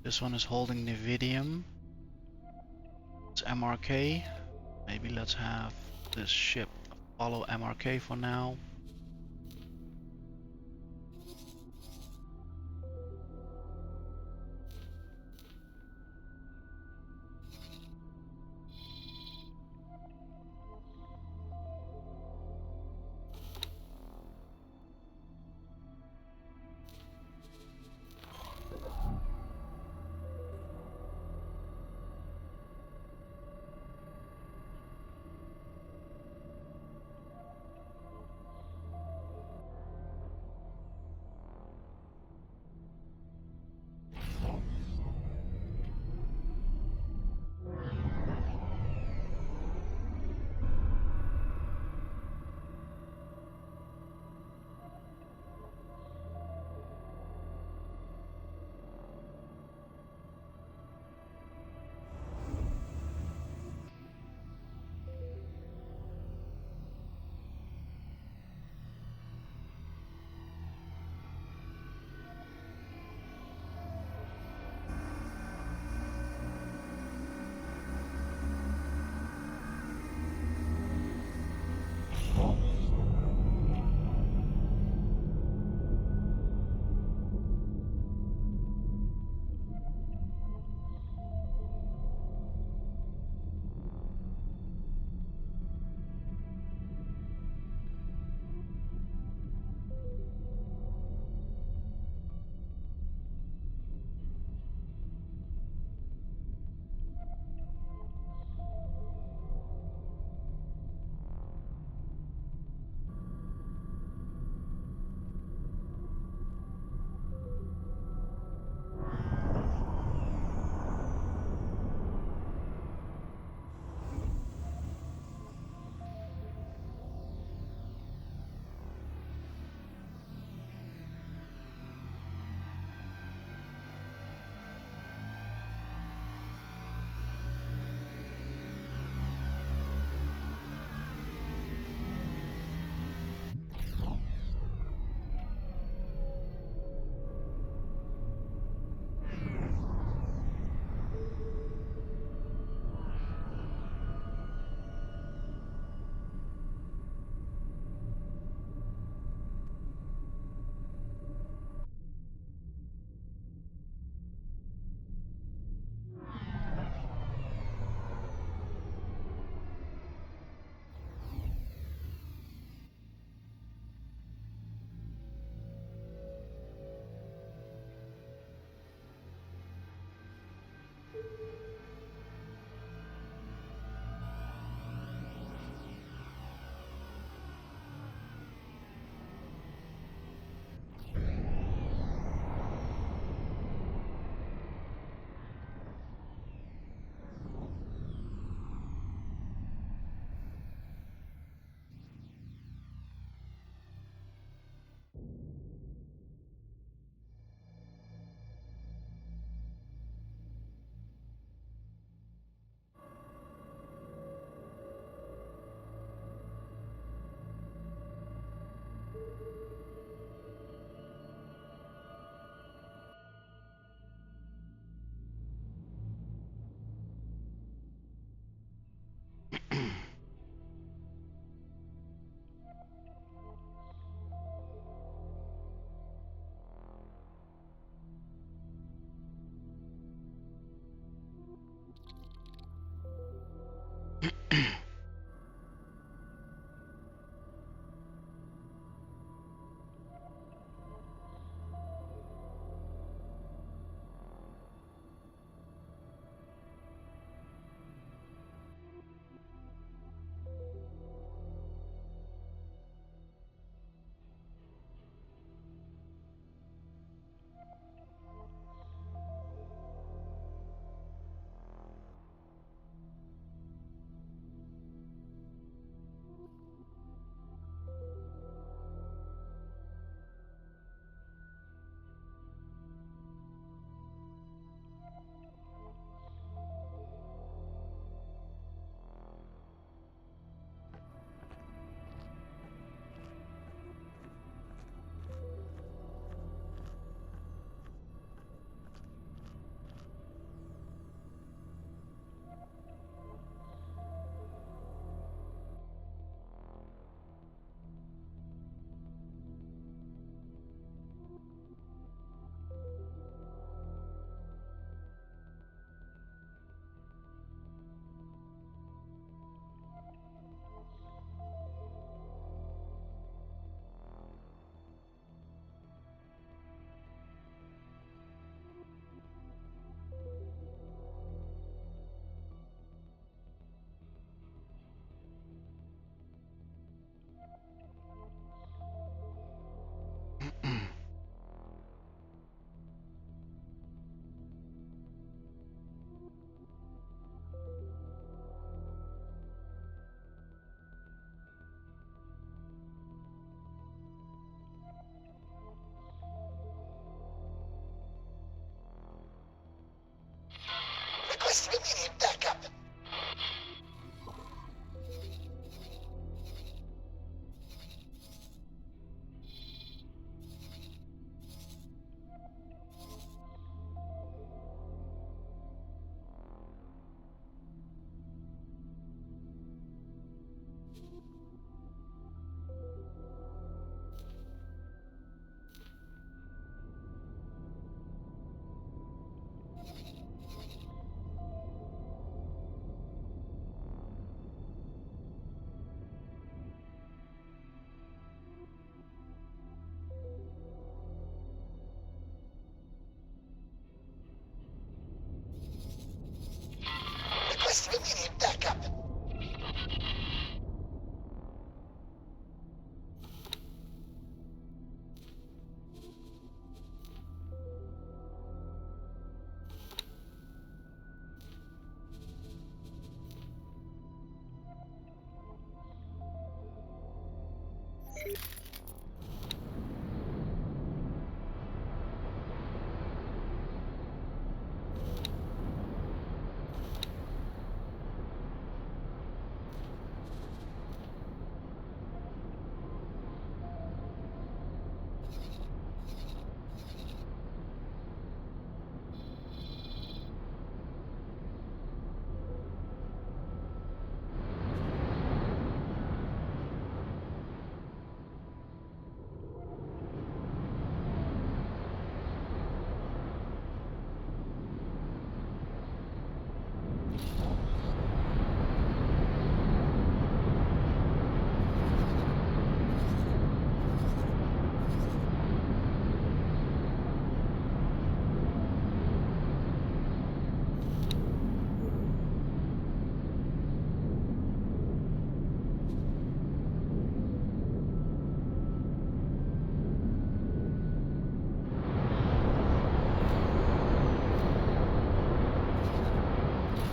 This one is holding Nevidium. It's MRK. Maybe let's have this ship follow MRK for now. Requesting immediate backup. Requesting immediate backup.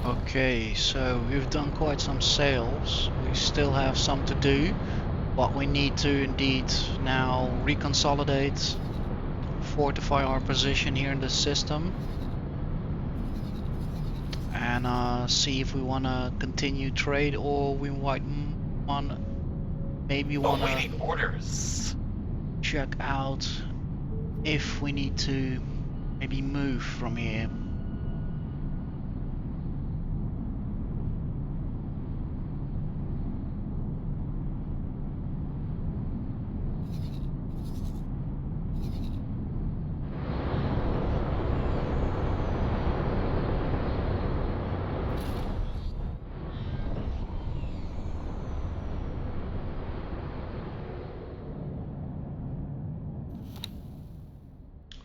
Okay, so we've done quite some sales. We still have some to do, but we need to indeed now reconsolidate, fortify our position here in the system, and see if we want to continue trade or we might maybe want to Awaiting orders. check out if we need to maybe move from here.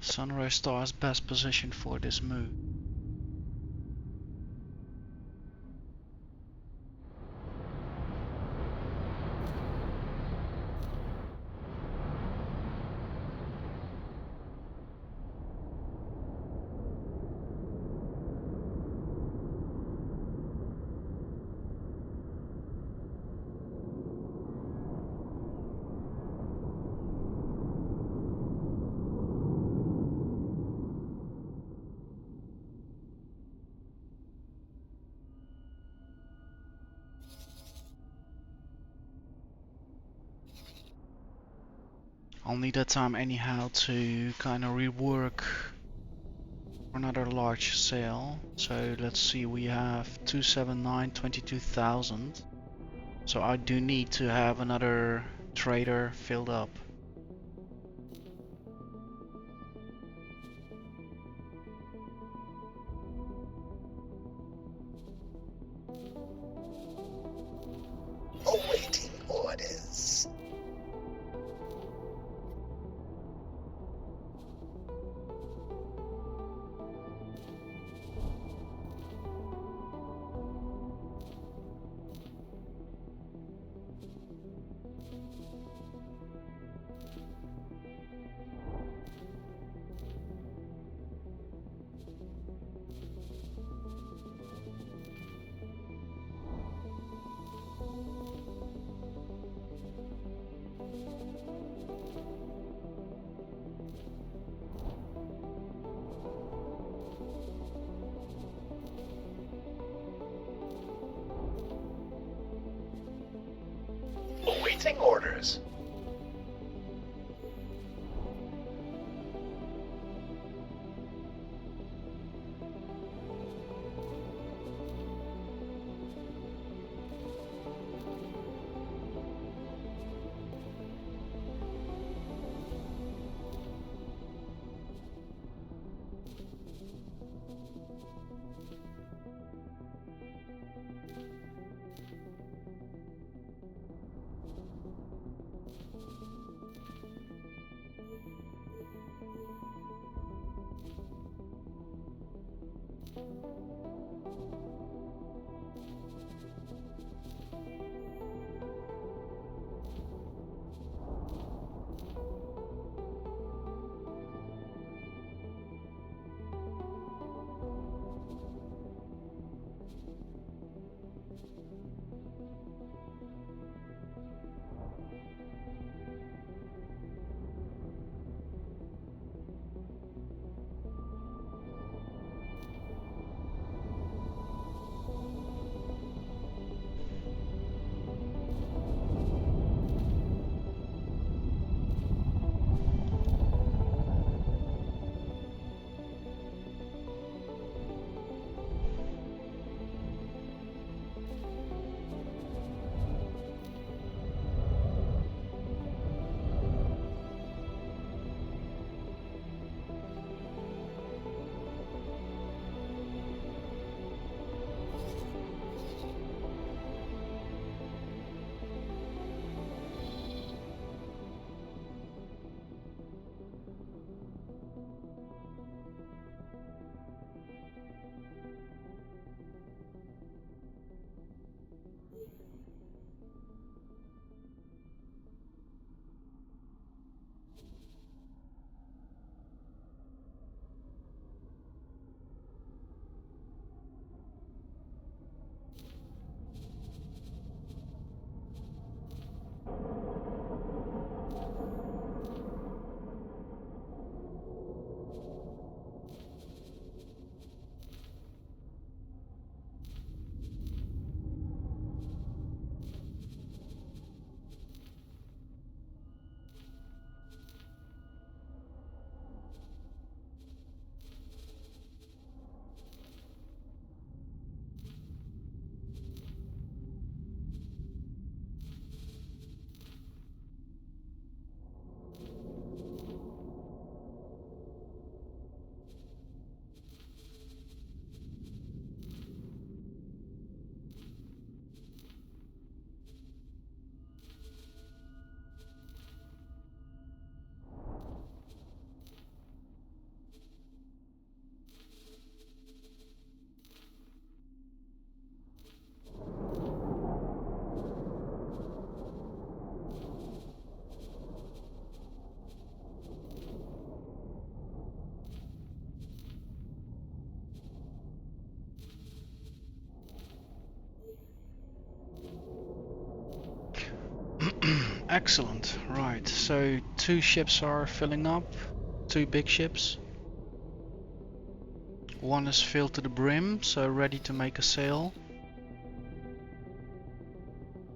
Sunrise Star is best positioned for this move. I'll need that time anyhow to kind of rework for another large sale. So let's see, we have 279, 22,000. So I do need to have another trader filled up. Awaiting orders. Awaiting orders. Excellent. Right, so 2 ships are filling up, 2 big ships. One is filled to the brim, so ready to make a sail.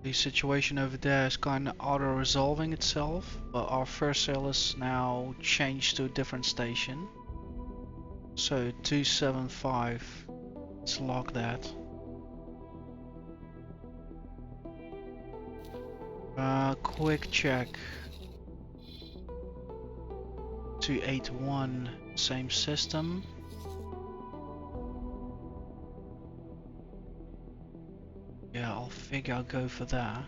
The situation over there is kind of auto-resolving itself, but our first sail is now changed to a different station. So 275, let's log that. Quick check. 281, same system. Yeah, I'll figure I'll go for that.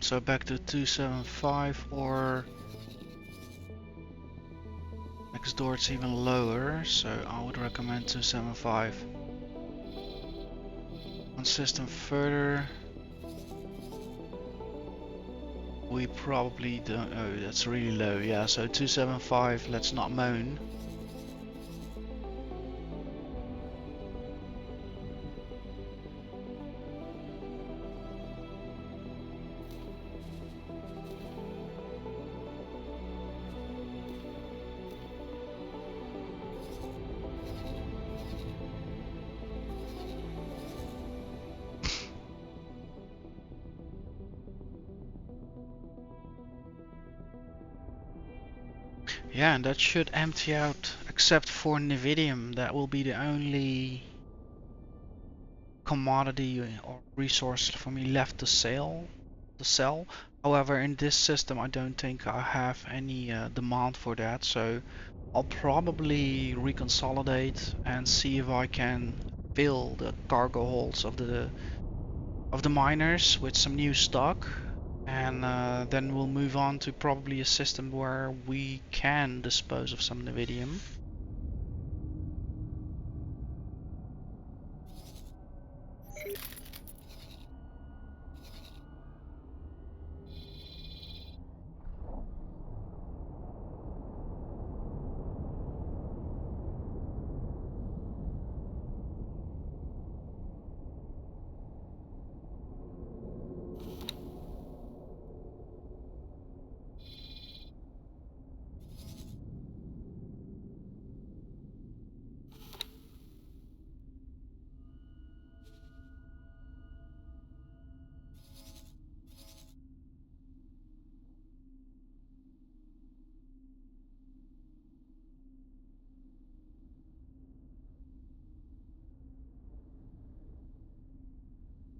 So back to 275, or next door it's even lower, so I would recommend 275. One system further, we probably don't. Oh, that's really low. Yeah, so 275. Let's not moan. Yeah, and that should empty out, except for Nevidium. That will be the only commodity or resource for me left to sell. However, in this system, I don't think I have any demand for that, so I'll probably reconsolidate and see if I can fill the cargo holds of the miners with some new stock. And then we'll move on to probably a system where we can dispose of some Nevidium.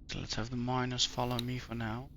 So let's have the miners follow me for now.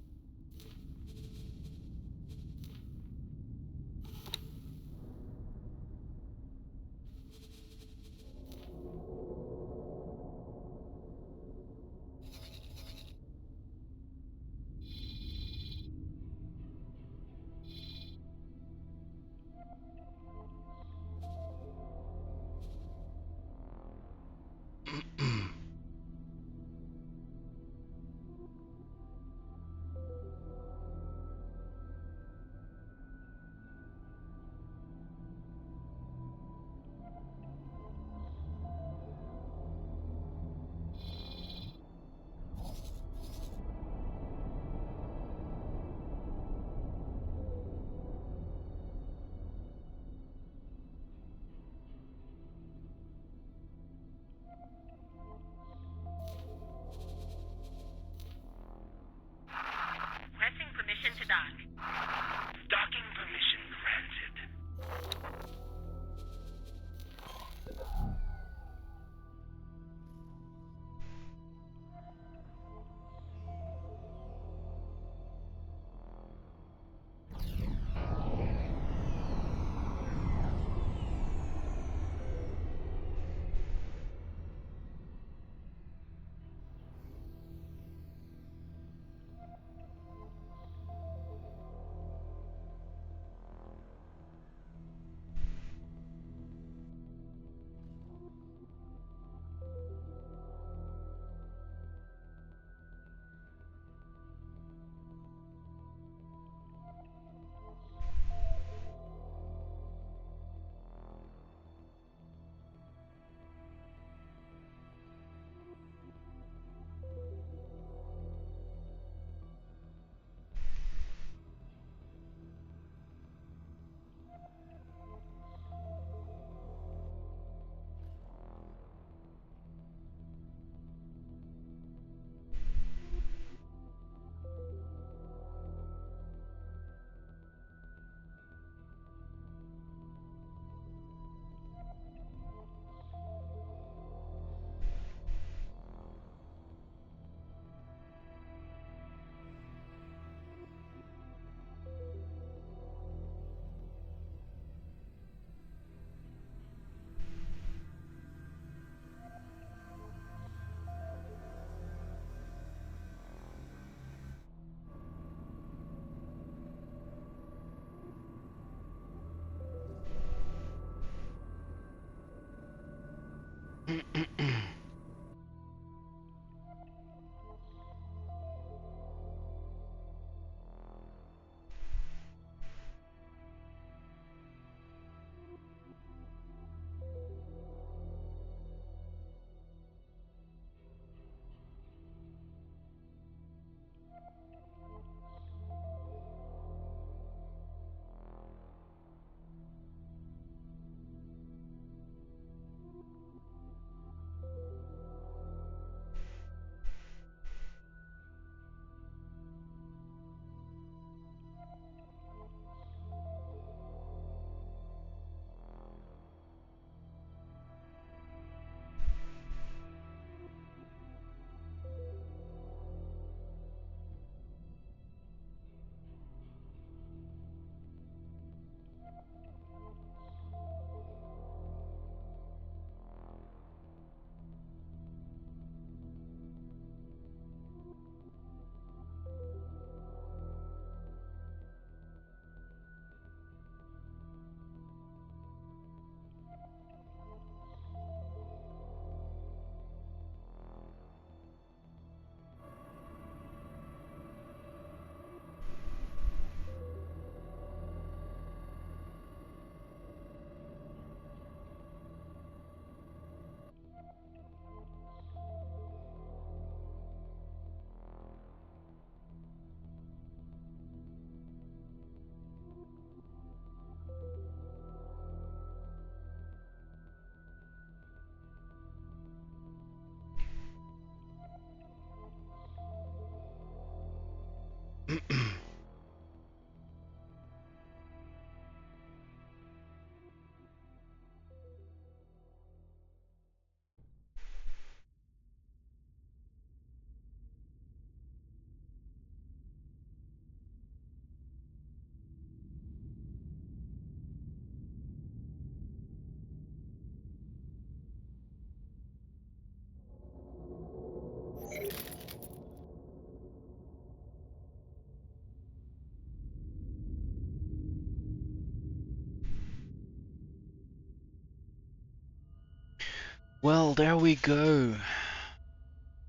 Well, there we go.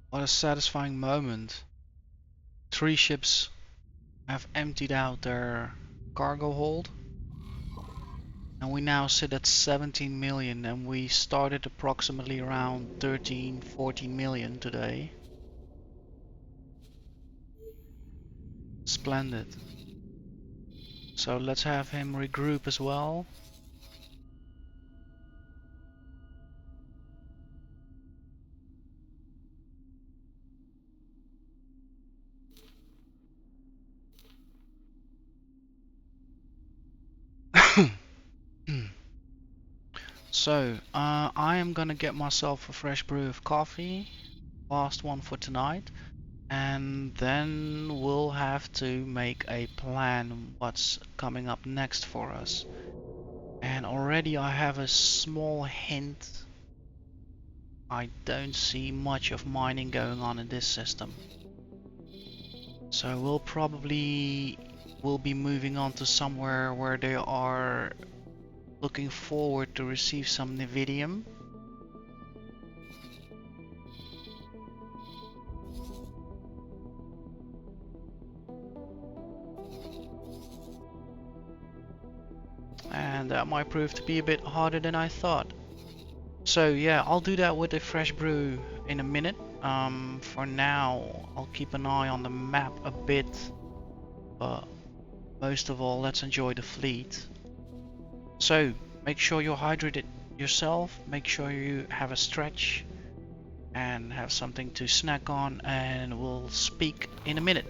What a satisfying moment. 3 ships have emptied out their cargo hold. And we now sit at 17 million, and we started approximately around 13, 14 million today. Splendid. So let's have him regroup as well. So, I am gonna get myself a fresh brew of coffee, last one for tonight, and then we'll have to make a plan what's coming up next for us. And already I have a small hint. I don't see much of mining going on in this system. So we'll be moving on to somewhere where they are looking forward to receive some Nevidium. And that might prove to be a bit harder than I thought. So yeah, I'll do that with a fresh brew in a minute. For now, I'll keep an eye on the map a bit, but most of all, let's enjoy the fleet. So make sure you're hydrated yourself, make sure you have a stretch and have something to snack on, and we'll speak in a minute.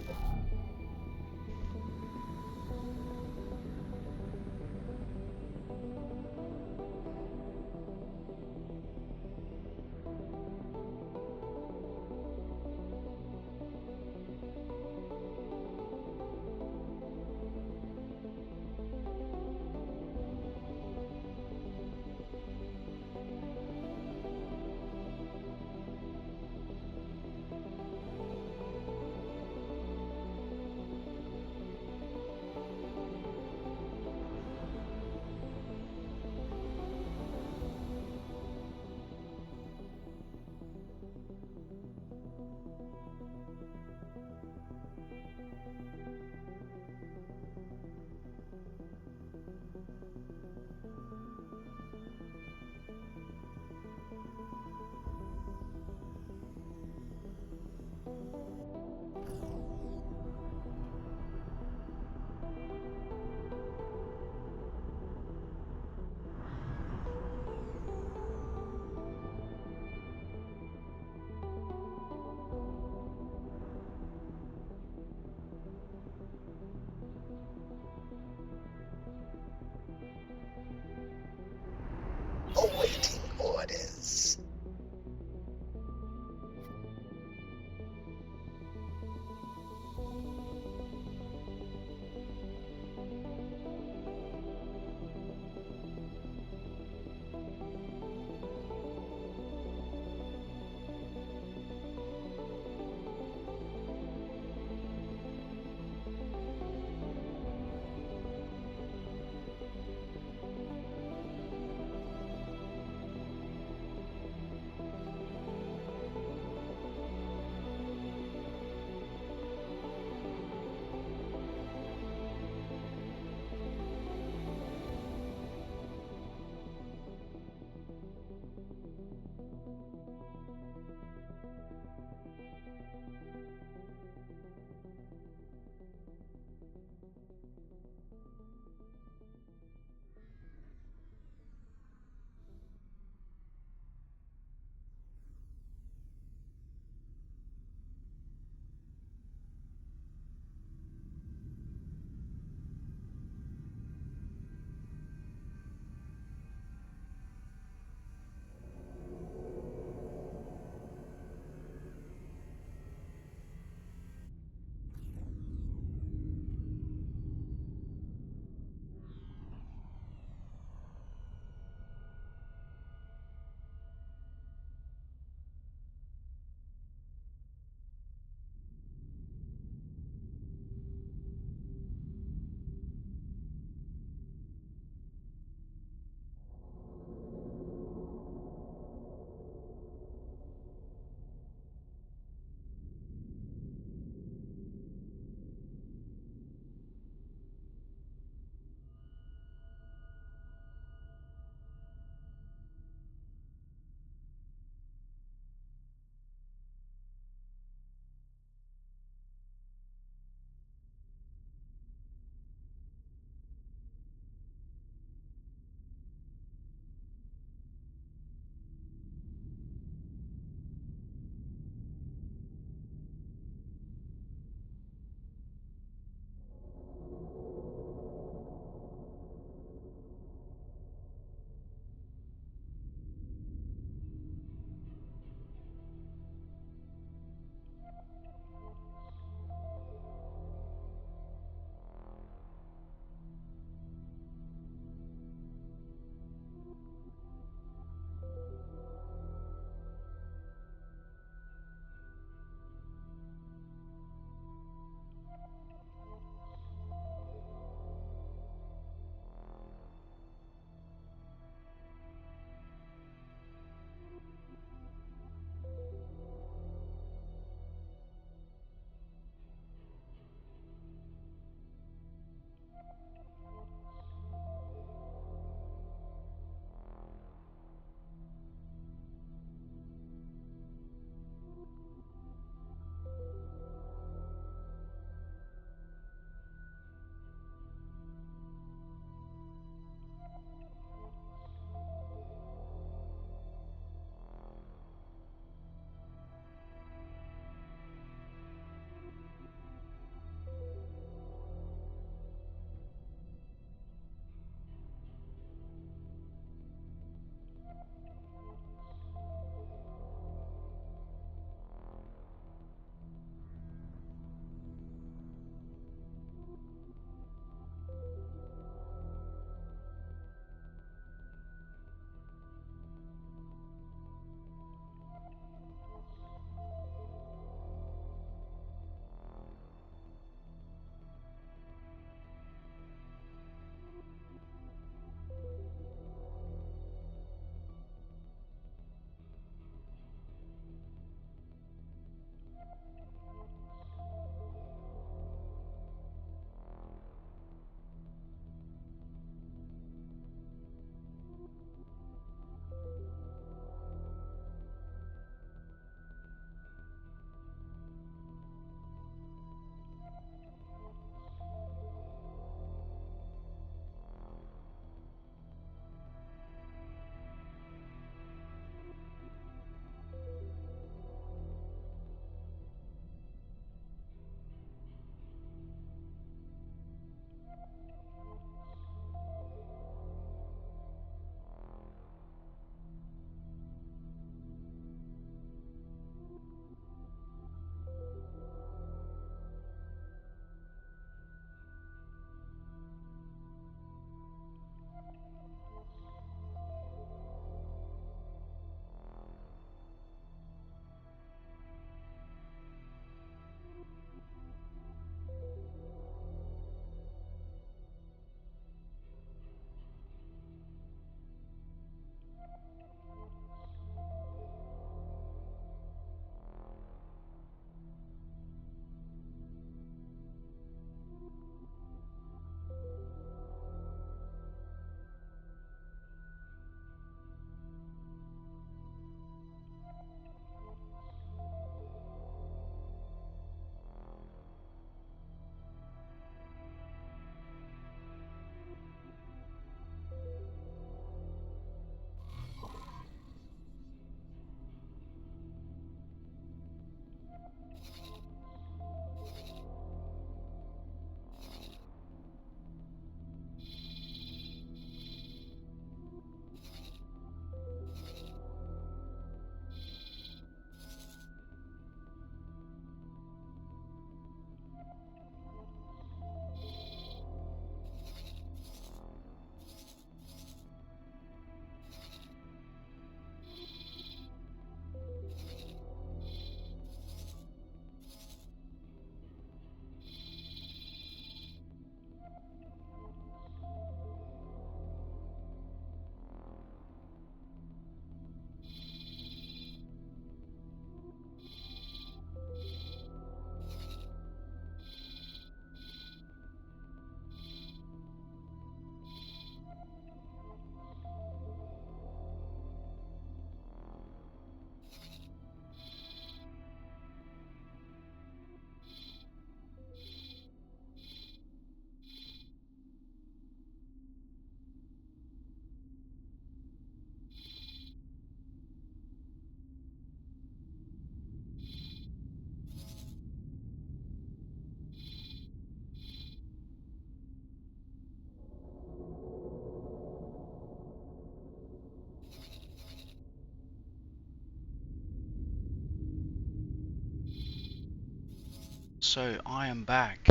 So I am back.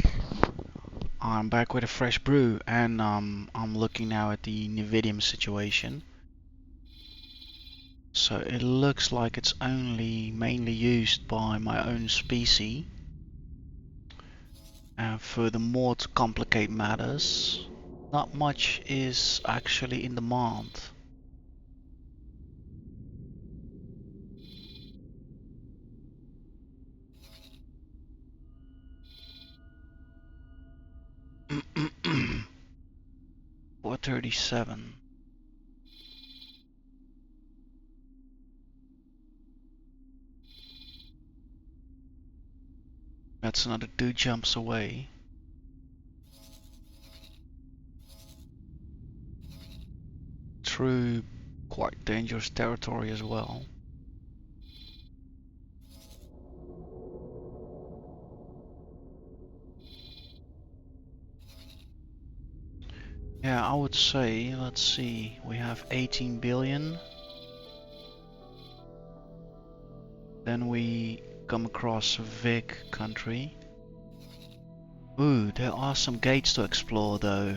I'm back with a fresh brew, and I'm looking now at the Nevidium situation. So it looks like it's only mainly used by my own species. And furthermore, to complicate matters, not much is actually in demand. $437. That's another 2 jumps away. Through quite dangerous territory as well. Yeah, I would say, let's see, we have 18 billion. Then we come across a Vic country. Ooh, there are some gates to explore though.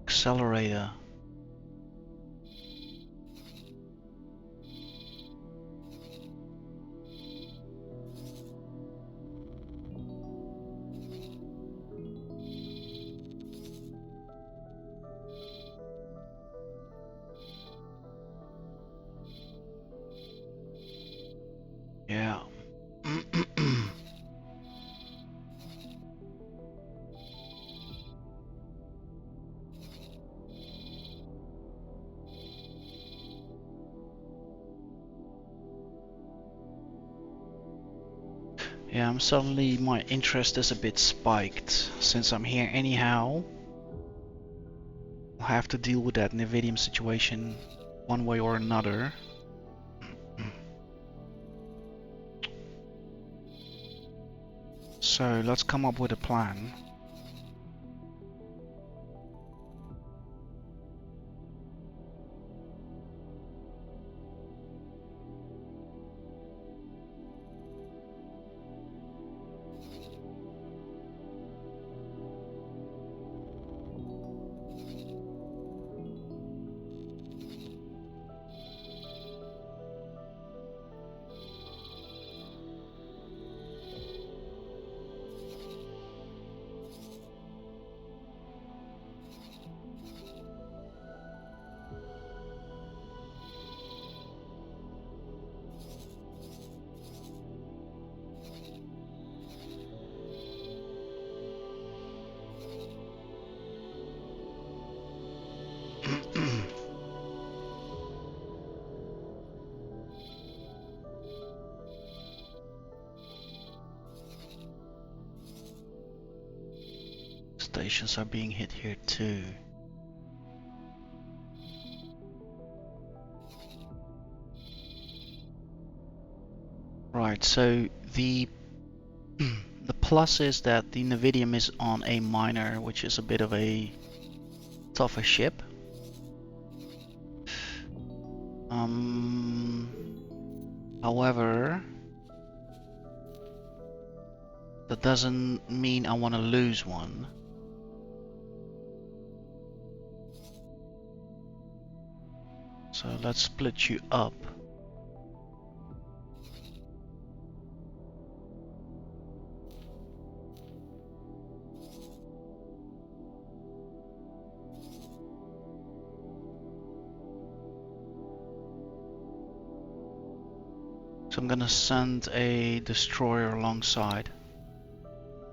Accelerator. Yeah. Yeah, suddenly my interest is a bit spiked. Since I'm here anyhow, I'll have to deal with that Nevidium situation one way or another. So let's come up with a plan. Stations are being hit here too. Right, so the the plus is that the Nevidium is on a minor, which is a bit of a tougher ship. However, that doesn't mean I want to lose one. So let's split you up. So I'm gonna send a destroyer alongside.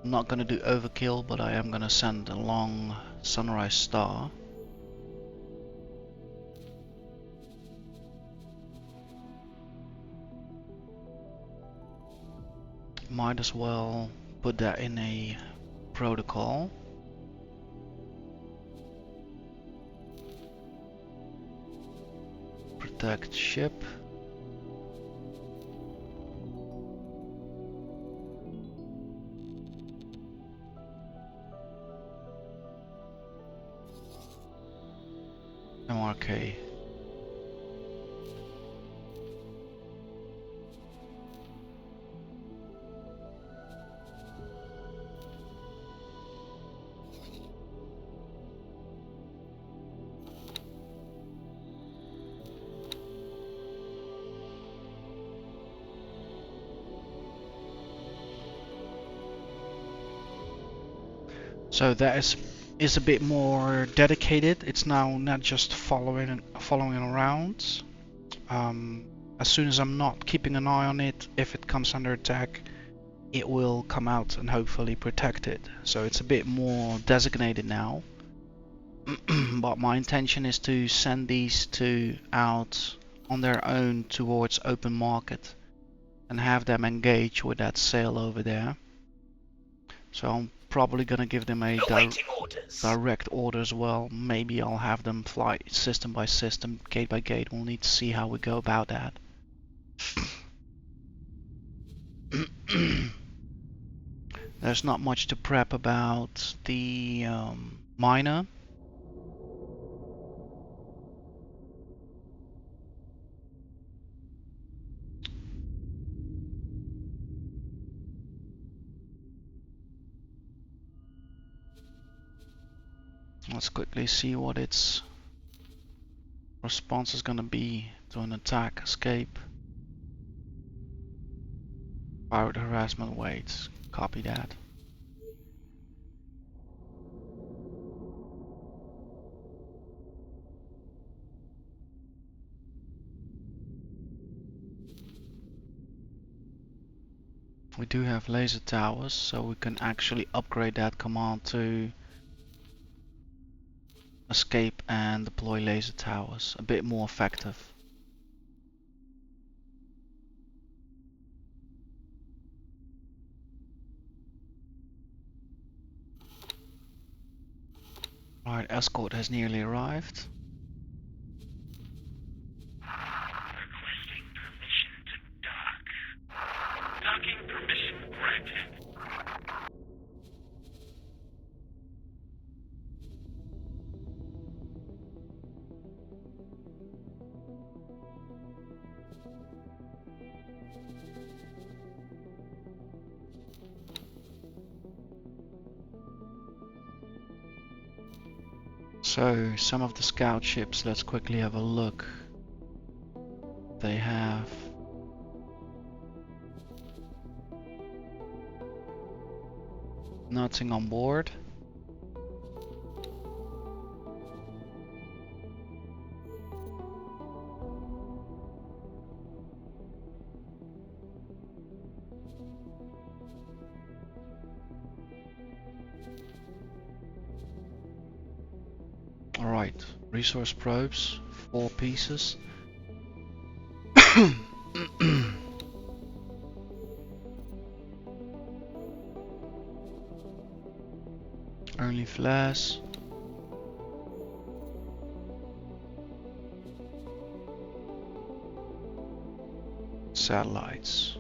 I'm not gonna do overkill, but I am gonna send a long Sunrise Star. Might as well put that in a protocol. Protect ship. MRK. So that is a bit more dedicated. It's now not just following around. As soon as I'm not keeping an eye on it, if it comes under attack, it will come out and hopefully protect it. So it's a bit more designated now. But my intention is to send these two out on their own towards open market and have them engage with that sail over there. So I'm probably gonna give them a Awaiting orders. direct order as well. Maybe I'll have them fly system by system, gate by gate. We'll need to see how we go about that. There's not much to prep about the miner. Let's quickly see what its response is going to be to an attack, escape. Pirate harassment waits. Copy that. We do have laser towers, so we can actually upgrade that command to escape and deploy laser towers. A bit more effective. Right, escort has nearly arrived. Requesting permission to dock. Docking permission granted. So, some of the scout ships, let's quickly have a look. They have nothing on board. Alright, resource probes, 4 pieces. Only flares. Satellites.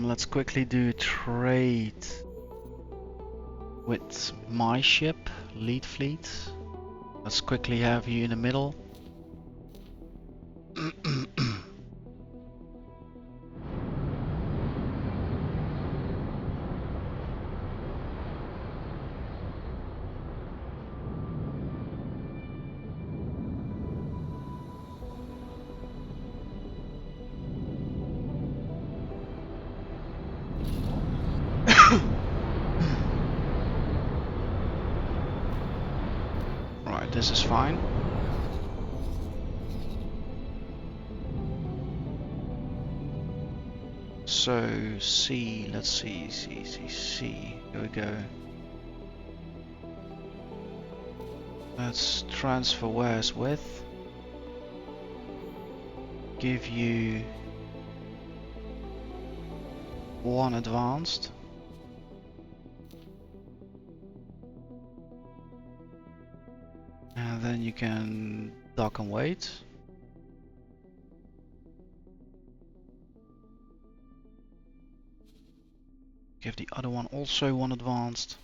Let's quickly do trade with my ship, lead fleet. Let's quickly have you in the middle. Right, this is fine. So C, let's see, C. Here we go. Let's transfer wares with. Give you 1 advanced. And then you can dock and wait. Give the other one also one advanced.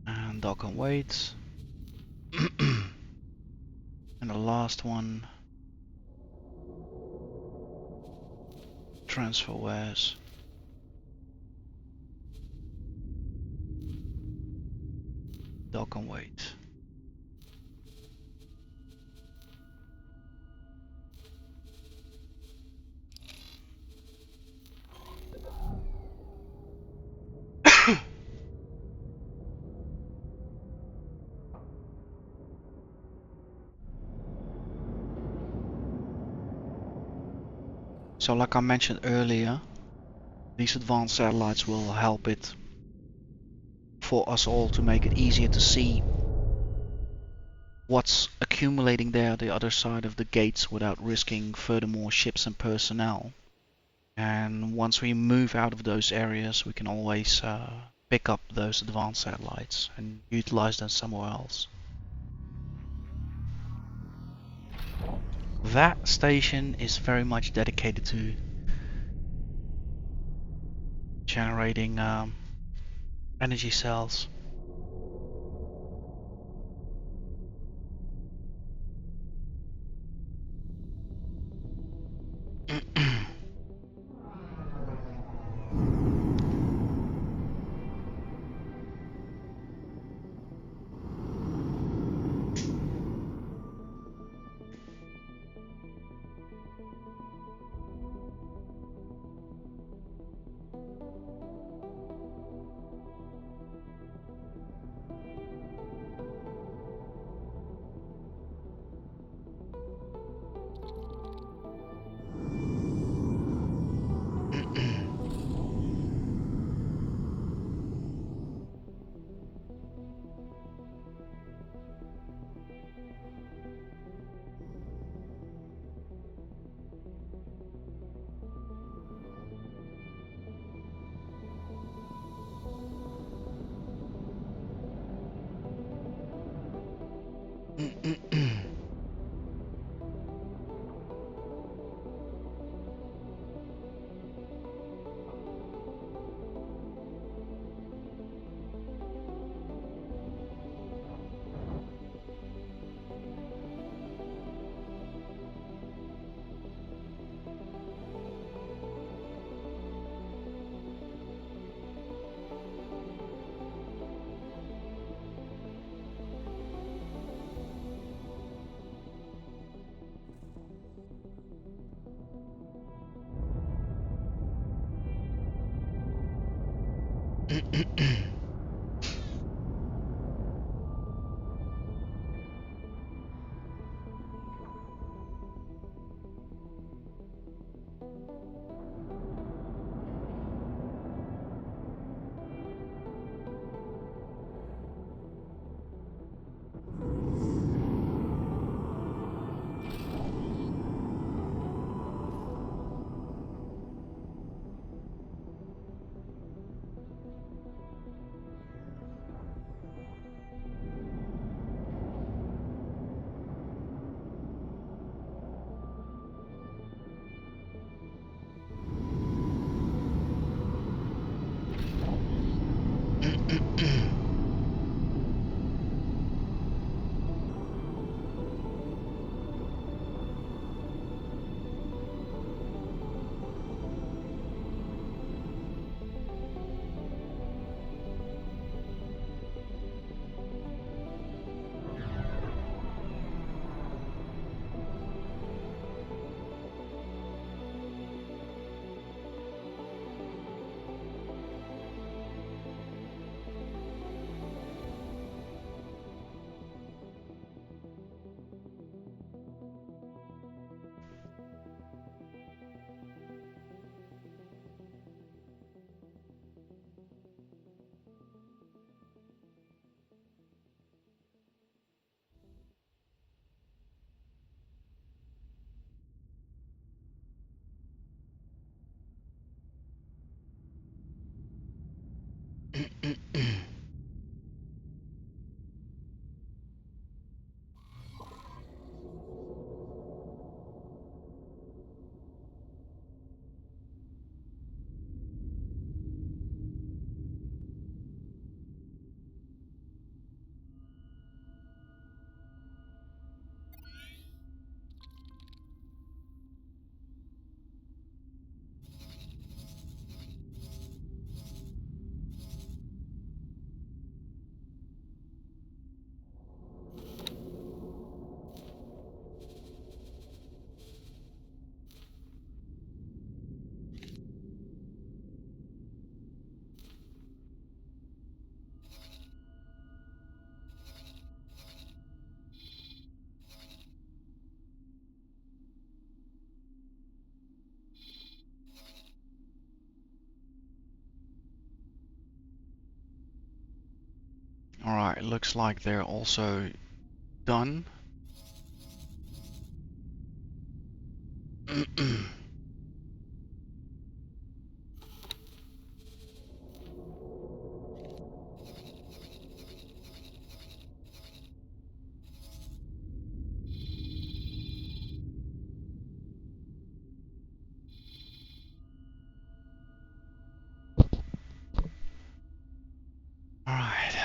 And dock and wait. And the last one, transfer wares. Dock and wait. So like I mentioned earlier, these advanced satellites will help it for us all to make it easier to see what's accumulating there at the other side of the gates without risking furthermore ships and personnel. And once we move out of those areas, we can always pick up those advanced satellites and utilize them somewhere else. That station is very much dedicated to generating energy cells. Alright, looks like they're also done. Alright,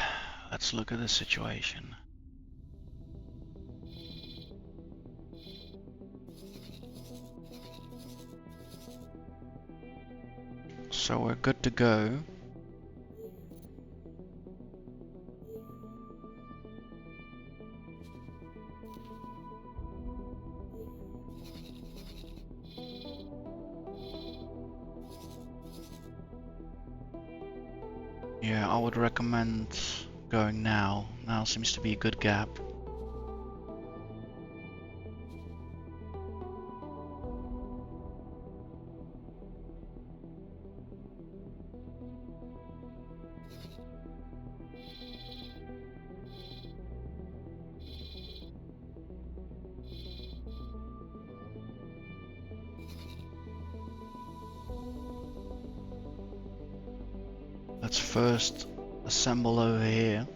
let's look at the situation. So we're good to go. Yeah, I would recommend going now. Now seems to be a good gap. Let's first assemble over here.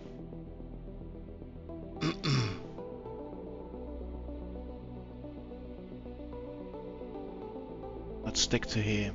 Let's stick to here.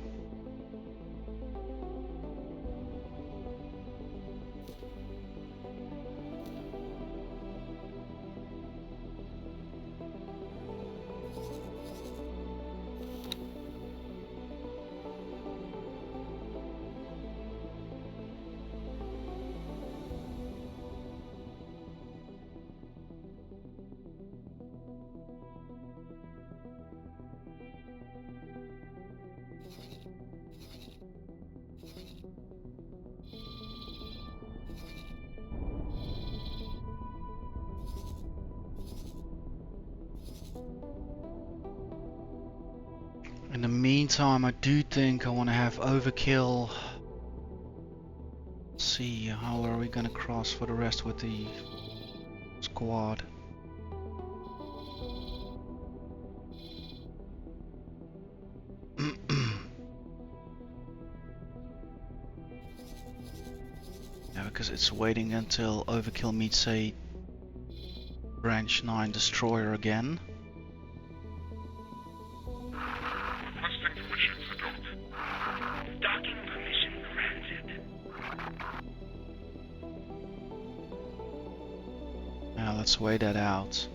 In the meantime, I do think I want to have overkill. Let's see, how are we gonna cross for the rest with the squad? Yeah, because it's waiting until overkill meets a branch 9 destroyer again. Requesting permission to dock. Docking permission granted. Now let's wait that out.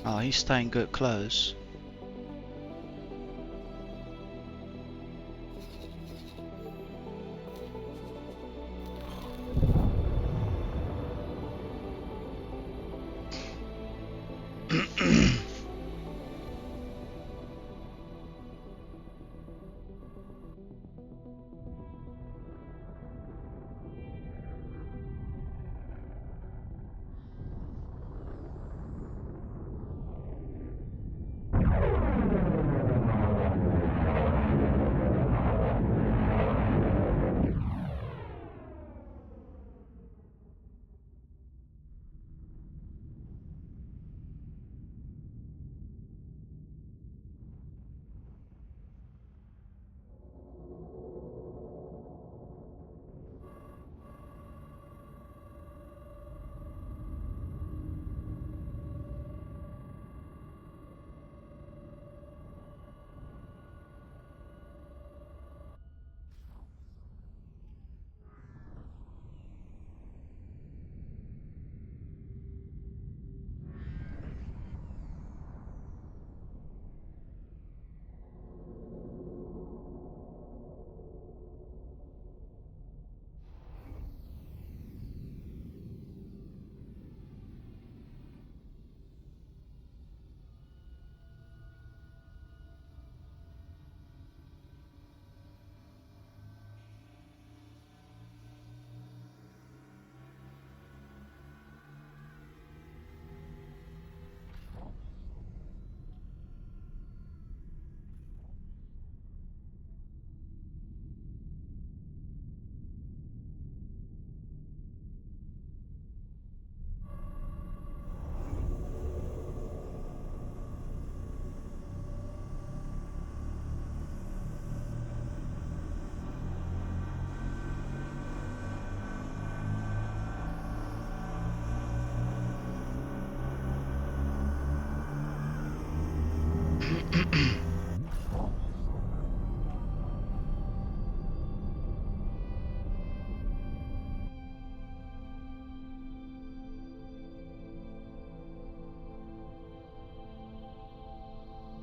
Oh, he's staying good close.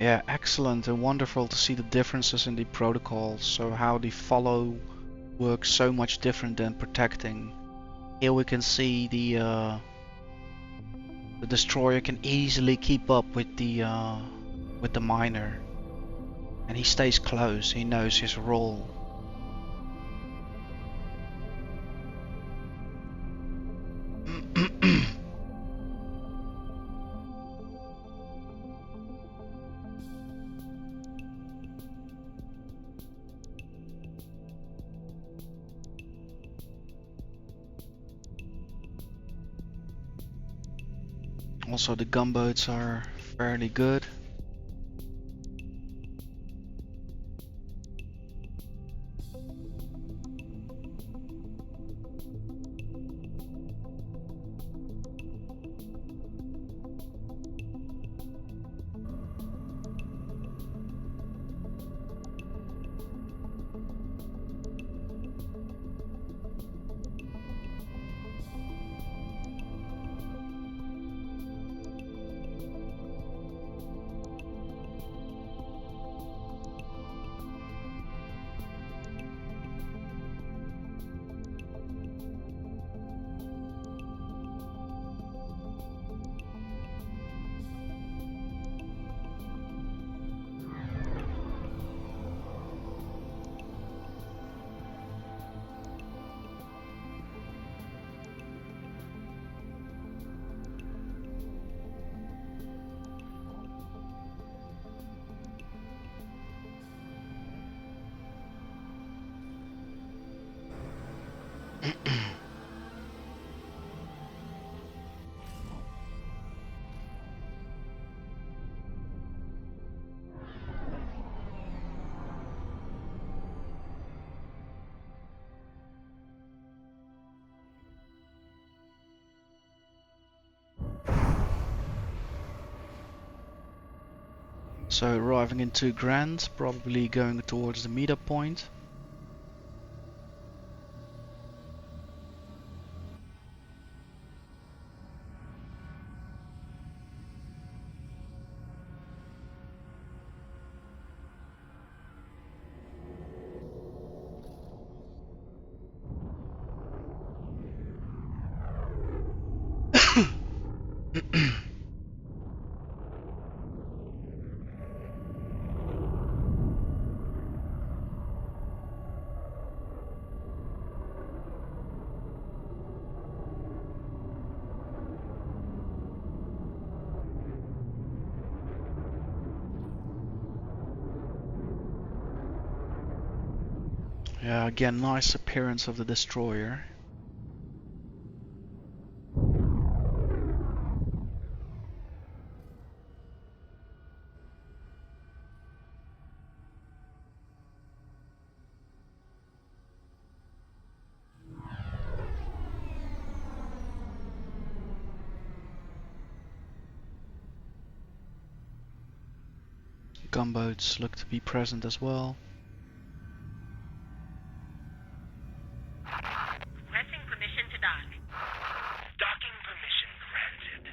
Yeah, excellent and wonderful to see the differences in the protocols. So how the follow works so much different than protecting. Here we can see the destroyer can easily keep up with the miner, and he stays close. He knows his role. Also, the gunboats are fairly good. So arriving into Grand, probably going towards the meetup point. Yeah, again, nice appearance of the destroyer. Gunboats look to be present as well. Requesting permission to dock. Docking permission granted.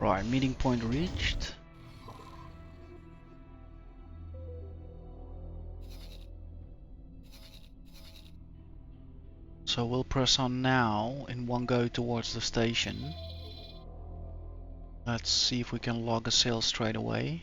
Right, meeting point reached. So we'll press on now in one go towards the station. Let's see if we can log a sail straight away.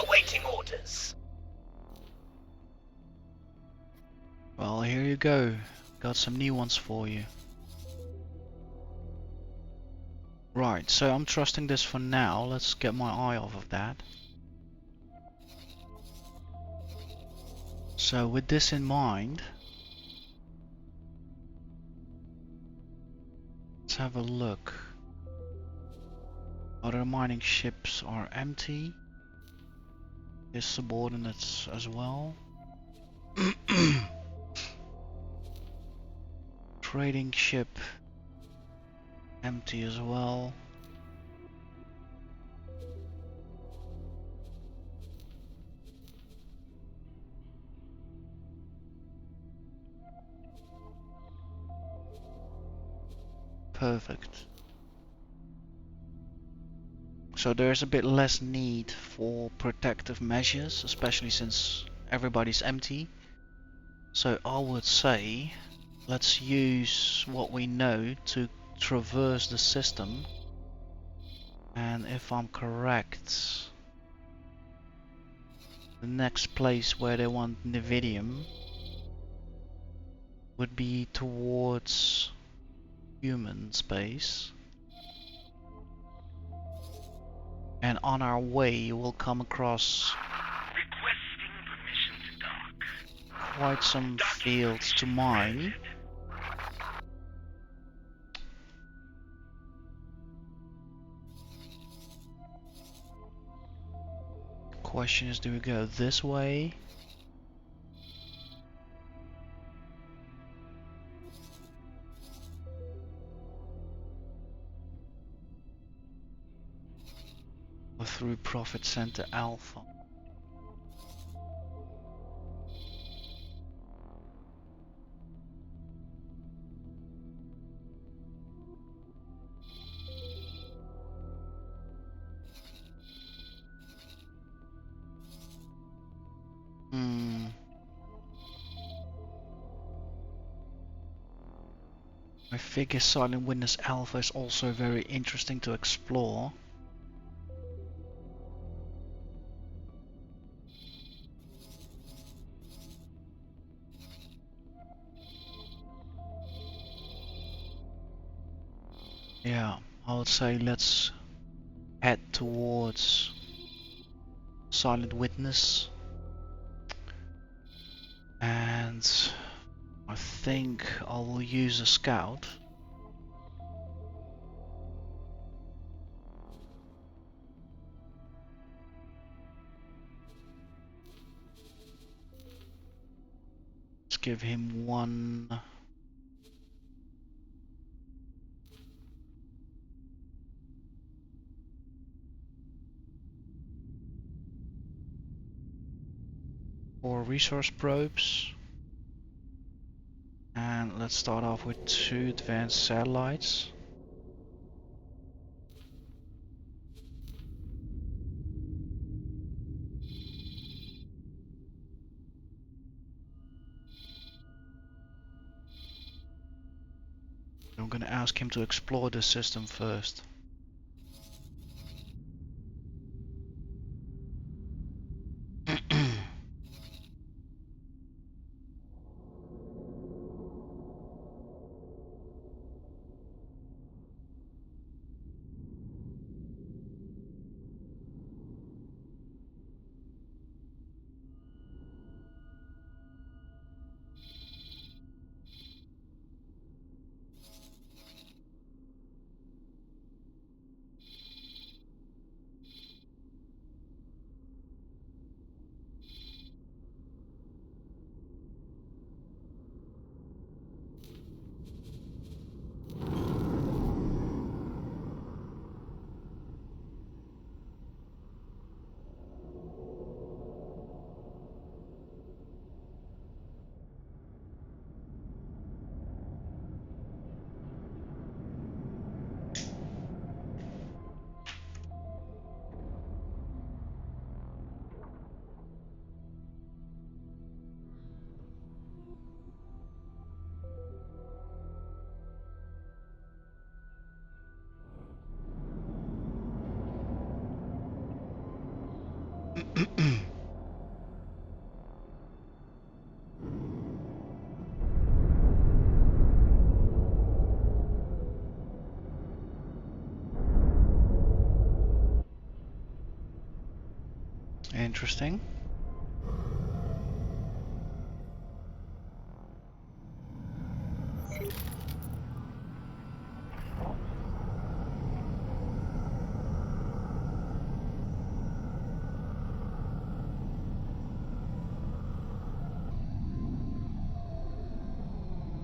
Awaiting orders. Well, here you go. Got some new ones for you. Right, so I'm trusting this for now. Let's get my eye off of that. So with this in mind, let's have a look. Other mining ships are empty. His subordinates as well. Trading ship empty as well. Perfect. So there's a bit less need for protective measures, especially since everybody's empty. So I would say let's use what we know to traverse the system. And if I'm correct, the next place where they want Nevidium would be towards human space. And on our way we'll come across Requesting permission to dock. quite some fields to mine. Question is, do we go this way? Or through Profit Center Alpha? I figure Silent Witness Alpha is also very interesting to explore. Yeah, I would say let's head towards Silent Witness. And I think I will use a scout. Let's give him one. Four resource probes. And let's start off with 2 advanced satellites. I'm gonna ask him to explore the system first. Interesting.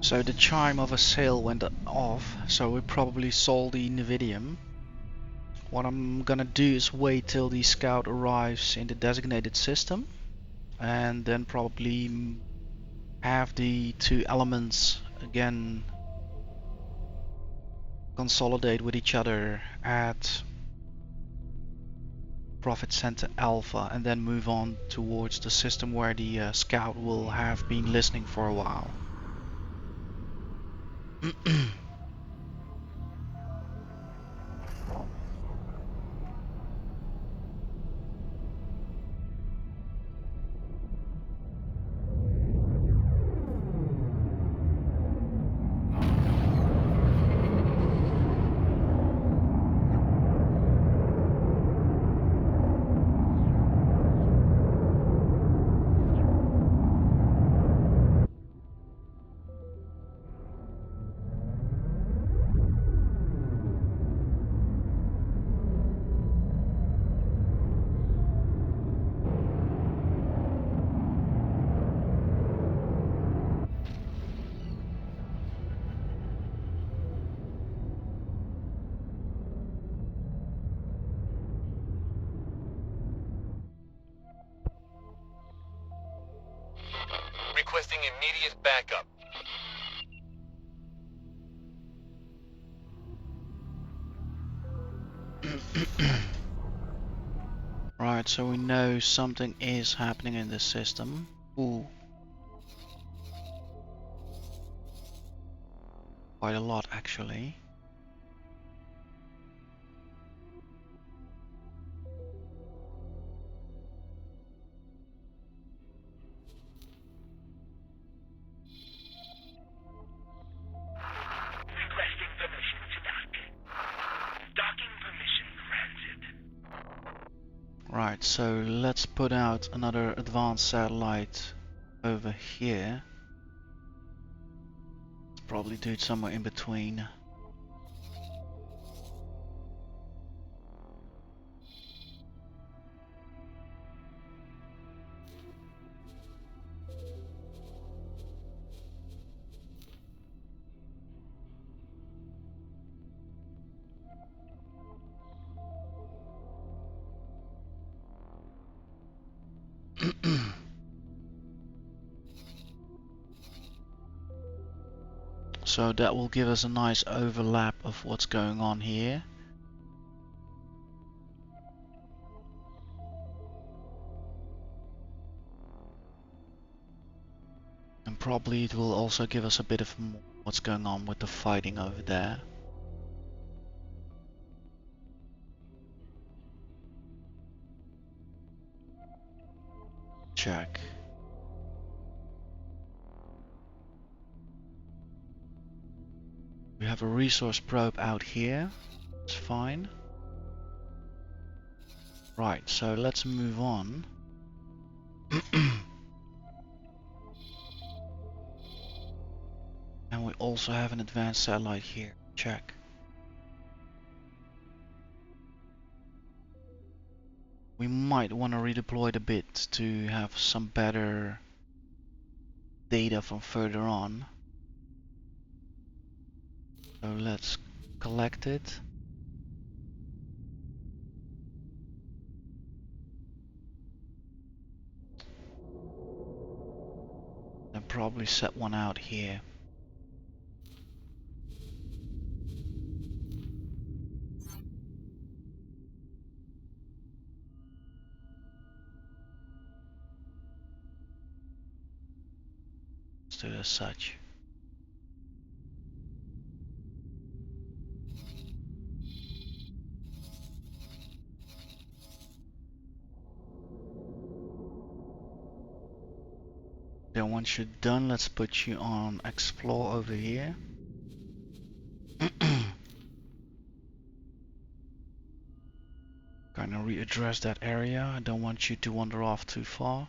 So the chime of a sail went off, so we probably sold the Nvidium. What I'm gonna do is wait till the scout arrives in the designated system, and then probably have the two elements again consolidate with each other at Profit Center Alpha, and then move on towards the system where the scout will have been listening for a while. Requesting immediate backup. Right, so we know something is happening in this system. Ooh. Quite a lot, actually. Requesting permission to dock. Docking permission granted. Right, so let's put out another advanced satellite over here. Probably do it somewhere in between. So that will give us a nice overlap of what's going on here. And probably it will also give us a bit of what's going on with the fighting over there. Check. We have a resource probe out here. It's fine. Right, so let's move on. And we also have an advanced satellite here. Check. We might want to redeploy the bit to have some better data from further on. So let's collect it. And probably set one out here. Let's do it as such. Then once you're done, let's put you on explore over here. Kind of readdress that area. I don't want you to wander off too far.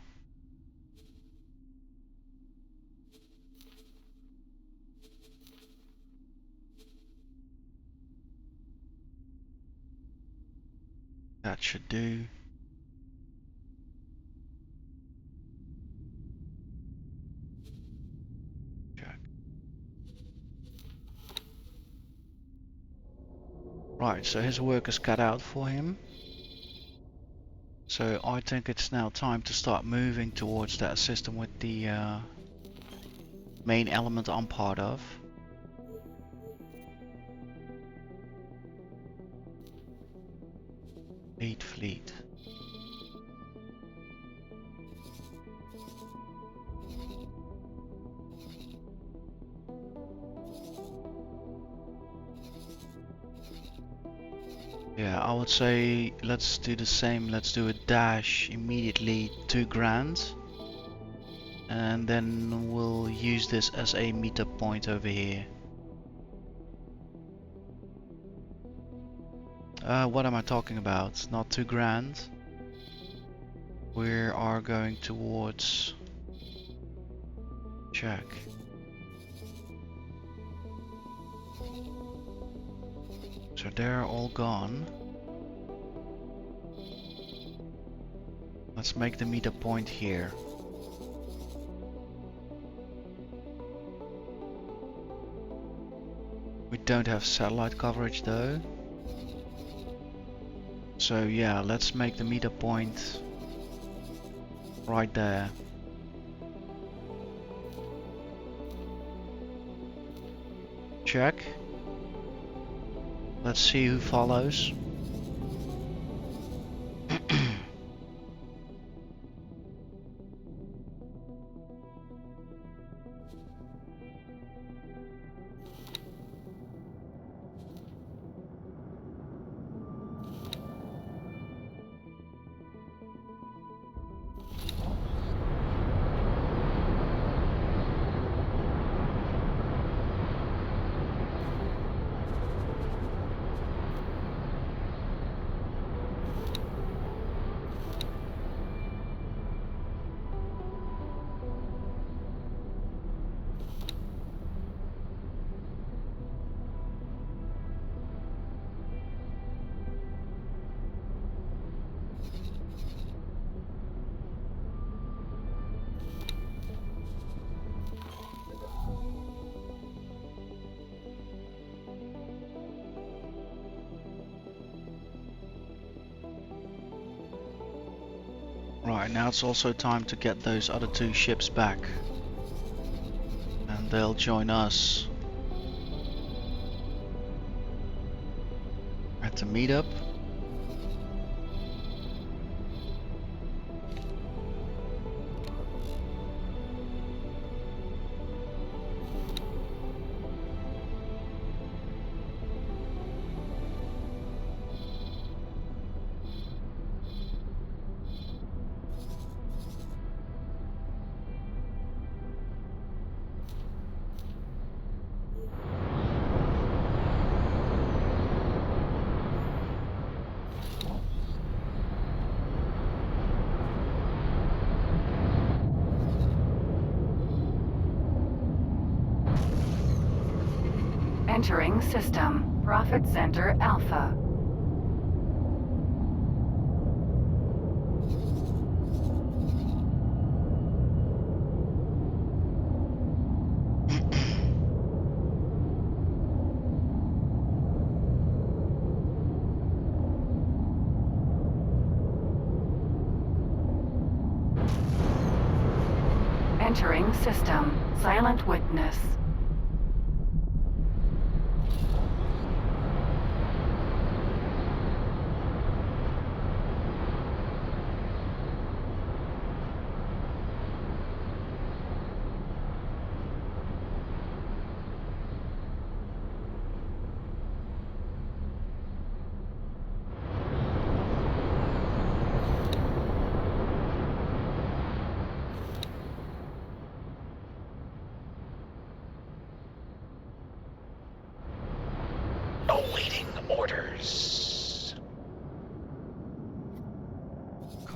That should do. Check. Right, so his work is cut out for him. So I think it's now time to start moving towards that system with the main element I'm part of. Fleet. Yeah, I would say let's do the same. Let's do a dash immediately to Grand. And then we'll use this as a meetup point over here. What am I talking about? Not too grand. We are going towards... Check. So they're all gone. Let's make the meetup point here. We don't have satellite coverage though. So yeah, let's make the meetup point right there. Check. Let's see who follows. Right, now it's also time to get those other two ships back. And they'll join us at the meetup. Entering system. Profit Center Alpha. Entering system. Silent witness.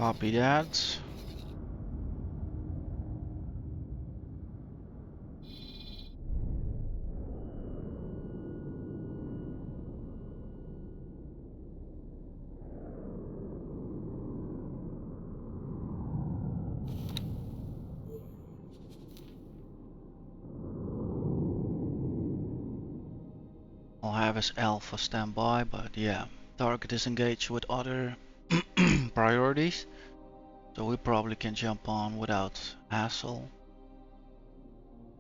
Copy that. I'll have his alpha standby, but yeah, target is engaged with other priorities, so we probably can jump on without hassle.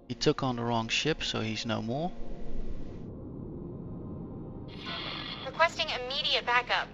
He took on the wrong ship, so he's no more. Requesting immediate backup.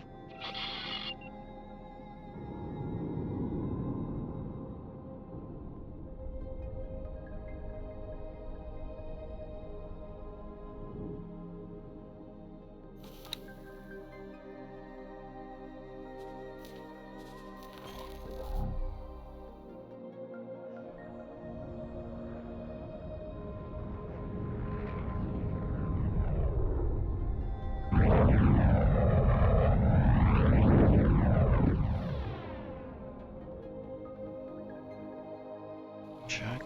Check.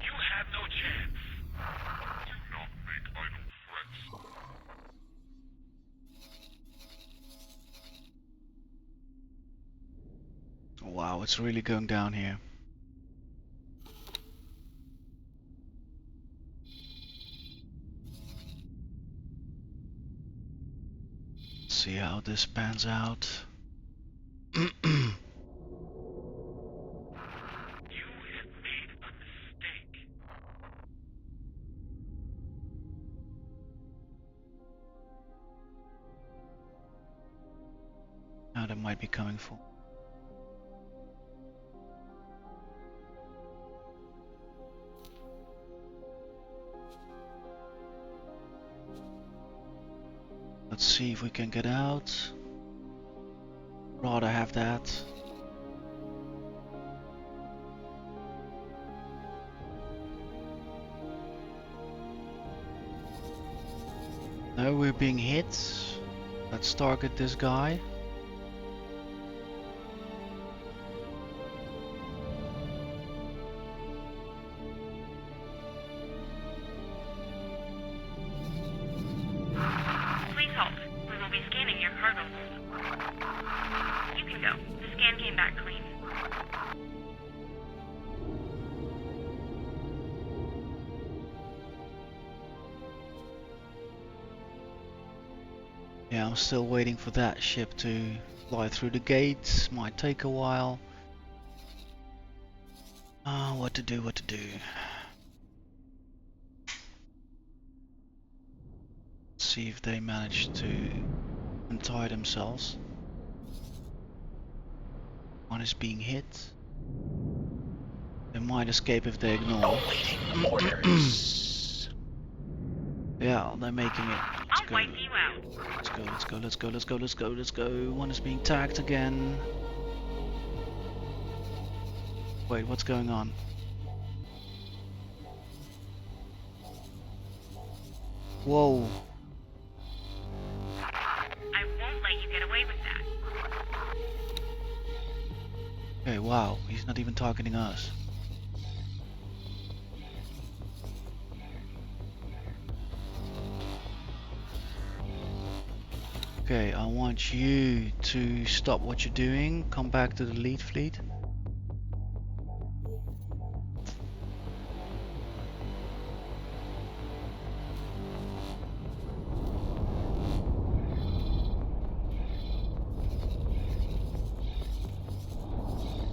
You have no chance. Do not make idle threats. Wow, it's really going down here. See how this pans out. You have made a mistake. they might be coming for. Let's see if we can get out. Rather have that. No, we're being hit. Let's target this guy. Please hold. We will be scanning your cargo hold. You can go. The scan came back clean. Yeah, I'm still waiting for that ship to fly through the gates. Might take a while. What to do, what to do. See if they manage to untie themselves. One is being hit. They might escape if they ignore. Awaiting orders. Yeah, they're making it. Let's I'll go. wipe you out. Let's go, let's go, let's go, let's go, let's go, let's go. One is being tagged again. Wait, what's going on? Whoa. I won't let you get away with that. Okay, wow, he's not even targeting us. Okay, I want you to stop what you're doing, come back to the lead fleet.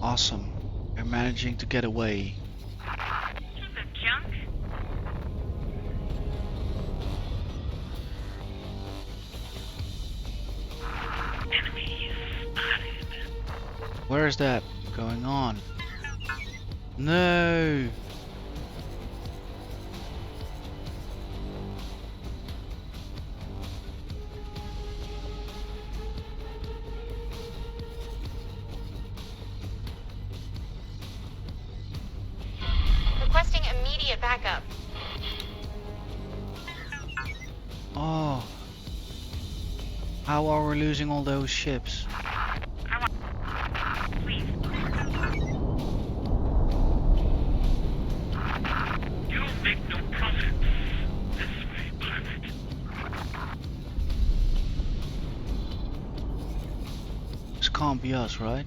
Awesome, you're managing to get away. Piece of junk. Enemy spotted. Where is that going on? No! Requesting immediate backup. Oh. How are we losing all those ships? Please. You'll make no profit. This way, pilot. This can't be us, right?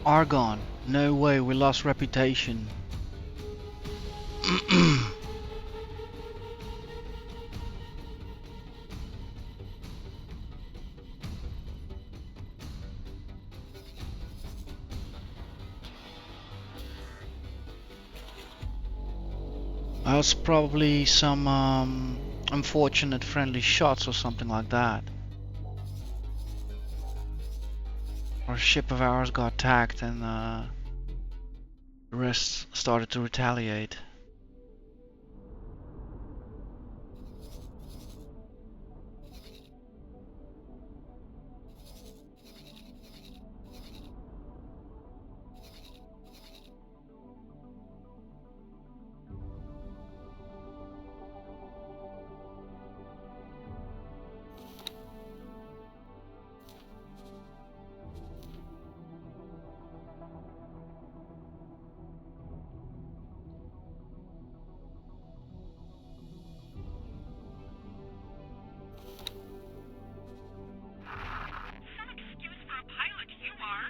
Argon. No way, we lost reputation. That's probably some unfortunate friendly shots or something like that. Or a ship of ours got tagged and the rest started to retaliate. Some excuse for a pilot, you are.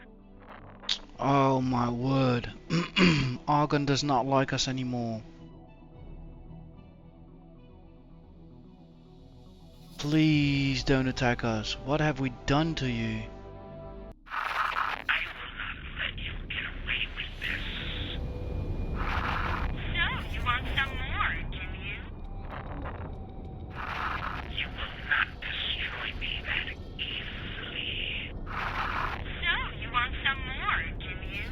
Oh my word. Argon does not like us anymore. Please don't attack us. What have we done to you? I will not let you get away with this. So, you want some more, do you? You will not destroy me that easily. So, you want some more, do you?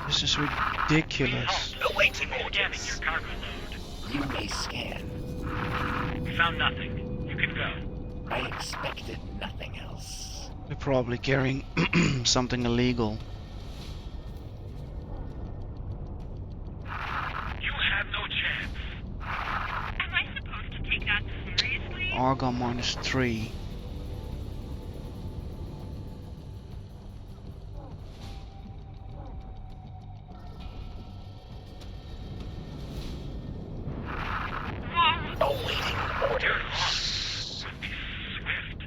This is ridiculous. Awaiting Scanning your orders. cargo load. You may scan. We found nothing. You can go. I expected nothing else. We're probably carrying something illegal. You have no chance. Am I supposed to take that seriously? Argon -3. Whoa! Awaiting Your orders. loss will be swift.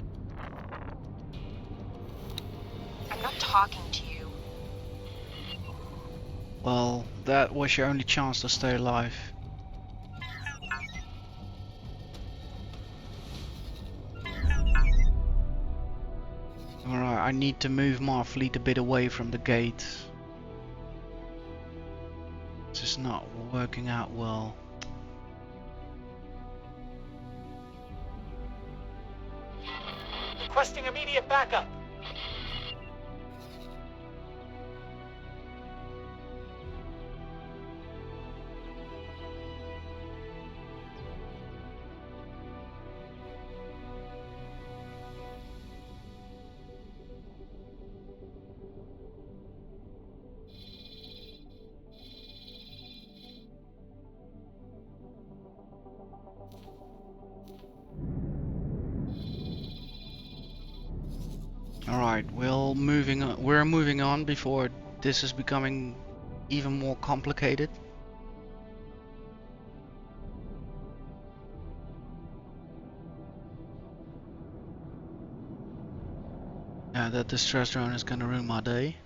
I'm not talking to you. Well, that was your only chance to stay alive. Alright, I need to move my fleet a bit away from the gate. This is not working out well. Requesting immediate backup. Alright, we're moving on before this is becoming even more complicated. Yeah, that distress drone is gonna ruin my day.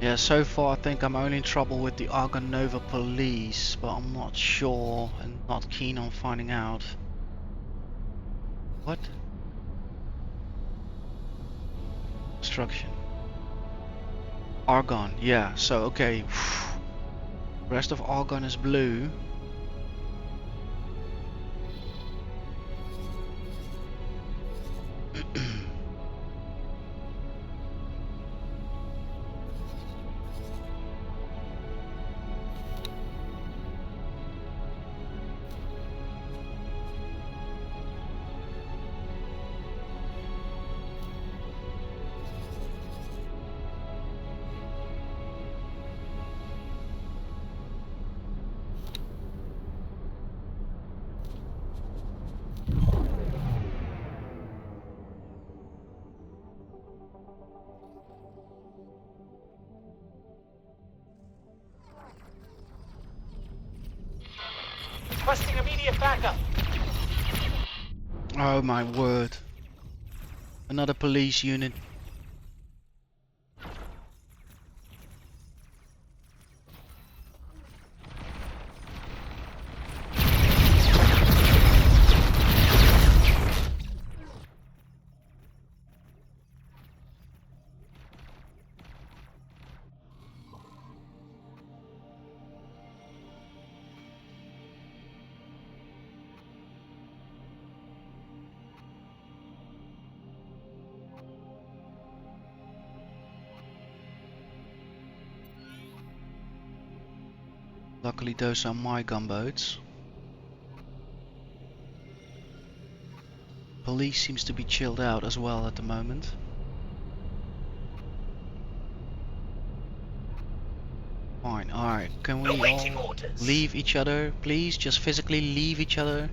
Yeah, so far I think I'm only in trouble with the Argon Nova police, but I'm not sure and not keen on finding out. What? Construction. Argon, yeah, so okay. Rest of Argon is blue. Requesting immediate backup. Oh my word. Another police unit. Luckily those are my gunboats. Police seems to be chilled out as well at the moment. Fine, alright. Can we Awaiting all orders. leave each other, please? Just physically leave each other.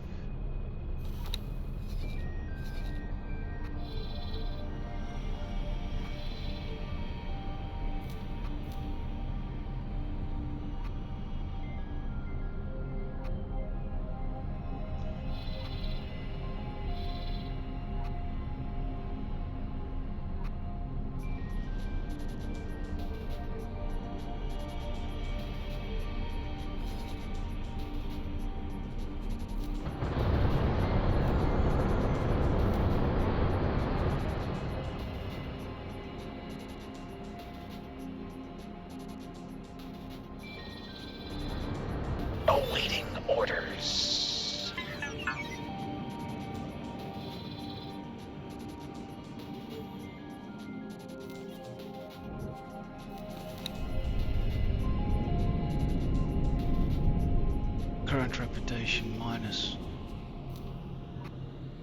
Awaiting orders. Current reputation minus.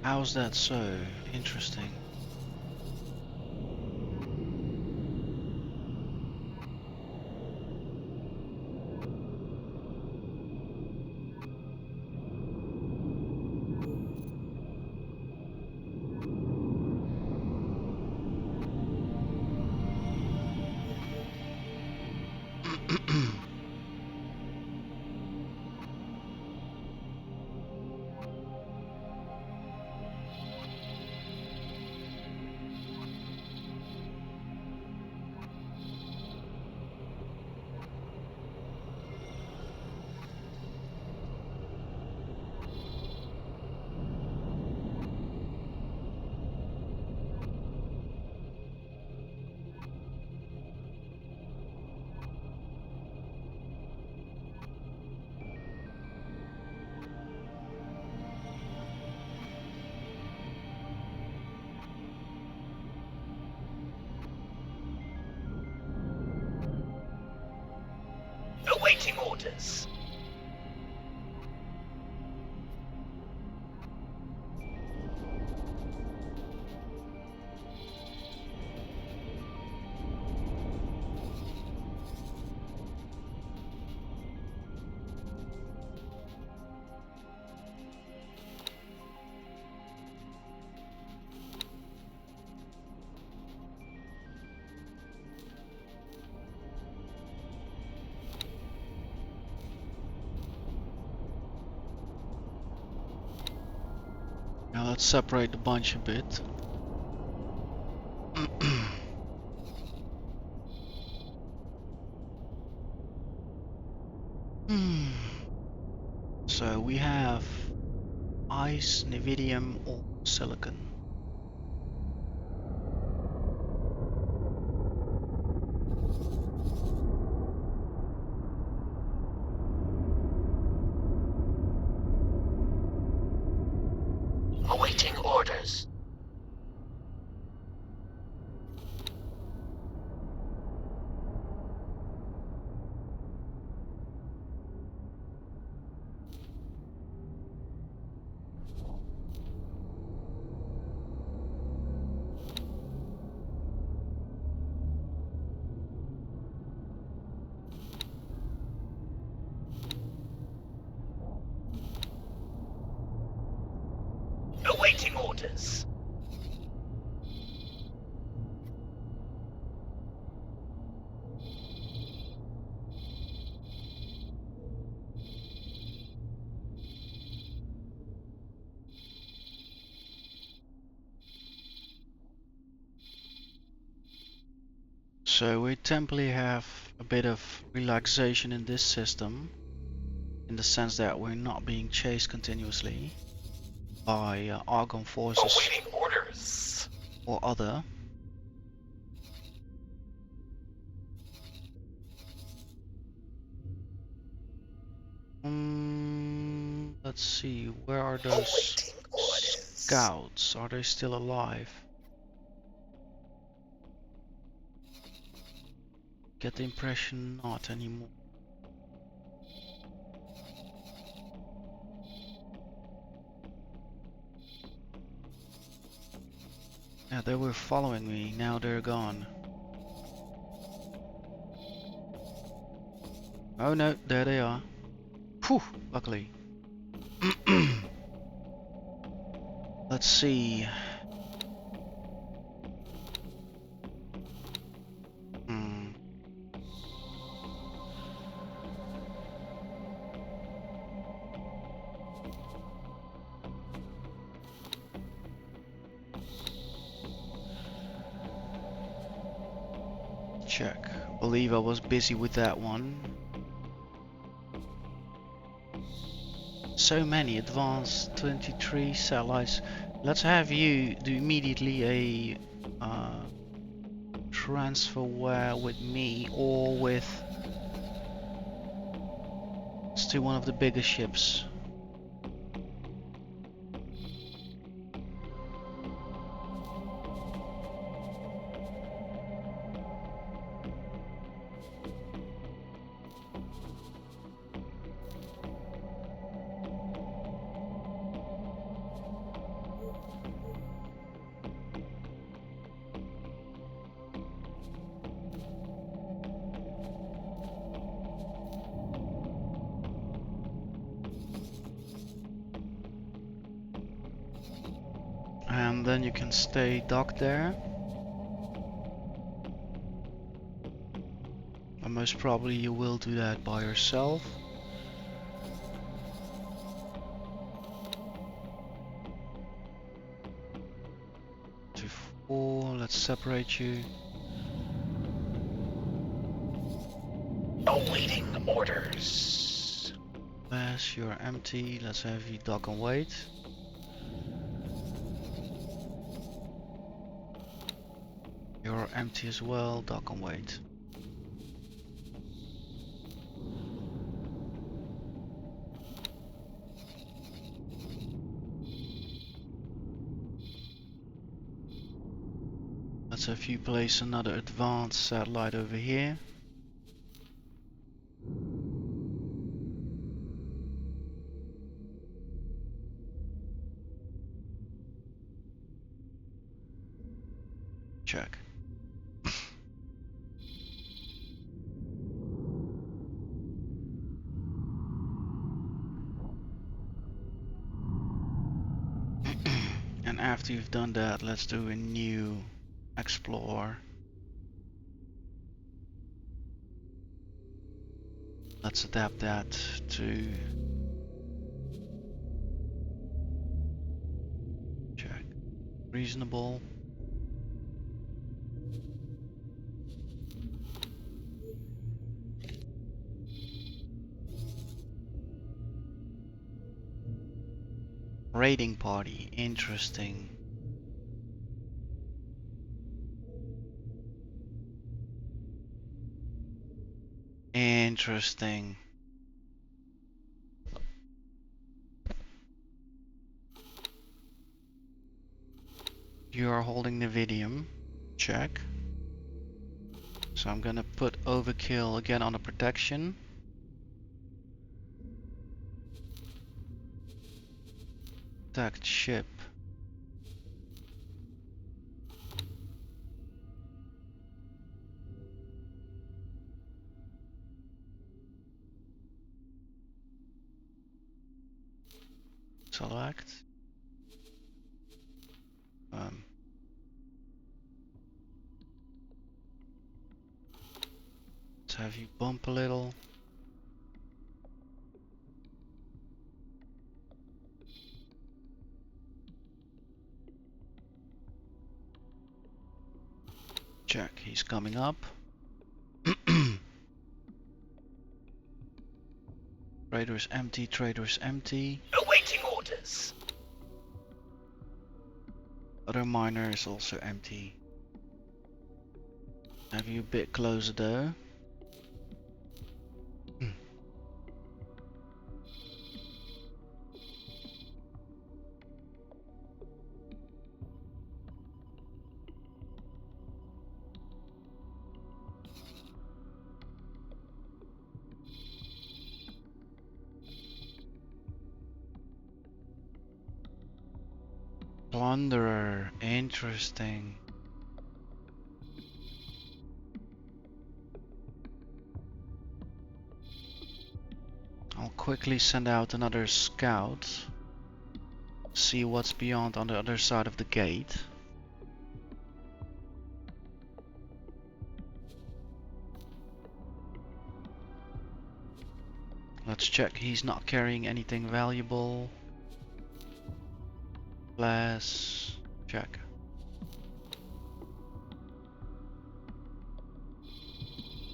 How's that so? Interesting. Awaiting orders. Now let's separate the bunch a bit. So we have ice, nevidium or silicon. Awaiting orders. Awaiting orders. So we temporarily have a bit of relaxation in this system, in the sense that we're not being chased continuously by Argon forces Awaiting orders. or other. Let's see, where are those Awaiting orders. scouts? Are they still alive? Get the impression not anymore. they were following me. Now they're gone. Oh no, there they are. Phew, luckily. Let's see. Hmm. Check. Believe I was busy with that one. So many advanced 23 satellites. Let's have you do immediately a transferware with me or with still one of the bigger ships. And then you can stay docked there. And most probably you will do that by yourself. To 4, let's separate you. Awaiting orders. Yes, you're empty. Let's have you dock and wait. You're empty as well, dock and wait. Let's have you place another advanced satellite over here. Check. And after you've done that, let's do a new explore. Let's adapt that to check. Reasonable. Raiding party, interesting. Interesting. You are holding the Vidium. Check. So I'm gonna put overkill again on the protection. Attacked ship. Select. Let's have you bump a little. Check, he's coming up. Trader's empty, trader's empty. Awaiting orders. Other miner is also empty. Have you a bit closer though. Wanderer, interesting. I'll quickly send out another scout. See what's beyond on the other side of the gate. Let's check he's not carrying anything valuable. Glass, check.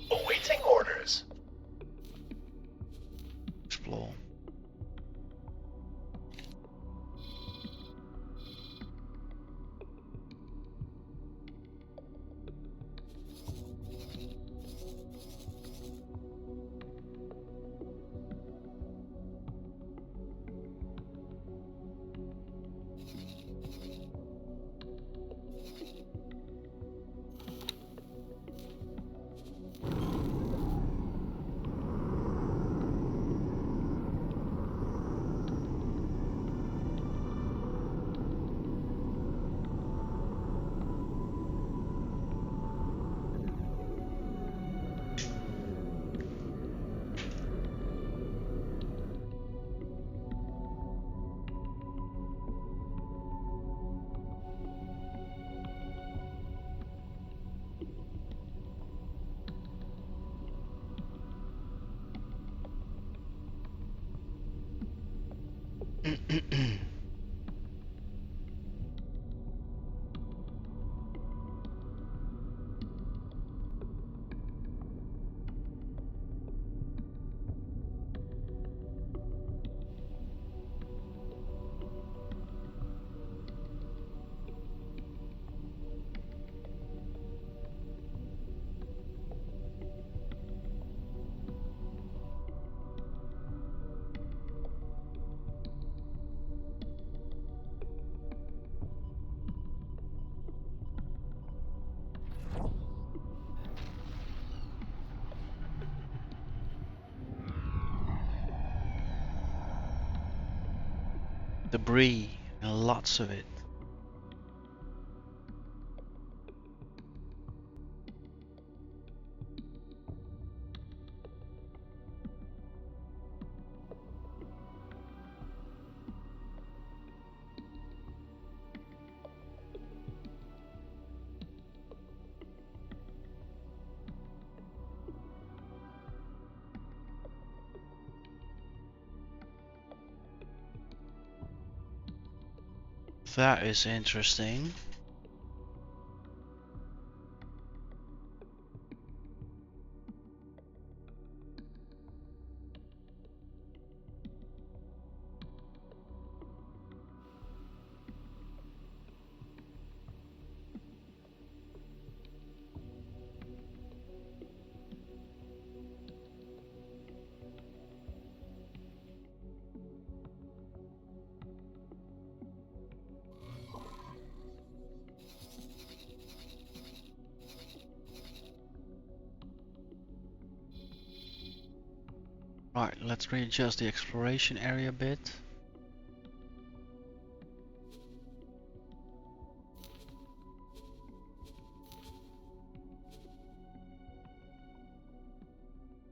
Awaiting orders. Explore. Debris, and lots of it. That is interesting. Right, let's readjust the exploration area a bit.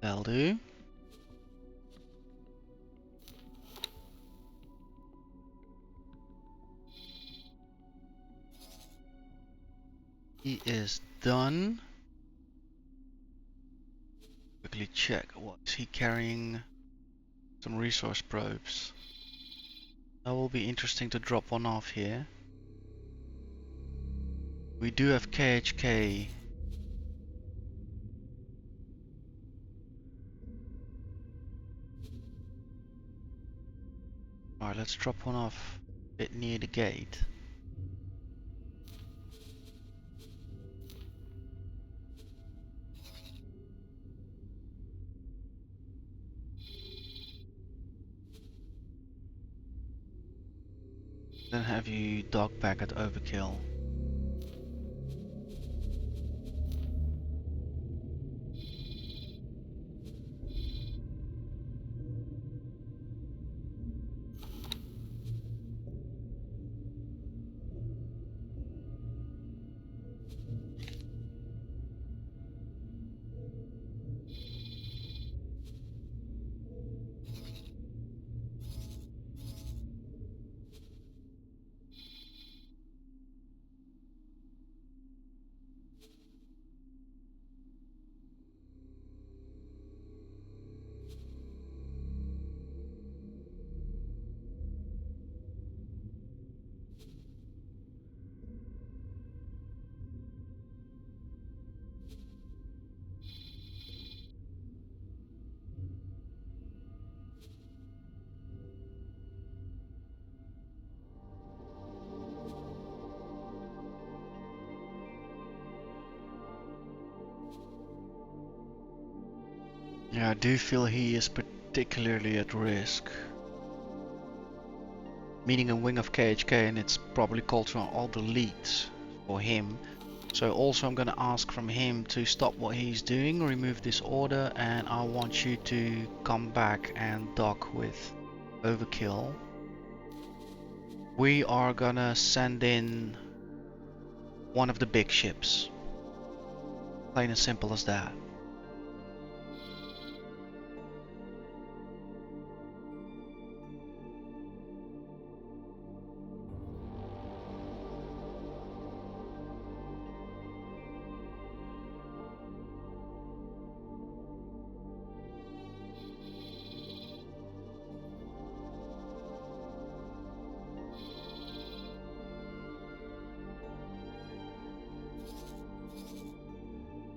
That'll do. He is done. Quickly check, what's he carrying? Some resource probes. That will be interesting to drop one off here. We do have KHK. Alright, let's drop one off a bit near the gate. Then have you dock back at Overkill. Yeah, I do feel he is particularly at risk. Meaning a wing of KHK, and it's probably called on all the leads for him. So also I'm gonna ask from him to stop what he's doing, remove this order, and I want you to come back and dock with Overkill. We are gonna send in one of the big ships. Plain and simple as that.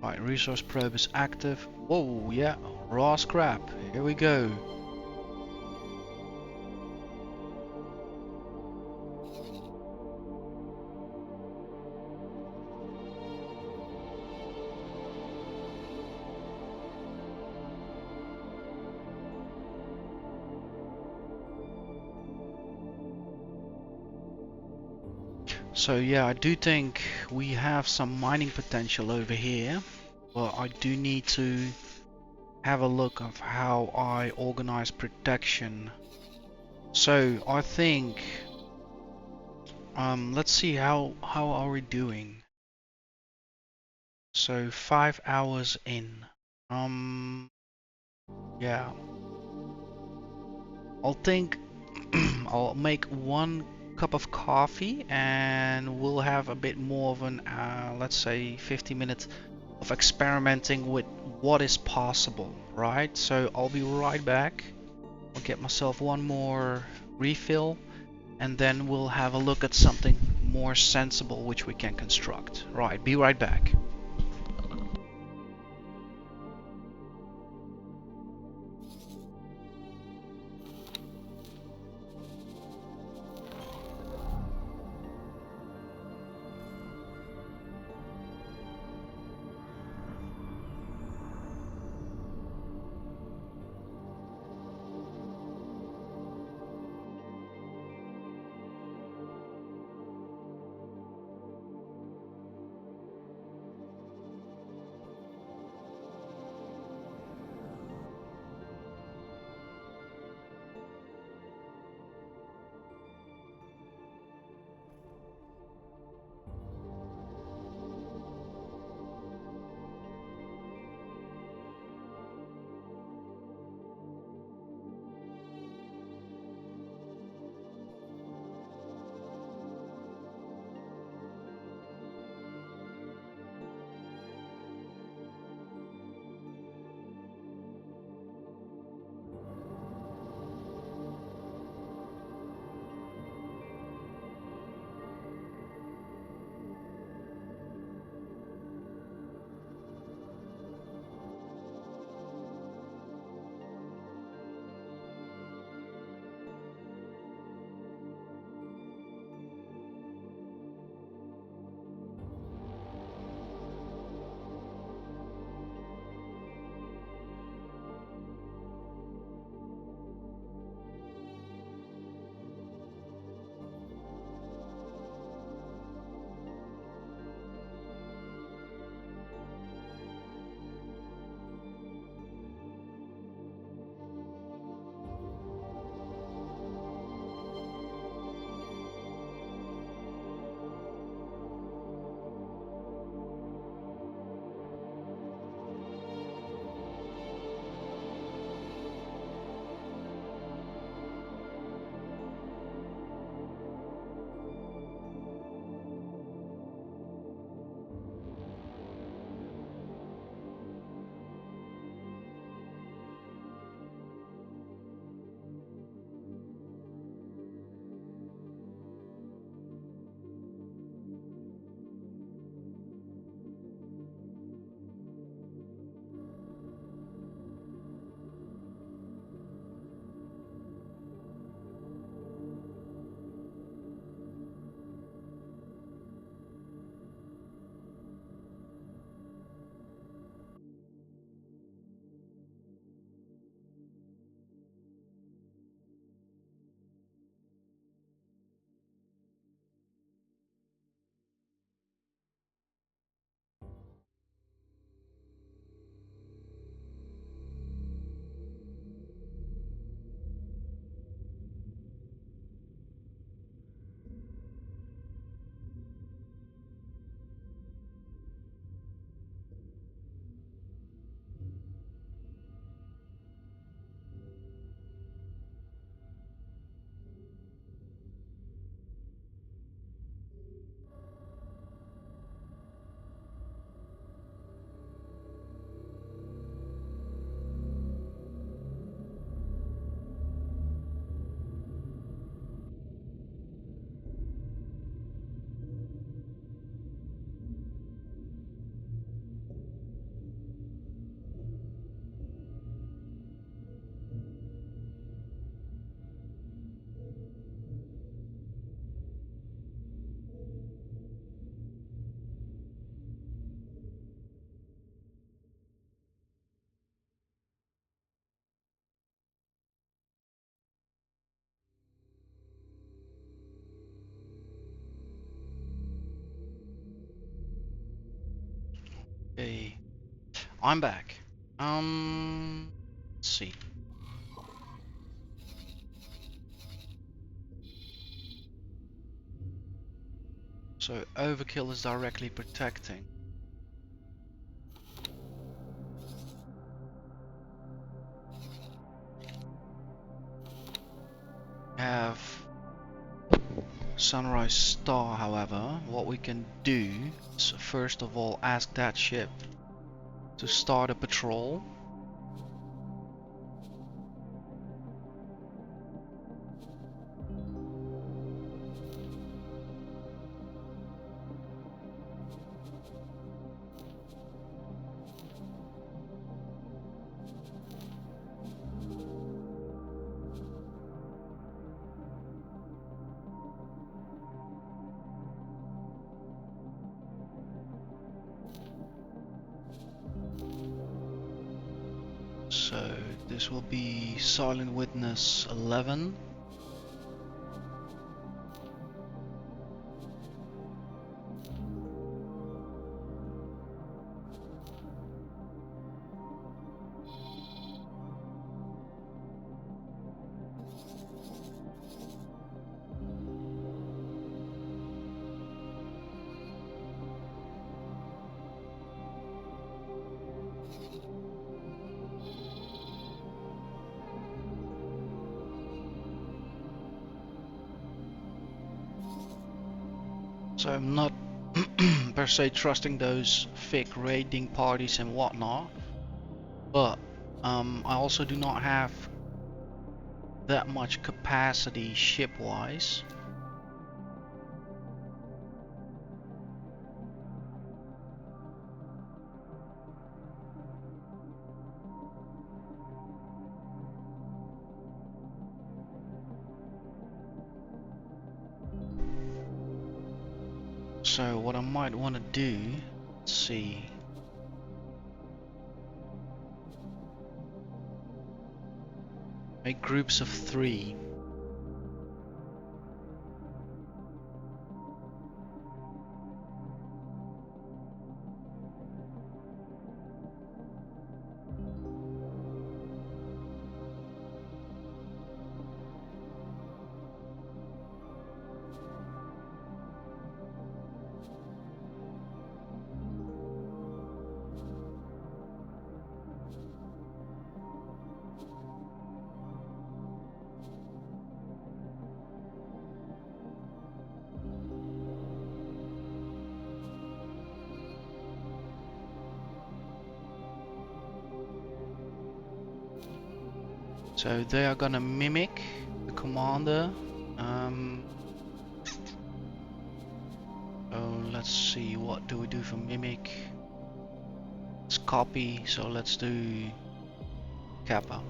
Right, resource probe is active. Whoa, yeah, raw scrap. Here we go. So yeah, I do think we have some mining potential over here, but I do need to have a look of how I organize protection. So I think let's see how are we doing. So 5 hours in. Yeah. I'll think I'll make 1 cup of coffee and we'll have a bit more of an let's say 50 minutes of experimenting with what is possible, right? So I'll be right back. I'll get myself one more refill and then we'll have a look at something more sensible which we can construct. Right, be right back. Okay, I'm back. Let's see. So overkill is directly protecting. Have Sunrise Star, however, what we can do is first of all ask that ship to start a patrol. So this will be Silent Witness 11. So I'm not per se trusting those fake raiding parties and whatnot, but I also do not have that much capacity ship-wise. So what I might want to do, let's see. Make groups of 3. So they are gonna mimic the commander. So let's see, what do we do for mimic? It's copy, so let's do Kappa.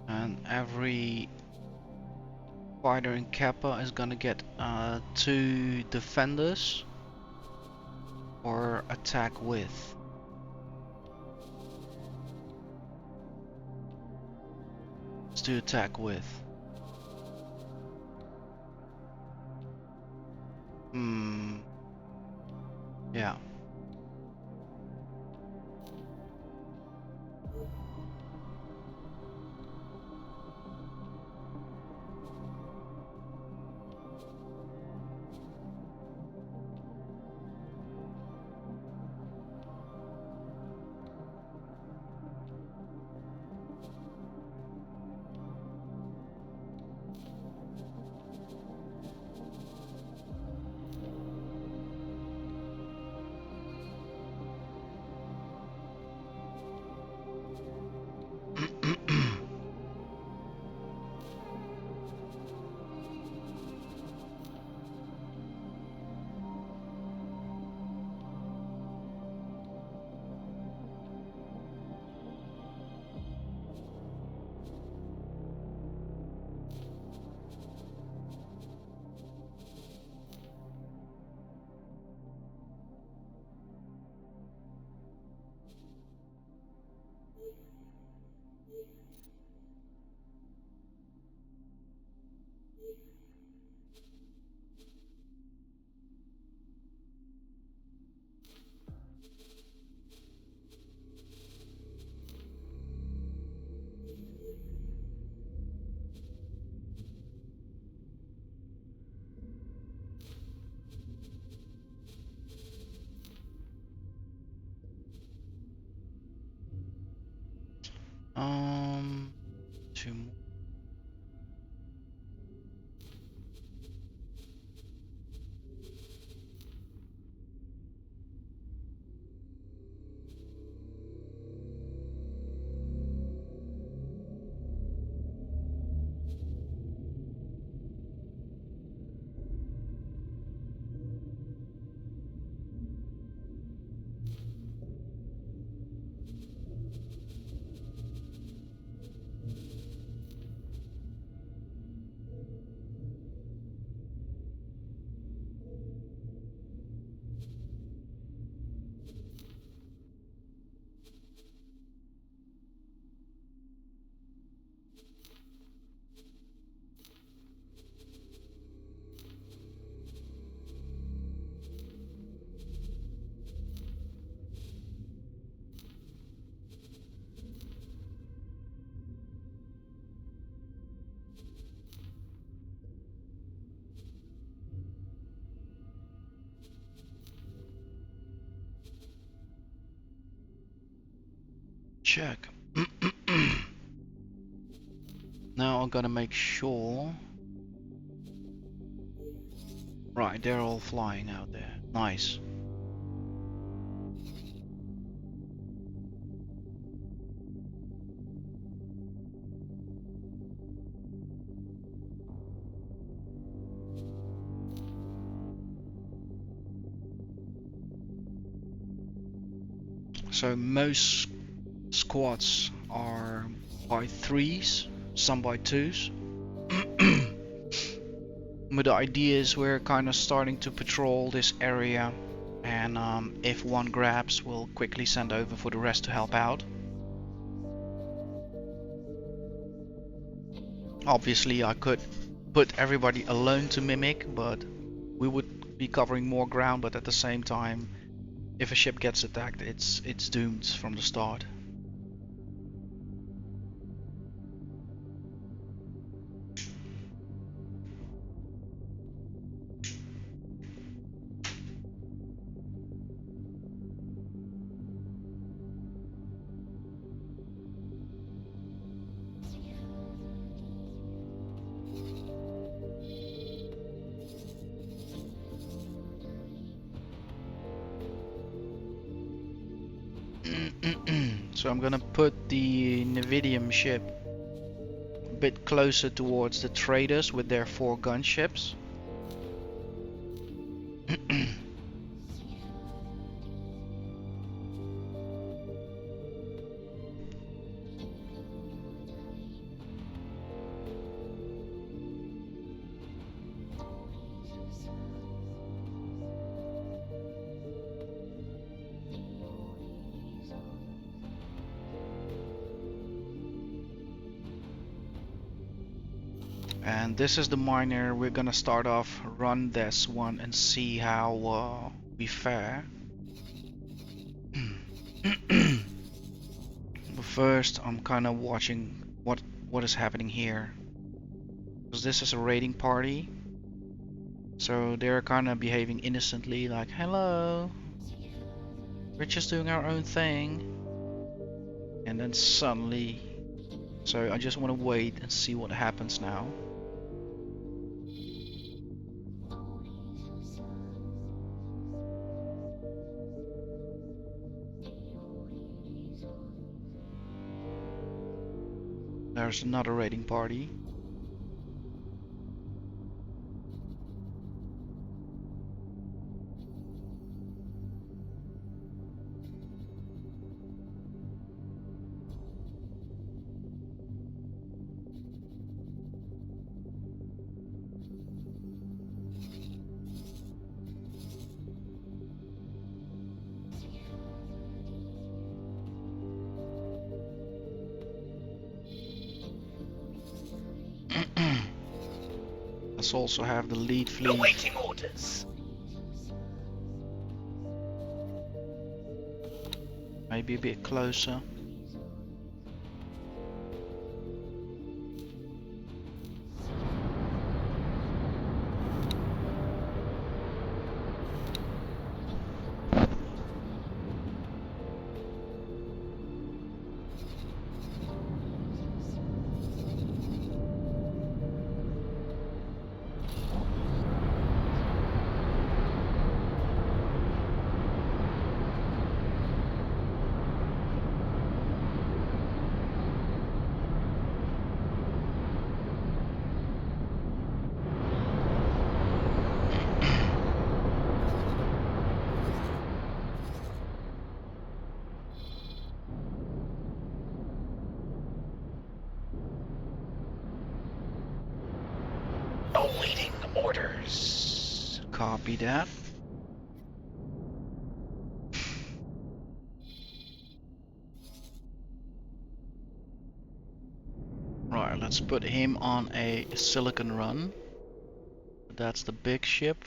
And every fighter in Kappa is gonna get 2 defenders or attack with. Let's do attack with. Yeah. 2 more. Check. Now I'm gonna make sure. Right, they're all flying out there. Nice. So most squads are by 3s, some by 2s. But the idea is we're kind of starting to patrol this area, and if one grabs, we'll quickly send over for the rest to help out. Obviously I could put everybody alone to mimic, but we would be covering more ground, but at the same time, if a ship gets attacked, it's doomed from the start. So I'm gonna put the Nevidium ship a bit closer towards the traders with their 4 gunships. And this is the miner. We're gonna start off, run this one and see how we fare. But first I'm kind of watching what is happening here, because this is a raiding party, so they're kind of behaving innocently, like, hello, we're just doing our own thing. And then suddenly, so I just want to wait and see what happens now. There's another raiding party. Let's also have the lead fleet. Awaiting orders. Maybe a bit closer. orders. Copy that. Right, let's put him on a silicon run. That's the big ship.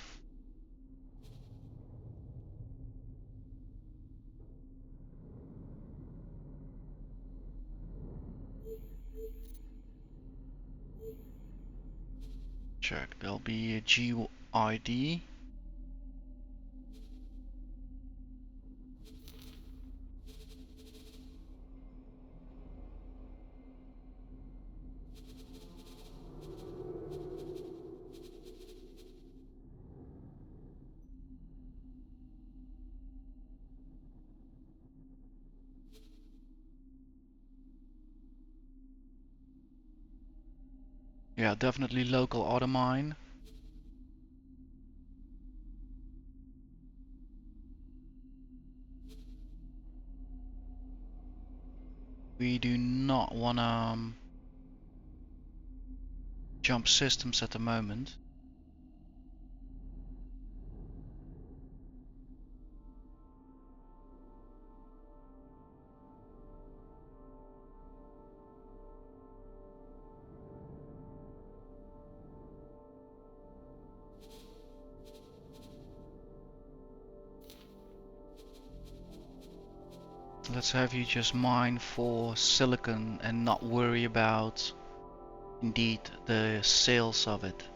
Check, there'll be a GID. Yeah, definitely local auto mine. We do not want to jump systems at the moment. Let's have you just mine for silicon and not worry about indeed the sales of it.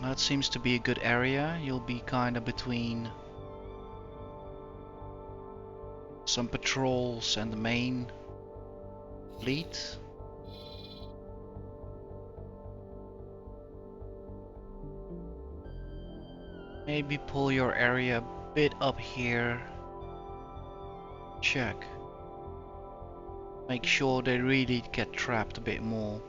That seems to be a good area. You'll be kind of between some patrols and the main fleet. Maybe pull your area a bit up here. Check. Make sure they really get trapped a bit more.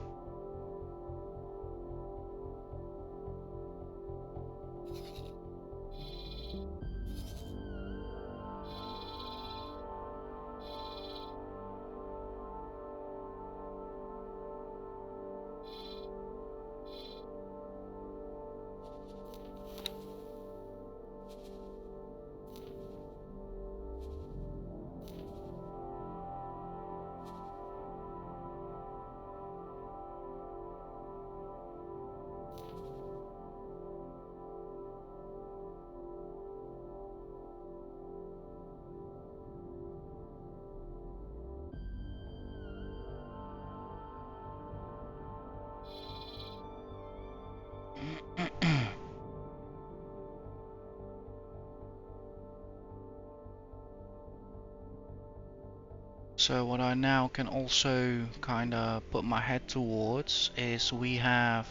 So what I now can also kind of put my head towards is we have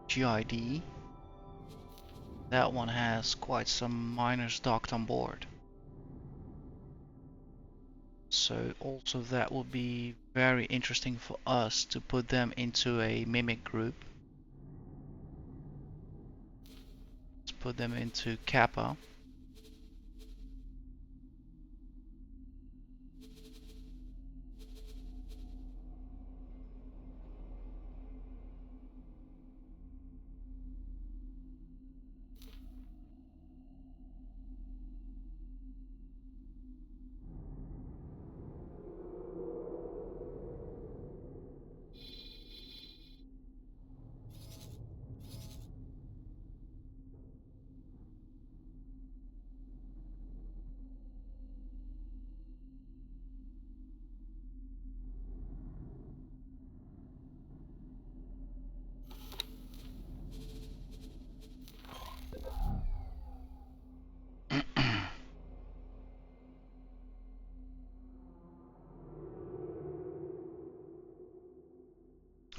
GID. That one has quite some miners docked on board. So also that will be very interesting for us to put them into a mimic group. Let's put them into Kappa.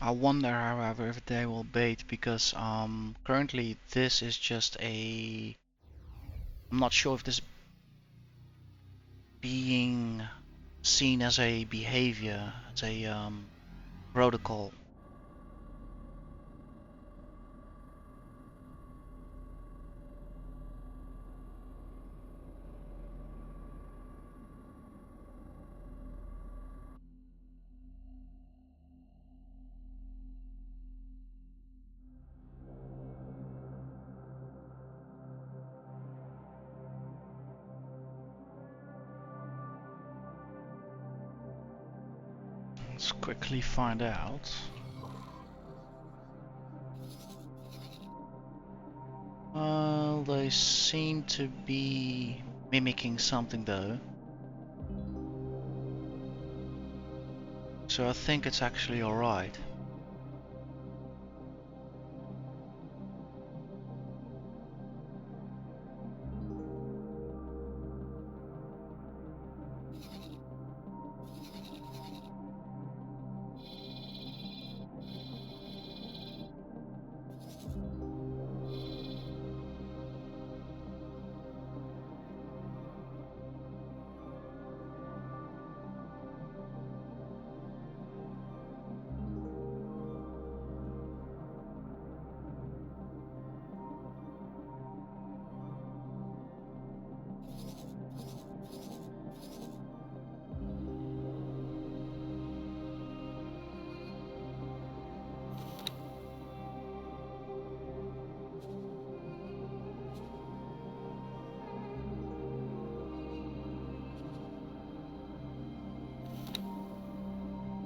I wonder, however, if they will bait because currently this is just a. I'm not sure if this being seen as a behavior, as a protocol. Let's quickly find out. They seem to be mimicking something though. So I think it's actually alright.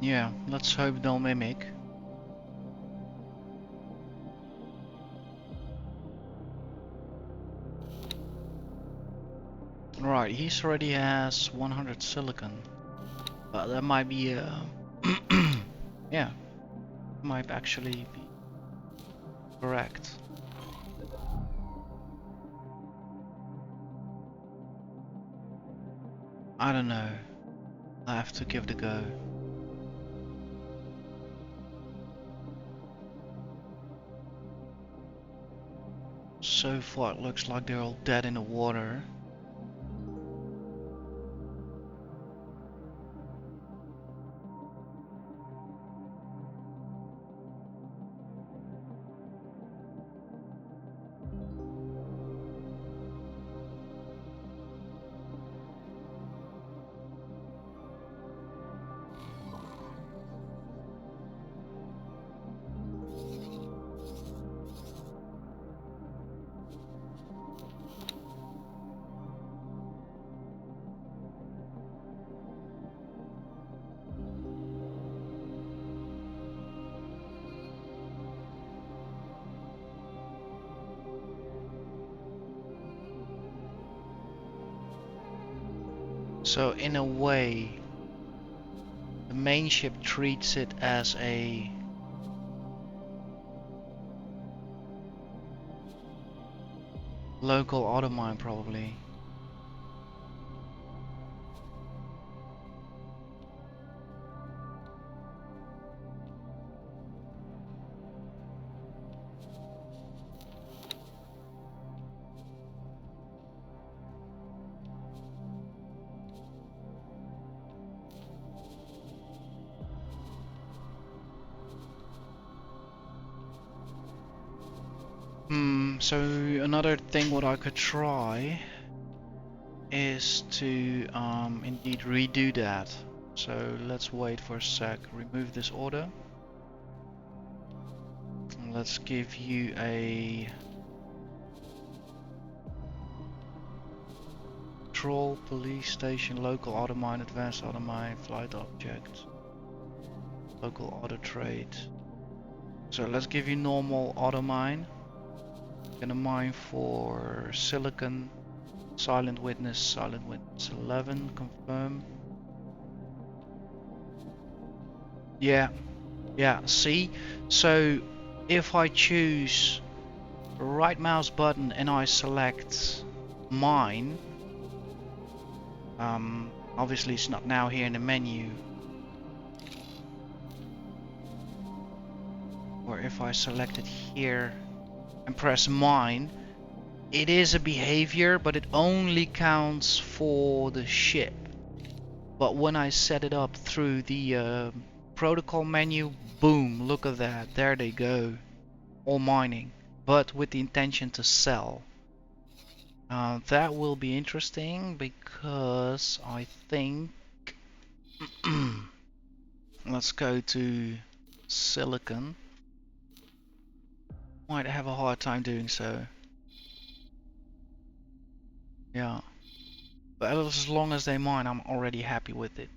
Yeah, let's hope they'll mimic. Right, he's already has 100 silicon. But that might be yeah, might actually be correct. I don't know. I have to give it a go. So far it looks like they're all dead in the water. So in a way, the main ship treats it as a local auto mine probably. So another thing what I could try is to indeed redo that. So let's wait for a sec, remove this order. And let's give you a patrol, police station, local auto mine, advanced auto mine, flight object, local auto trade. So let's give you normal auto mine. Gonna mine for silicon, silent witness 11, confirm. Yeah, see? So if I choose the right mouse button and I select mine, obviously it's not now here in the menu. Or if I select it here and press mine, it is a behavior, but it only counts for the ship. But when I set it up through the protocol menu, boom, look at that, there they go, all mining, but with the intention to sell. That will be interesting because I think let's go to silicon. Might have a hard time doing so. Yeah, but as long as they mine, I'm already happy with it.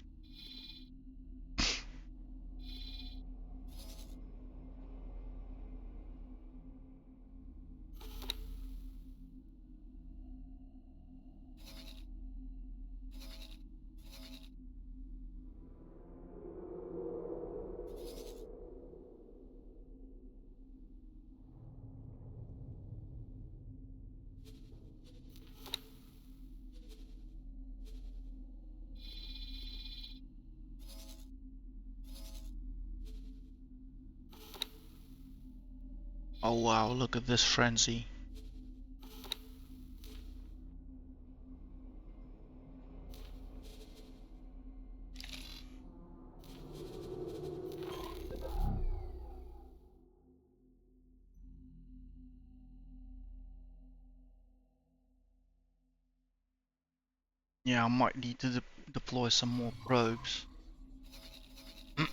Oh wow, look at this frenzy. Yeah, I might need to deploy some more probes. Let's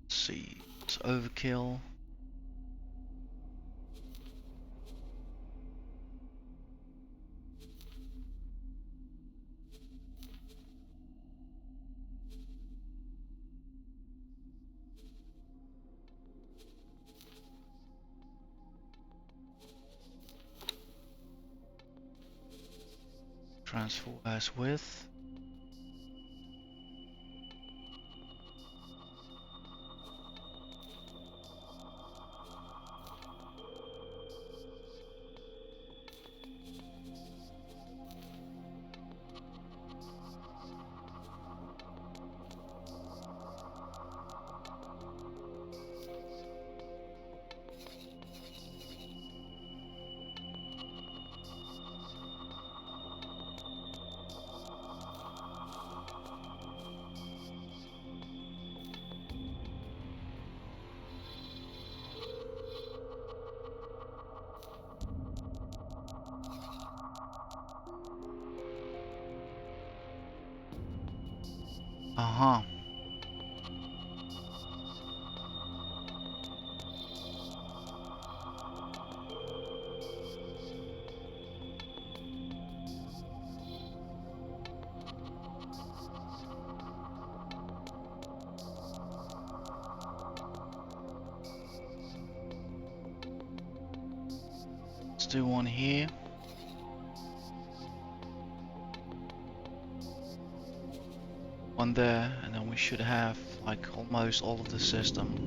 see, it's overkill. Transfer as with. Uh-huh. Let's do one here. One there, and then we should have like almost all of the system.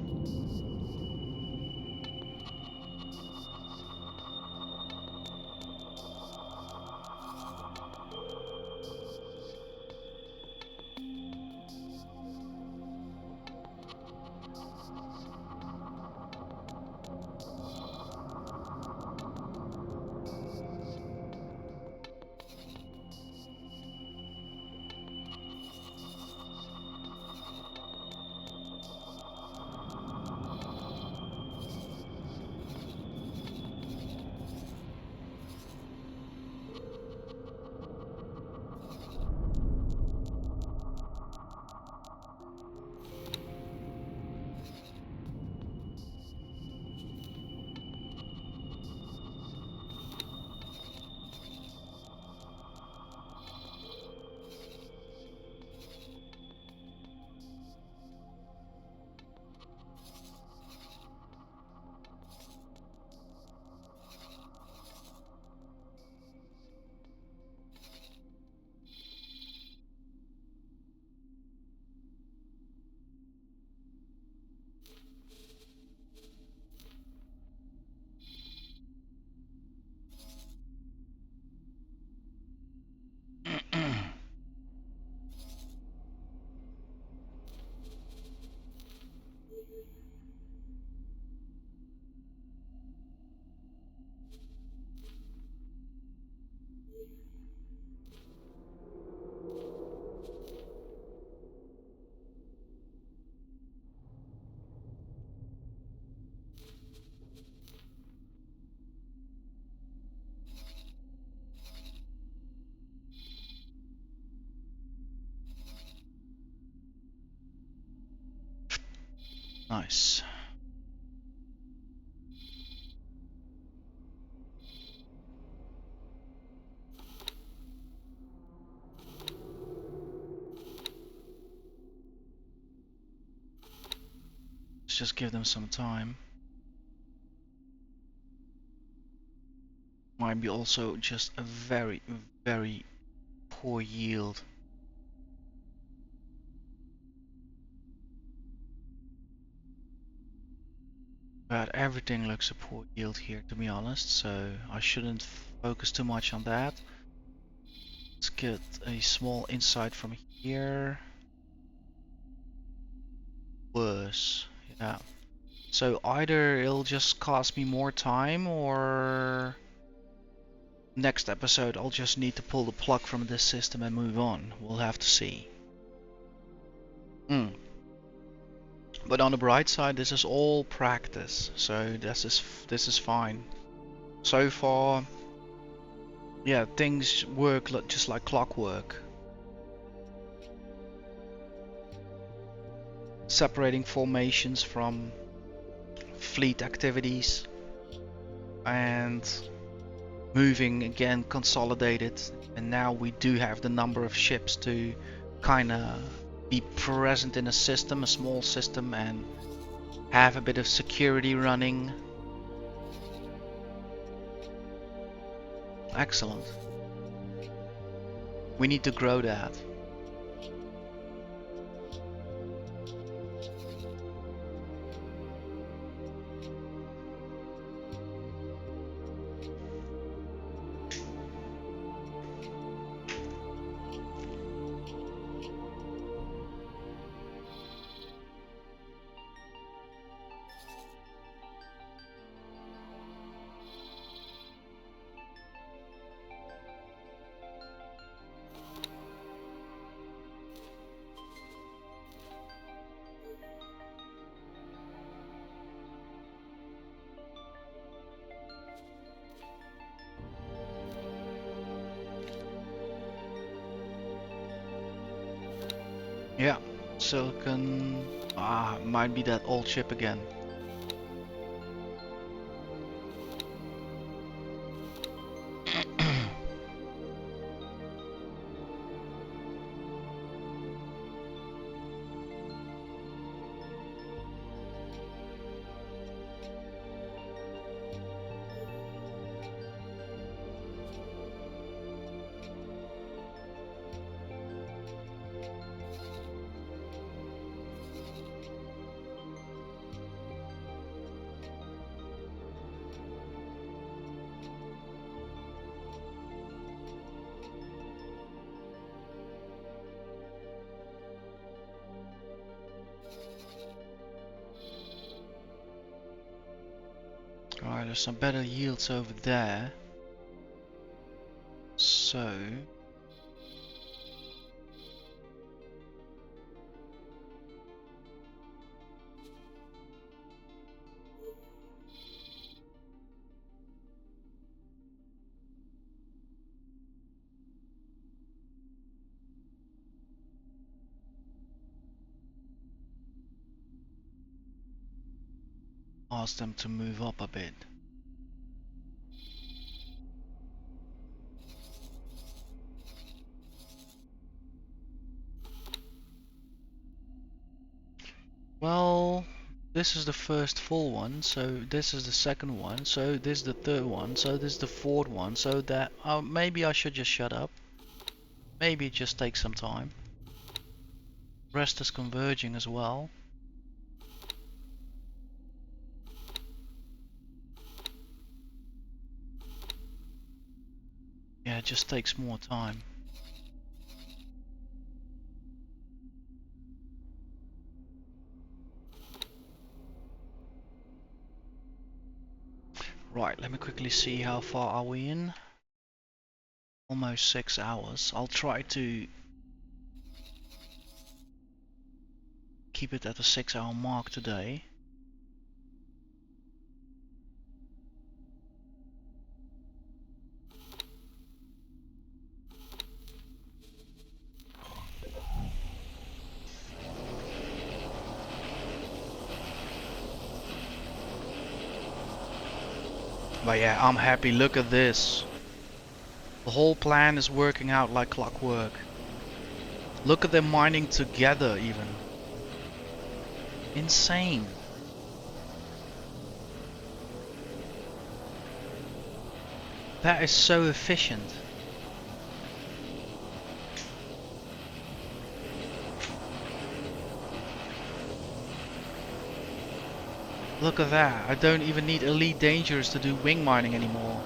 Nice. Let's just give them some time. Might be also just a very, very poor yield. But everything looks a poor yield here, to be honest, so I shouldn't focus too much on that. Let's get a small insight from here. worse. Yeah. So either it'll just cost me more time, or next episode I'll just need to pull the plug from this system and move on. We'll have to see. But on the bright side, this is all practice, so this is fine. So far, yeah, things work just like clockwork. Separating formations from fleet activities and moving again consolidated, and now we do have the number of ships to kind of be present in a system, a small system, and have a bit of security running. Excellent. We need to grow that. Yeah, silicon. Might be that old ship again. Alright, there's some better yields over there. So ask them to move up a bit. Well, this is the first full one, so this is the second one, so this is the third one, so this is the fourth one, so that maybe I should just shut up. Maybe it just takes some time. Rest is converging as well. Yeah, it just takes more time. Right, let me quickly see how far are we in. Almost 6 hours. I'll try to keep it at the 6-hour mark today. But yeah, I'm happy. Look at this. The whole plan is working out like clockwork. Look at them mining together even. Insane. That is so efficient. Look at that. I don't even need elite dangerous to do wing mining anymore.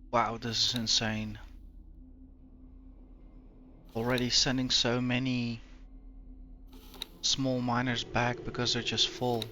Wow, this is insane. Already sending so many small miners back because they're just full.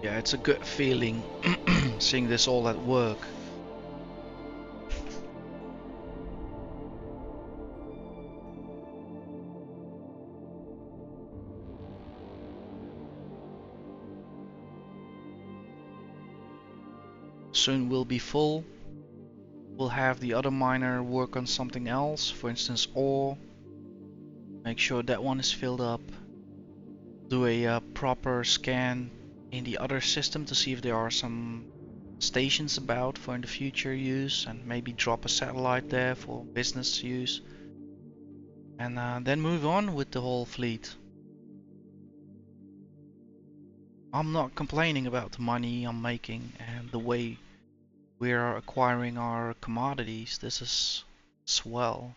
Yeah, it's a good feeling seeing this all at work. Soon we'll be full. We'll have the other miner work on something else, for instance ore. Make sure that one is filled up. Do a proper scan in the other system to see if there are some stations about for in the future use, and maybe drop a satellite there for business use. And then move on with the whole fleet. I'm not complaining about the money I'm making and the way we are acquiring our commodities. This is swell.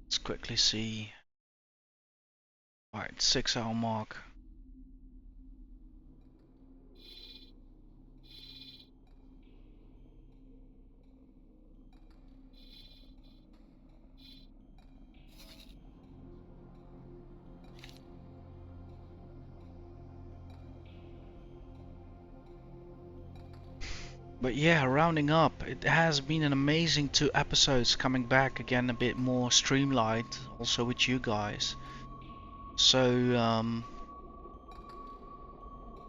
Let's quickly see. Alright, 6-hour mark. But yeah, rounding up, it has been an amazing 2 episodes, coming back again a bit more streamlined, also with you guys. So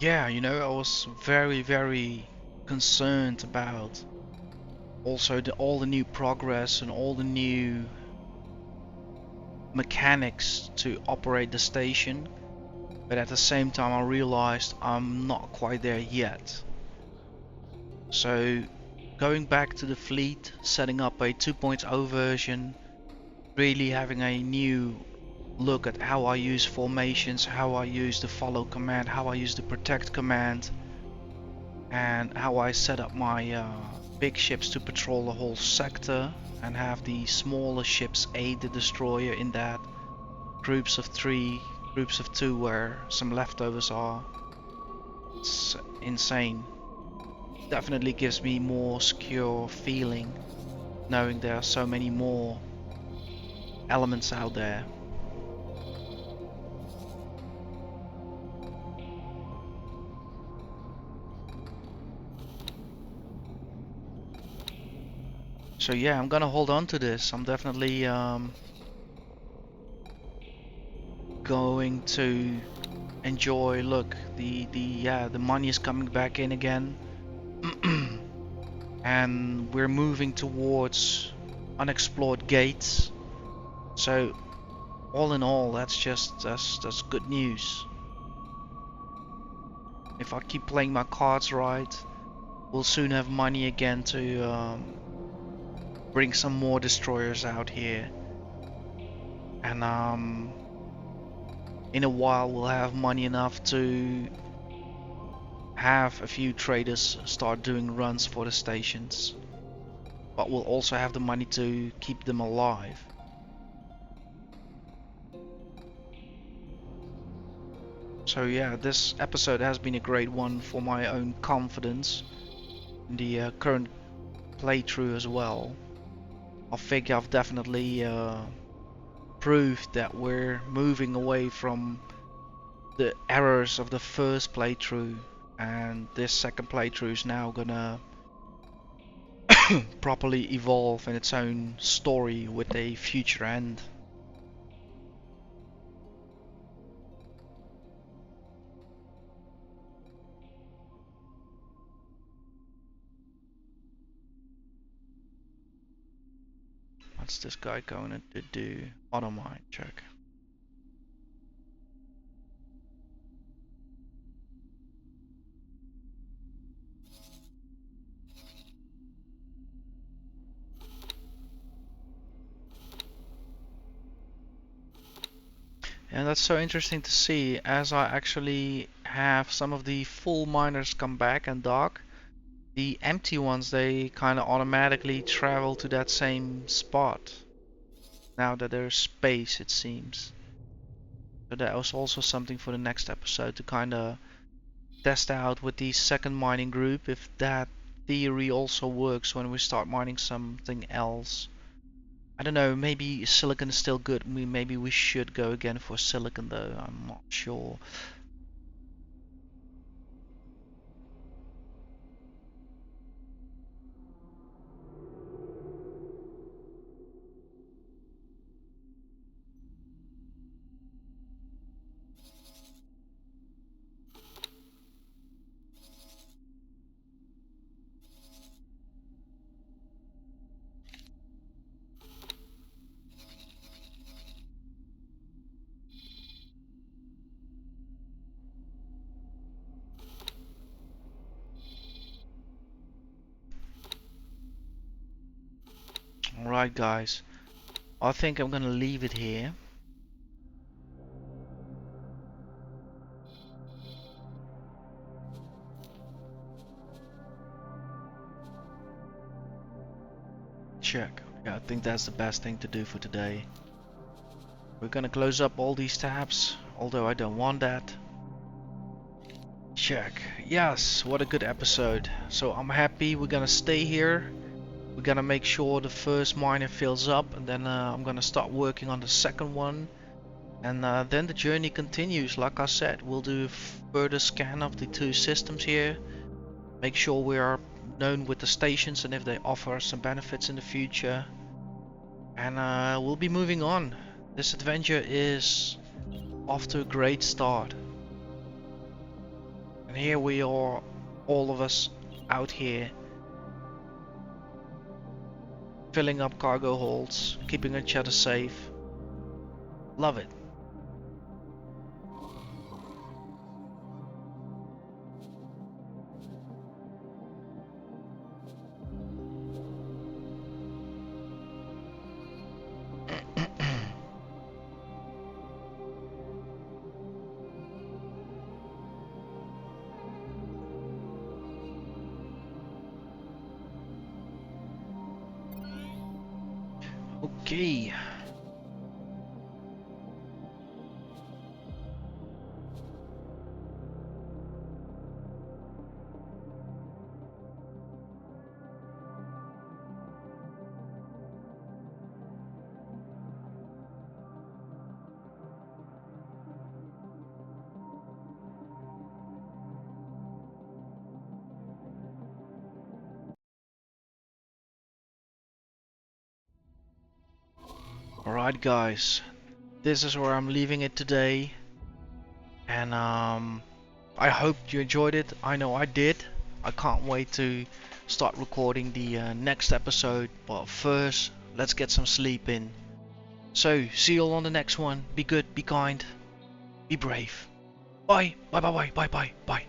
yeah, you know, I was very concerned about also all the new progress and all the new mechanics to operate the station, but at the same time I realized I'm not quite there yet. So going back to the fleet, setting up a 2.0 version, really having a new look at how I use formations, how I use the follow command, how I use the protect command, and how I set up my big ships to patrol the whole sector and have the smaller ships aid the destroyer in that. Groups of 3, groups of 2 where some leftovers are. It's insane. Definitely gives me more secure feeling knowing there are so many more elements out there. So yeah, I'm gonna hold on to this. I'm definitely going to enjoy. Look, the money is coming back in again, and we're moving towards unexplored gates. So all in all, that's good news. If I keep playing my cards right, we'll soon have money again to bring some more destroyers out here, and in a while we'll have money enough to have a few traders start doing runs for the stations, but we'll also have the money to keep them alive. So yeah, this episode has been a great one for my own confidence in the current playthrough as well. I think I've definitely proved that we're moving away from the errors of the first playthrough, and this second playthrough is now gonna properly evolve in its own story with a future end. What's this guy going to do? Auto mine check. And that's so interesting to see, as I actually have some of the full miners come back and dock. The empty ones, they kind of automatically travel to that same spot. Now that there's space, it seems. So that was also something for the next episode to kind of test out with the second mining group, if that theory also works when we start mining something else. I don't know, maybe silicon is still good. Maybe we should go again for silicon though, I'm not sure. Alright guys, I think I'm gonna leave it here. Check. Yeah, I think that's the best thing to do for today. We're gonna close up all these tabs, although I don't want that. Check. Yes, what a good episode. So I'm happy we're gonna stay here. We're gonna make sure the first miner fills up, and then I'm gonna start working on the second one. And then the journey continues. Like I said, we'll do a further scan of the two systems here. Make sure we are known with the stations and if they offer us some benefits in the future. And we'll be moving on. This adventure is off to a great start. And here we are, all of us out here, filling up cargo holds, keeping each other safe. Love it. Okay. Alright guys, this is where I'm leaving it today, and I hope you enjoyed it. I know I did. I can't wait to start recording the next episode, but first let's get some sleep in. So see you all on the next one. Be good, be kind, be brave. Bye, bye, bye, bye, bye, bye, bye.